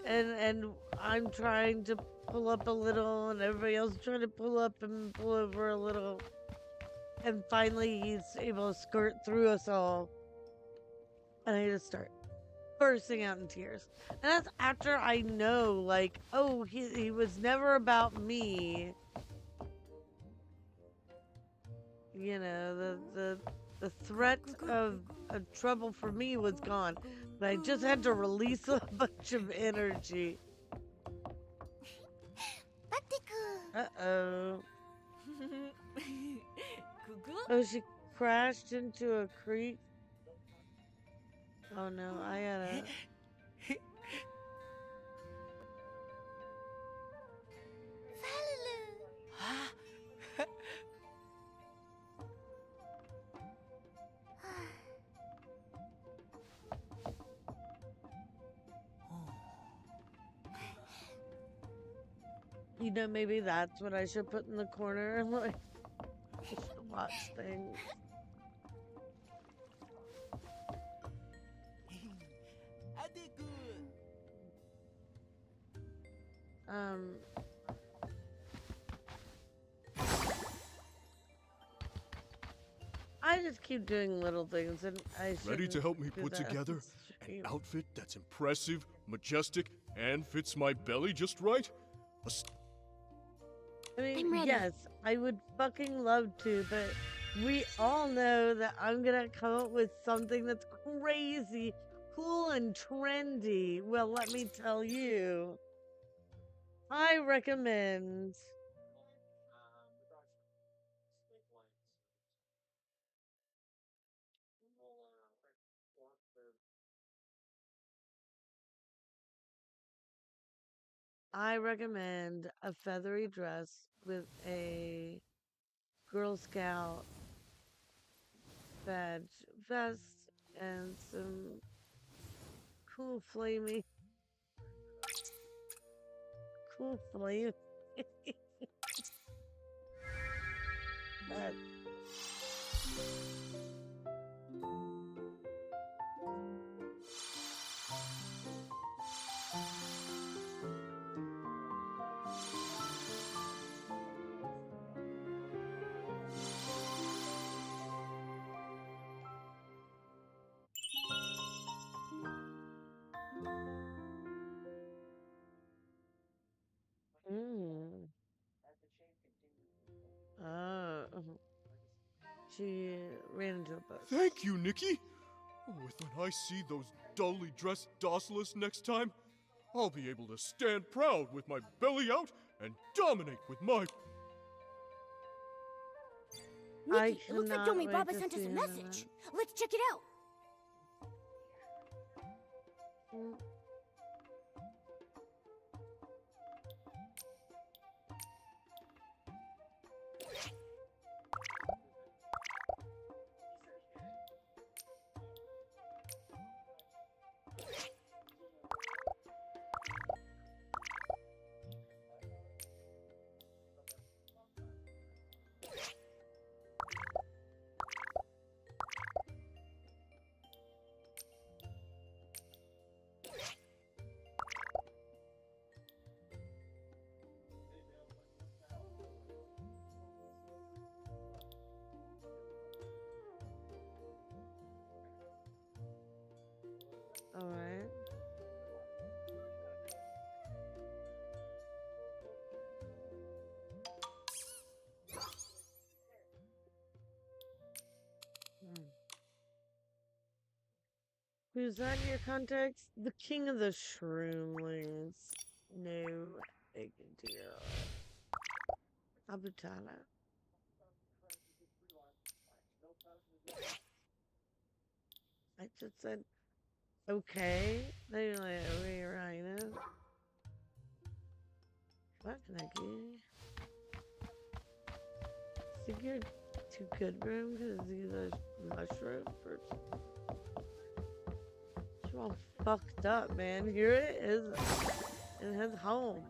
and I'm trying to pull up a little, and everybody else is trying to pull up and pull over a little. And finally, he's able to skirt through us all. And I just start bursting out in tears. And that's after I know, like, oh, he was never about me. You know, the threat of trouble for me was gone. But I just had to release a bunch of energy. Uh-oh. Oh, she crashed into a creek. Oh no, I gotta... You know, maybe that's what I should put in the corner. Like, I should watch things. I just keep doing little things, and I should. Ready to help me put together an outfit that's impressive, majestic, and fits my belly just right? I mean, I'm ready. yes, I would fucking love to, but we all know that I'm gonna come up with something that's crazy, cool, and trendy. Well, let me tell you, I recommend... I recommend a feathery dress with a Girl Scout badge vest and some cool flaming that. She ran into a boat. Thank you, Nikki. Oh, when I see those dully dressed docilists next time, I'll be able to stand proud with my belly out and dominate with my... Nikki, it looks like Domi Baba sent us a message. Let's check it out. All right. Who's that in your context? The king of the shroomlings. No big deal. Abutala. I just said, okay. They're like, okay, Rhino. What, Nikki? Think you're too good for him because he's a mushroom person? You're all fucked up, man. Here it is in his home.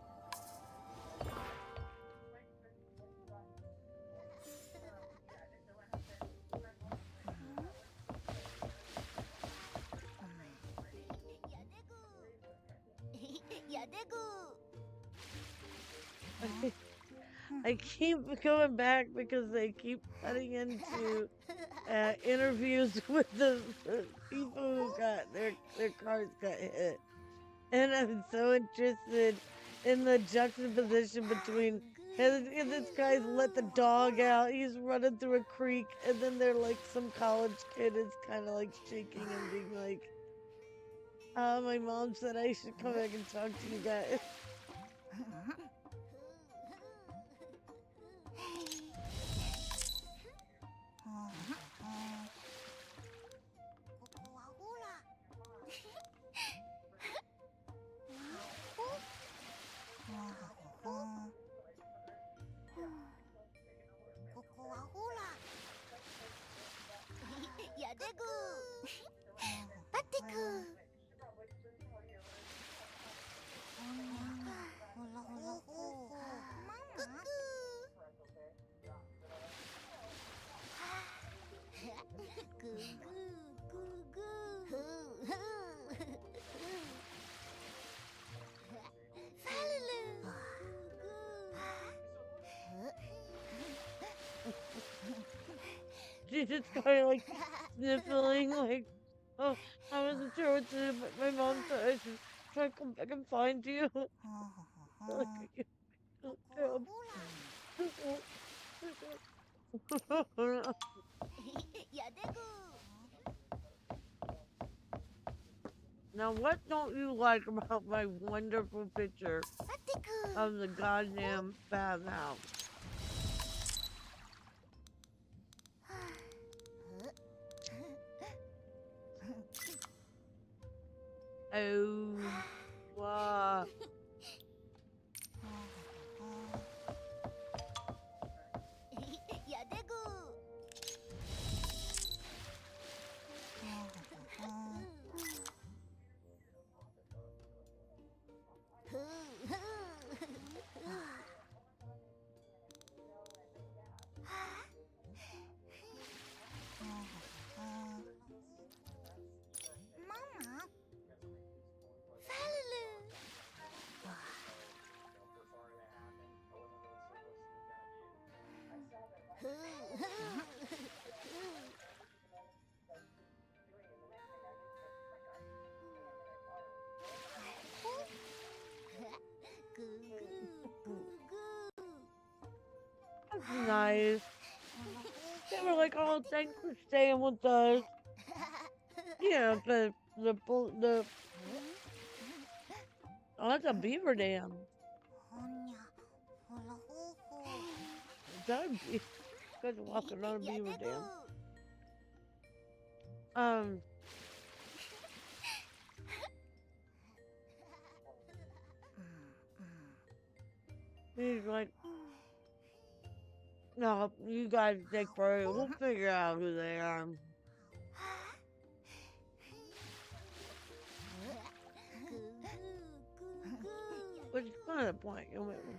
I keep going back because they keep cutting into interviews with the people who got their cars got hit. And I'm so interested in the juxtaposition between and this guy's let the dog out. He's running through a creek, and then they're like some college kid is kind of like shaking and being like, my mom said I should come back and talk to you guys. She's just kind of like sniffling, like, oh, I wasn't sure what to do, but my mom said I should try to come back and find you. Like, now, what don't you like about my wonderful picture of the goddamn bathhouse? Oh, wow. That's nice. They were like, oh, thanks for staying with us. Yeah, the oh, that's a beaver dam. That would be good walking on a beaver dam. He's like, no, you guys take forever. We'll figure out who they are. Which is kind of the point. You'll make me.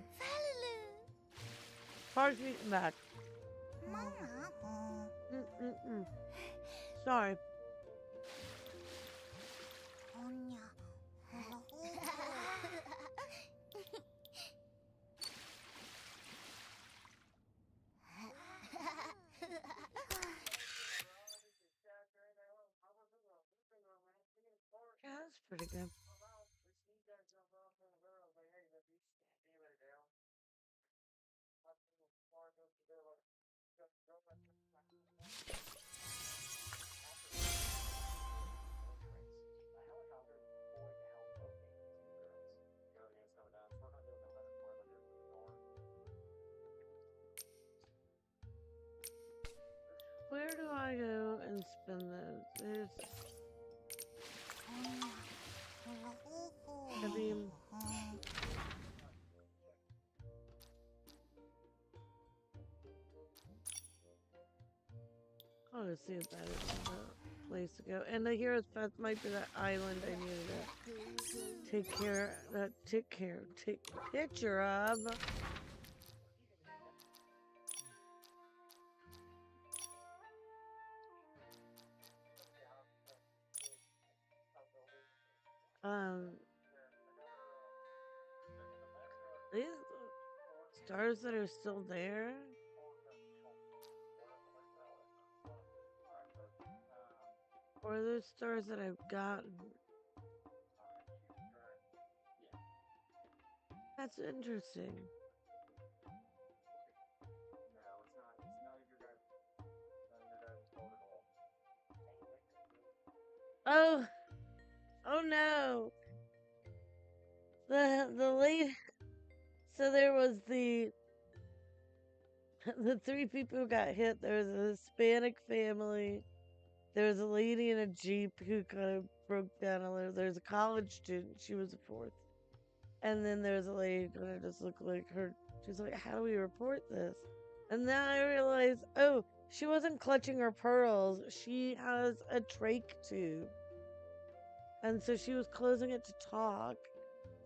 Parts eating back. Sorry. Yeah, that's pretty good. Where do I go and spin those? There's... I mean... I'll go see if that is the place to go. And the Hero's Path might be that island I needed to take picture of. These stars that are still there? Or are those stars that I've gotten? That's interesting. Oh, oh no. The late. So there was the the three people who got hit. There was a Hispanic family. There was a lady in a Jeep who kind of broke down a little. There's a college student. She was a fourth. And then there's a lady who kind of just looked like her. She's like, how do we report this? And then I realized, oh, she wasn't clutching her pearls. She has a trach tube. And so she was closing it to talk.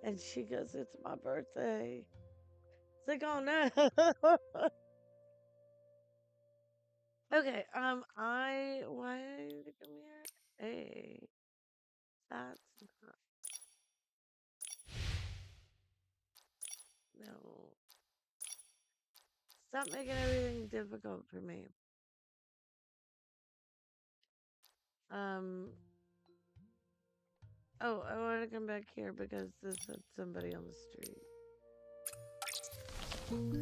And she goes, it's my birthday. It's like, oh no. Okay, why did it come here? Hey, that's not, no. Stop making everything difficult for me. Oh, I want to come back here because this had somebody on the street. Not the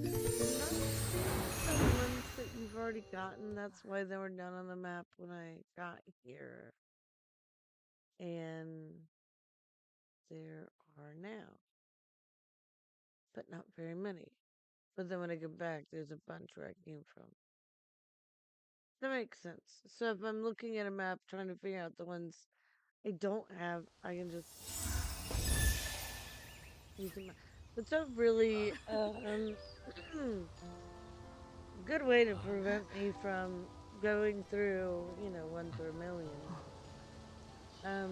ones that you've already gotten, that's why they were done on the map when I got here. And there are now. But not very many. But then when I go back, there's a bunch where I came from. That makes sense. So if I'm looking at a map trying to figure out the ones I don't have, I can just use the map. It's a really good way to prevent me from going through, 1 through a million. I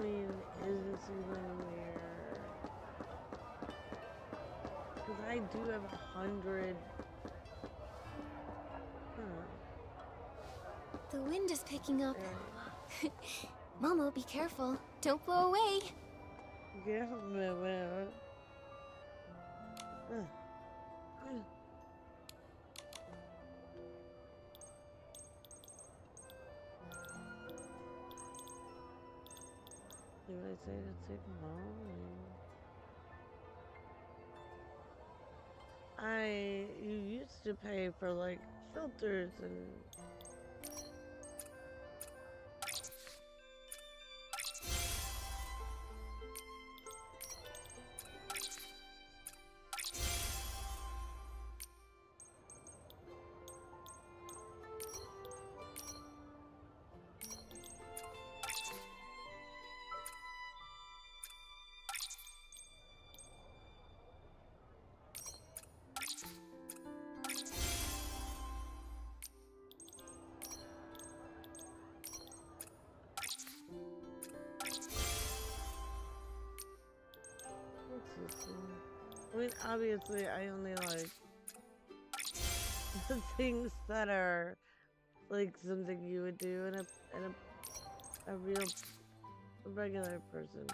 mean, is this even where? Because I do have 100. The wind is picking up. Momo, be careful. Don't blow away. Yeah, well. Did I say to take them all? You used to pay for like filters and I mean, obviously, I only like the things that are like something you would do in a real regular person.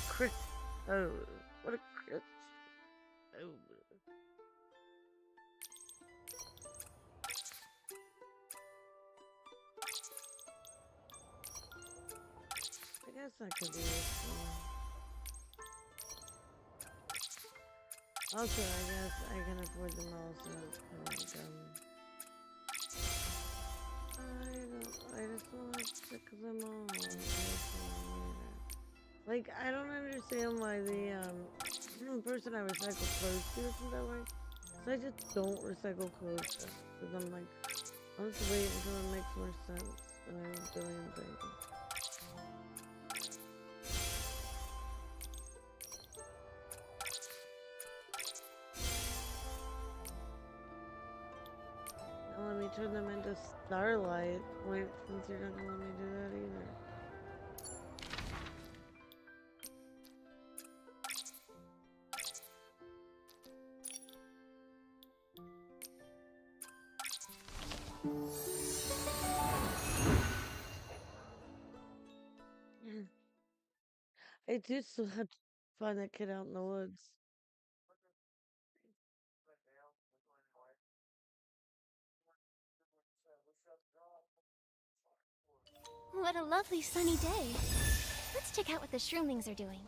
Crit. Oh, what a crit. Oh. I guess I could do this one. Also, I guess I can afford them all, so it's kind of dumb. I just want to stick them all. Like, I don't understand why the person I recycle clothes to isn't that way. So I just don't recycle clothes stuff. Because I'm like, I'll just wait until it makes more sense. And I don't do anything. me turn them into starlight. Wait, since you're not gonna let me do that either. I do still have to find that kid out in the woods. What a lovely sunny day. Let's check out what the shroomlings are doing.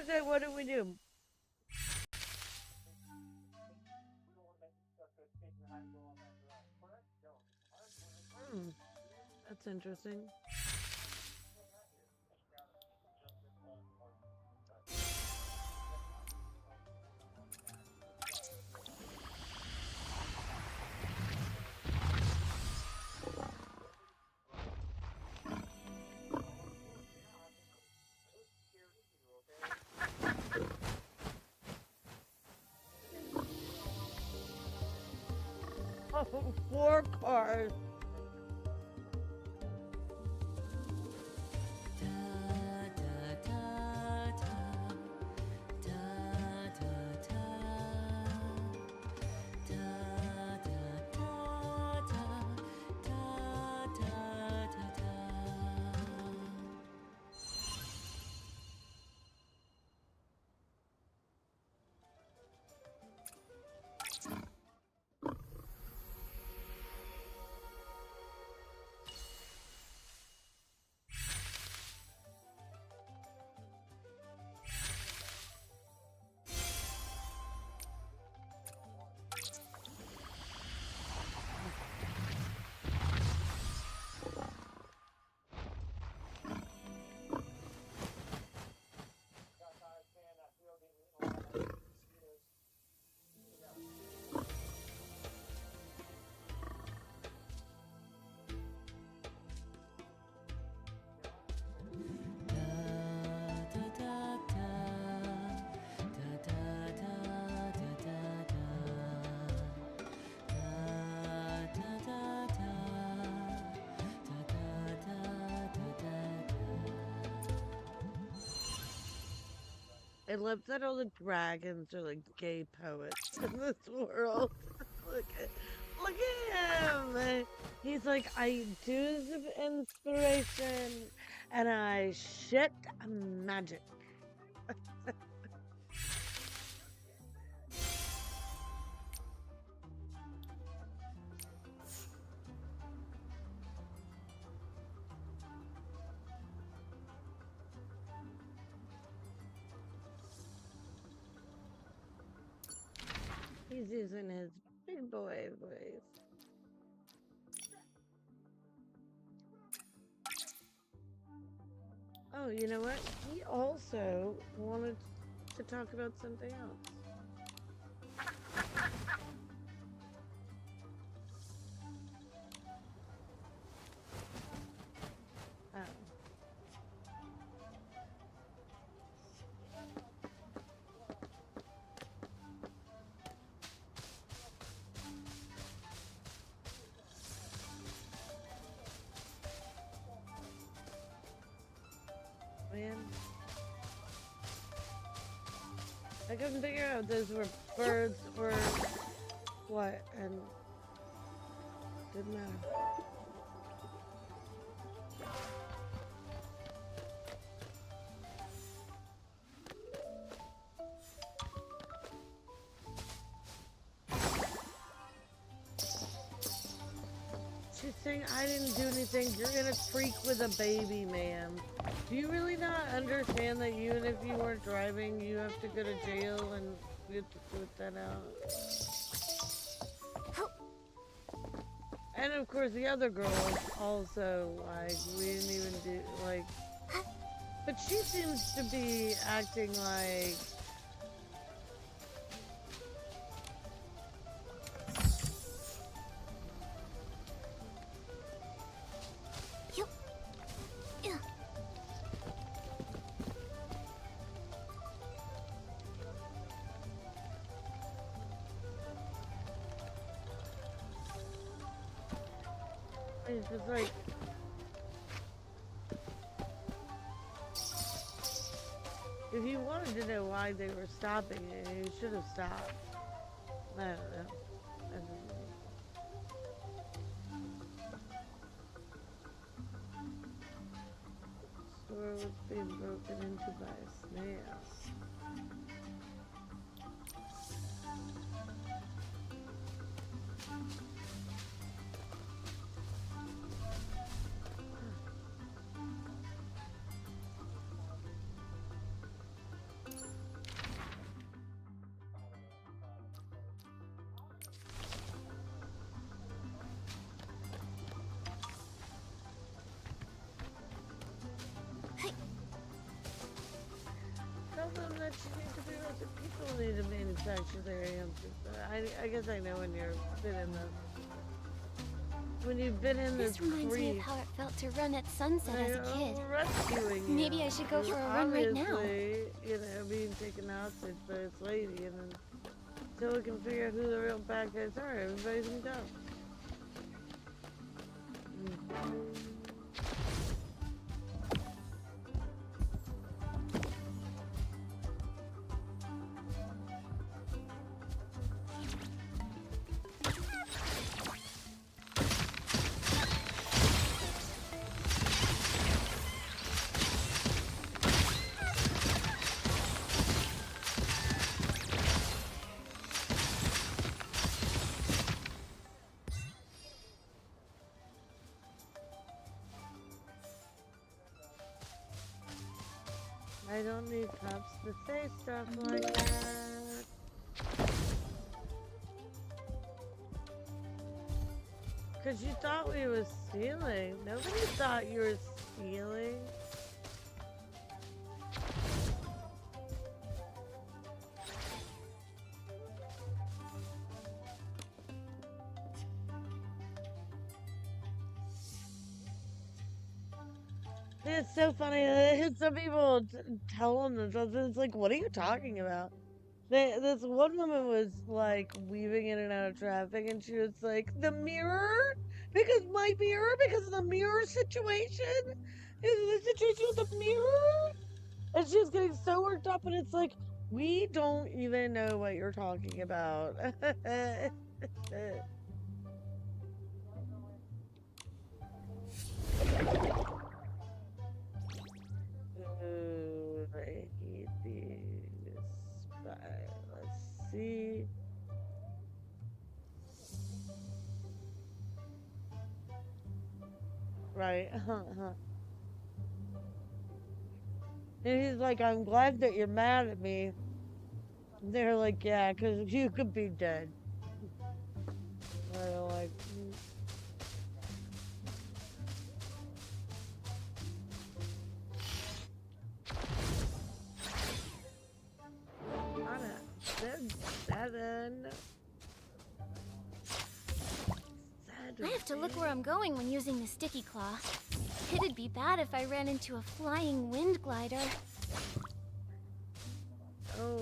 Okay, what do we do? That's interesting. Oh, 4 cars. I love that all the dragons are like gay poets in this world. Look at him. He's like, I do the inspiration and I shit magic. He's using his big boy voice. Oh, you know what? He also wanted to talk about something else. Oh. Man. I couldn't figure out if those were birds or what, and didn't matter. She's saying I didn't do anything. You're gonna freak with a baby, ma'am. Do you really not understand that even if you weren't driving, you have to go to jail and you have to put that out? And of course, the other girl is also like, we didn't even do, like, but she seems to be acting like, it's just like, if you wanted to know why they were stopping it, you should have stopped. I don't know. I don't know. Store was being broken into by a snail. Tell them that you need to be with the people need to manufacture their answers. I guess I know when you've been in the This reminds me of how it felt to run at sunset as a kid. Rescuing you. Maybe I should go for a run right now. Obviously, you know, being taken hostage by this lady, and then until we can figure out who the real bad guys are, everybody's in doubt. I don't need cops to say stuff like that. Cause you thought we was stealing. Nobody thought you were stealing. It's so funny. Some people tell them this. It's like, what are you talking about? This one woman was like weaving in and out of traffic, and she was like, "The mirror, because of the mirror situation. Is the situation with the mirror?" And she's getting so worked up, and it's like, we don't even know what you're talking about. Ooh, I hate these. Let's see. Right. And he's like, I'm glad that you're mad at me. They're like, yeah, because you could be dead. They're like, on it. Seven. I have to look where I'm going when using the sticky claw. It'd be bad if I ran into a flying wind glider. Oh.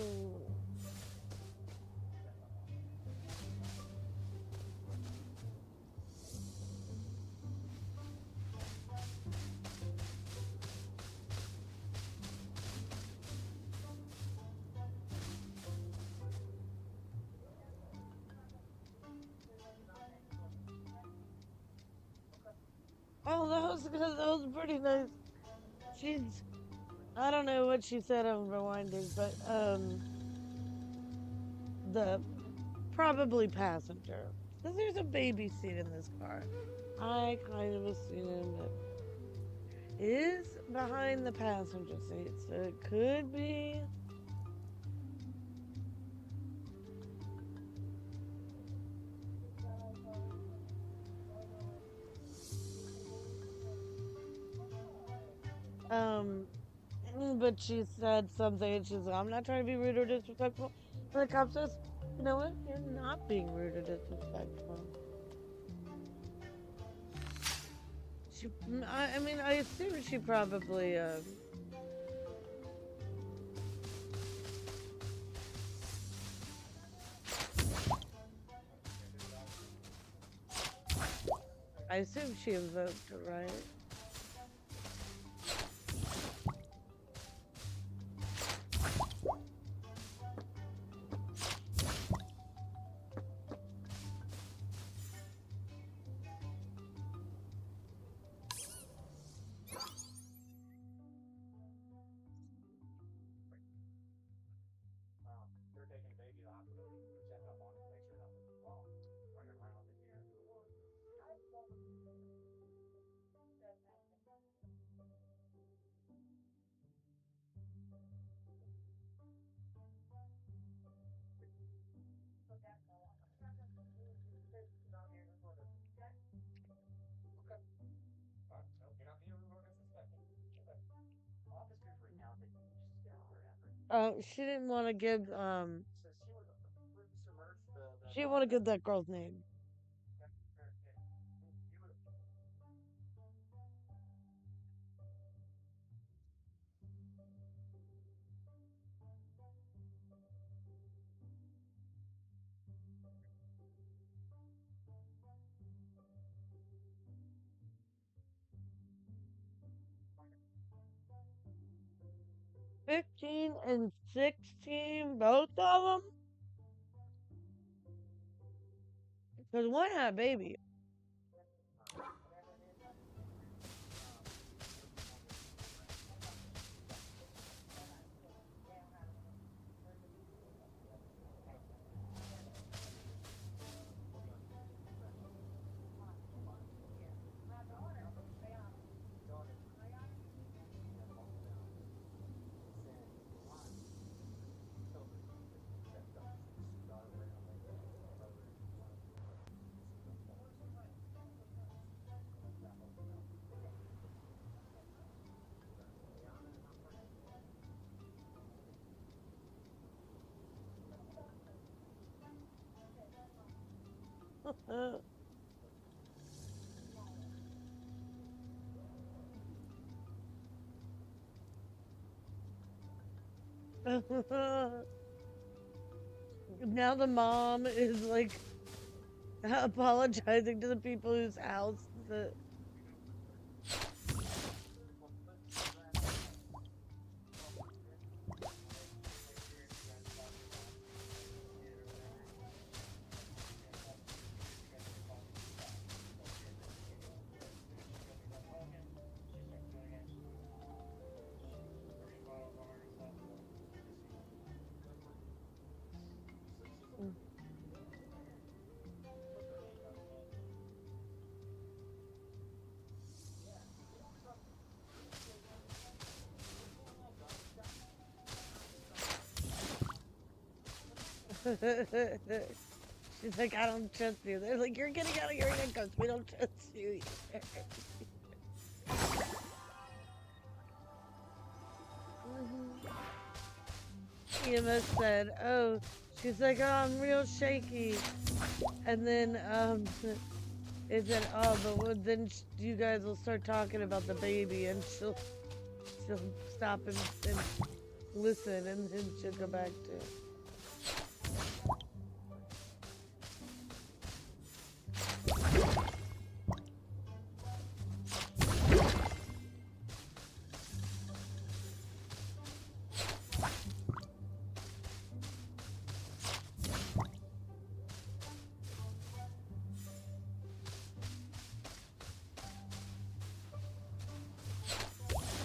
Oh, that was pretty nice. She's, I don't know what she said on rewinding, but the probably passenger. Because there's a baby seat in this car. I kind of assumed it is behind the passenger seat, so it could be. But she said something, and she's like, I'm not trying to be rude or disrespectful. And the cop says, you know what? You're not being rude or disrespectful. She, I mean, I assume she probably, I assume she invoked her, right? She didn't want to give, she didn't want to give that girl's name. $15 and $16, both of them? Because one had a baby. Now the mom is like apologizing to the people whose house the She's like, I don't trust you. They're like, you're getting out of your handcuffs. We don't trust you either. EMS said, oh, she's like, oh, I'm real shaky. And then, it said, oh, but then you guys will start talking about the baby and she'll stop and listen and then she'll go back to it.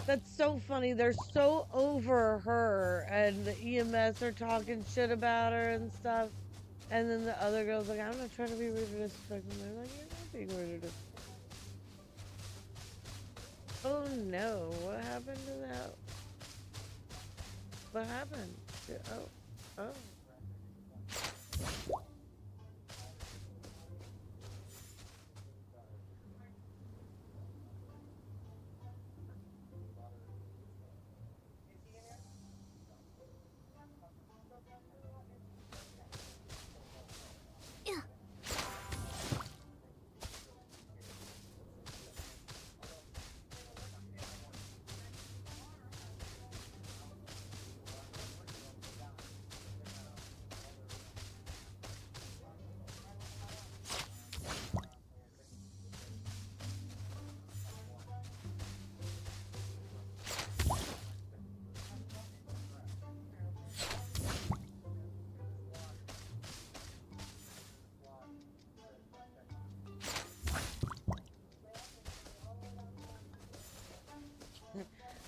That's so funny. They're so over her, and the EMS are talking shit about her and stuff. And then the other girl's like, I'm not trying to be rude or disrespectful. And they're like, you're not being rude or disrespectful. Oh no, what happened to that? What happened? Oh.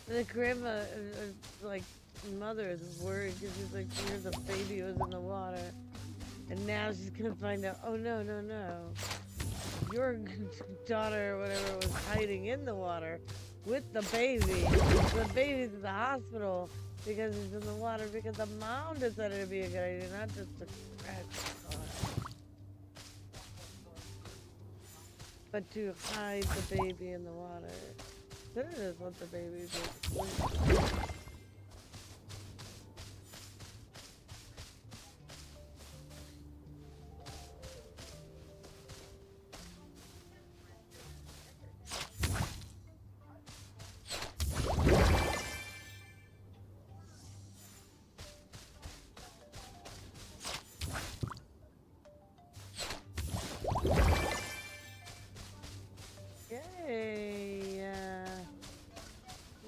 The grandma, like, mother is worried because she's like, here's a baby was in the water. And now she's gonna find out, oh no. Your daughter or whatever was hiding in the water with the baby. The baby's in the hospital because he's in the water because the mom decided it'd be a good idea, not just to scratch the car. But to hide the baby in the water. Then it is what the baby is.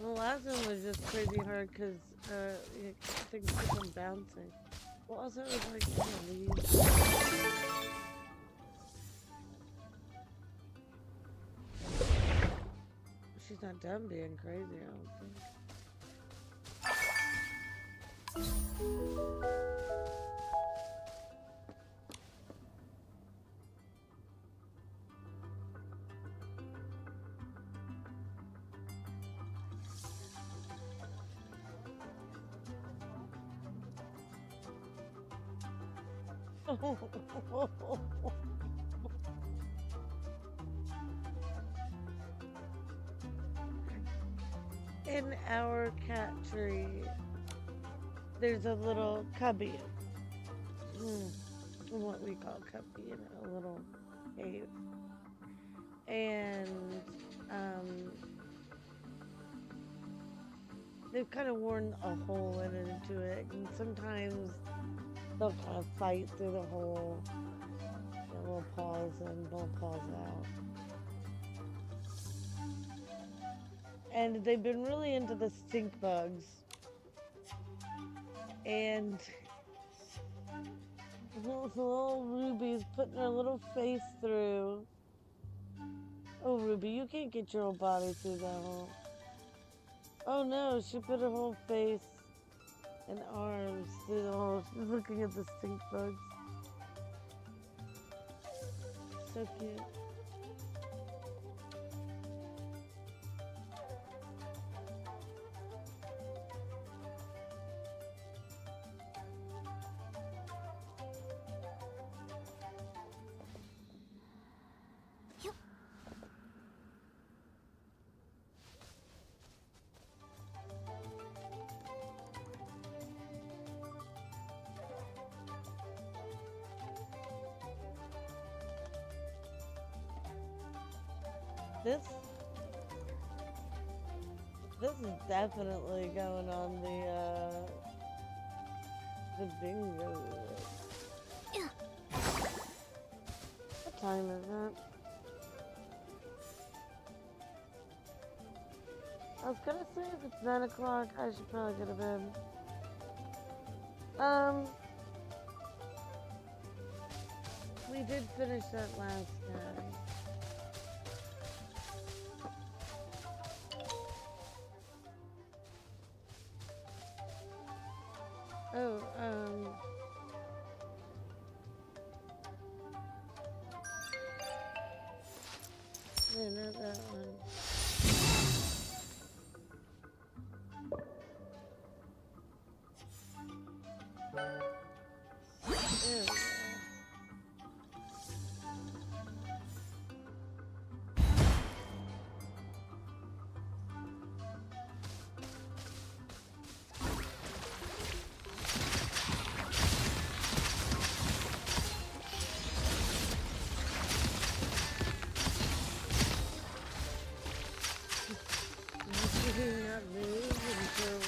The last one was just crazy hard because things keep on bouncing. Well, also it was like, leave. She's not done being crazy, I don't think. In our cat tree, there's a little cubby. What we call cubby, a little cave. And they've kind of worn a hole into it, and sometimes they'll kind of fight through the hole. Their little paws and little paws out. And they've been really into the stink bugs. And little Ruby's putting her little face through. Oh, Ruby, you can't get your whole body through that hole. Oh no, she put her whole face and arms through the hole. She's looking at the stink bugs. So cute. This is definitely going on the bingo list. What time is it? I was gonna say if it's 9 o'clock, I should probably go to bed. We did finish that last time. Oh, no, not that one. There we go. Do not move until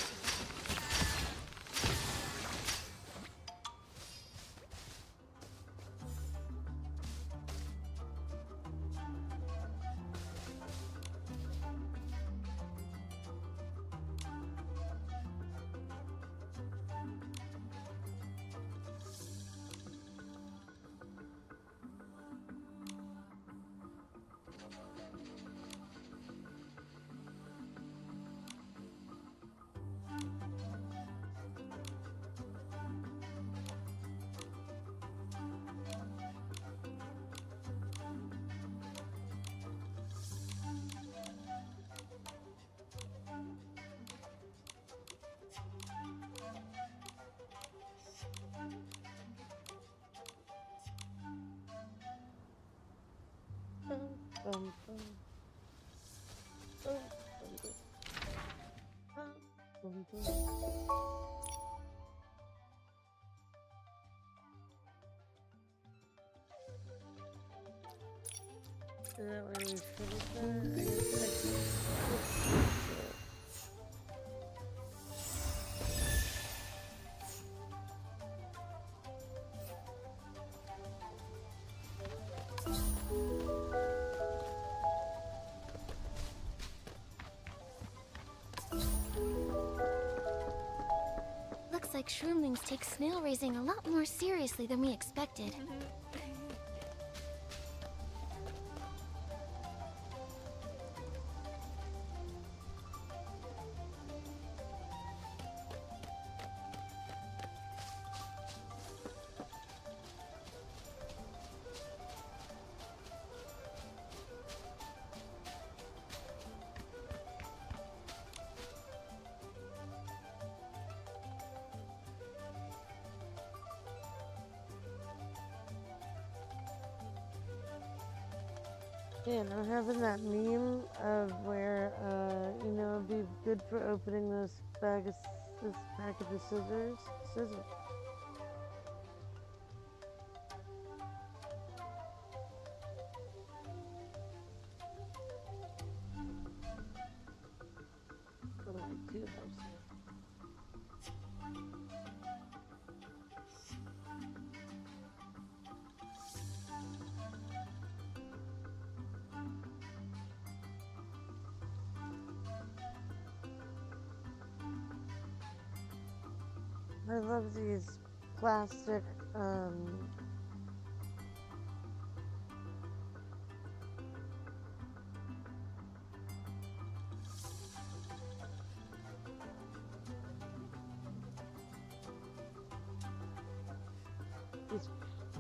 bum, bum. Bum, bum, bum. Bum, bum. Is that where we finished that? I guess Looks like shroomlings take snail raising a lot more seriously than we expected. Yeah, I'm having that meme of where, you know, it'd be good for opening this package of scissors. What do I do? I love these plastic, these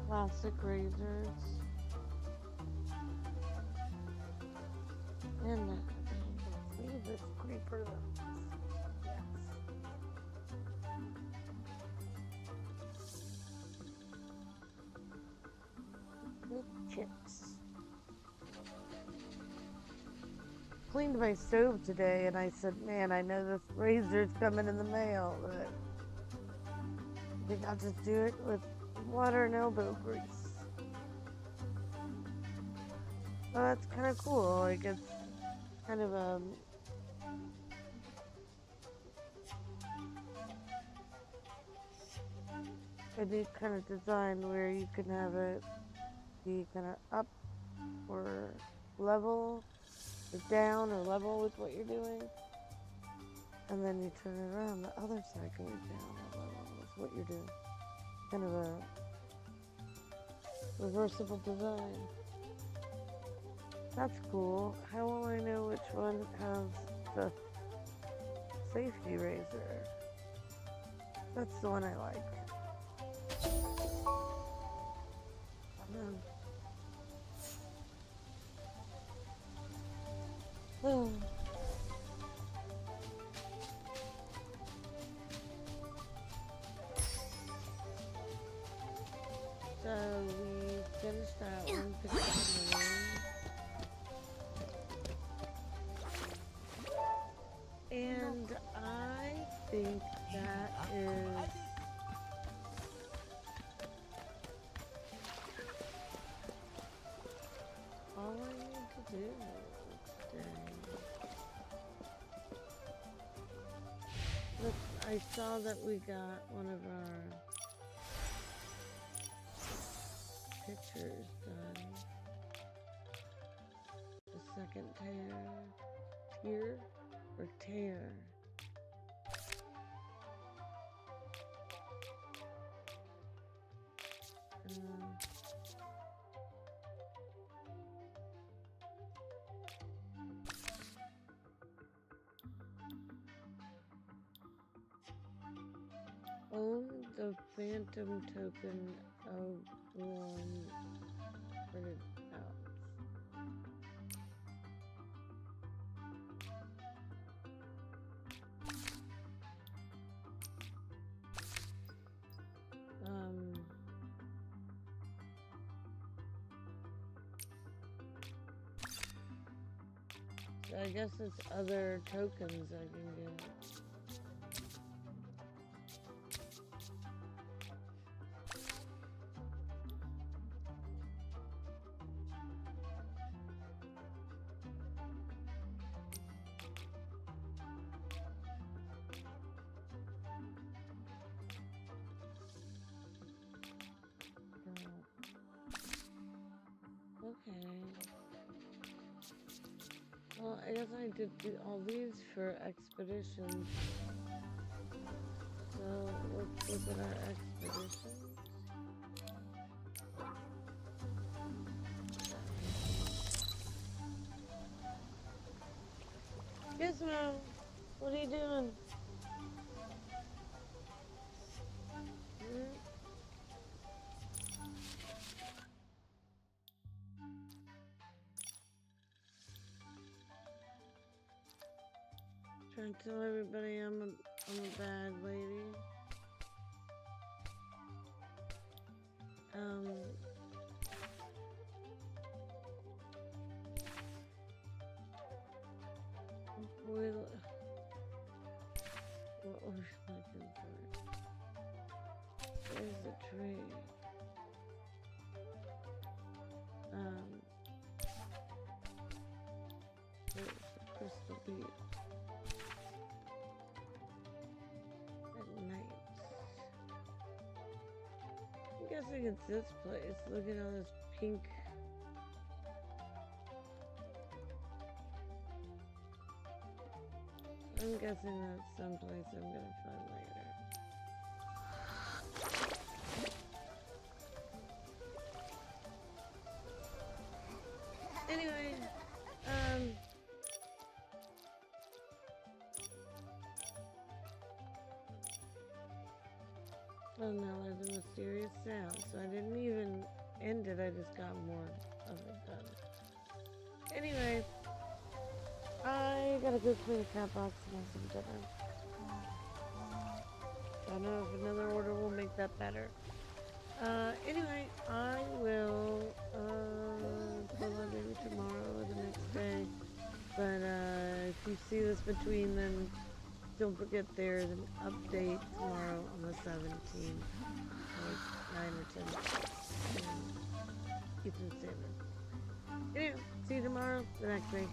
plastic razors. And leave this creeper. Yes. Chips. Cleaned my stove today and I said, man, I know this razor's coming in the mail, but I think I'll just do it with water and elbow grease. Well, that's kind of cool. Like, it's kind of a neat kind of design where you can have it be kind of up or level, or down or level with what you're doing. And then you turn it around, the other side goes down or level with what you're doing. Kind of a reversible design. That's cool. How will I know which one has the safety razor? That's the one I like. Oh. So we finished that one. Picked up another one. And I think that is all I need to do today. Look, I saw that we got one of our pictures done. The second tier or tear. Own the phantom token of one printed out. So I guess it's other tokens I can get. Okay. Well, I guess I did do all these for expeditions. So let's look at our expeditions. Gizmo, what are you doing? Trying to tell everybody I'm a bad lady. What was I looking for? There's the tree. There's the crystal bead. At night. I'm guessing it's this place. Look at all this pink. I'm guessing that's someplace I'm gonna find later. Anyway, oh no, there's a mysterious sound, so I didn't even end it, I just got more of it done. Anyway, I gotta go clean a cat box and have some dinner. Don't know if another order will make that better. Anyway, I will pull that maybe tomorrow or the next day. But if you see this between then, don't forget there's an update tomorrow on the 17th, like 9 or 10 Pt7. Yeah, see you tomorrow, the next week.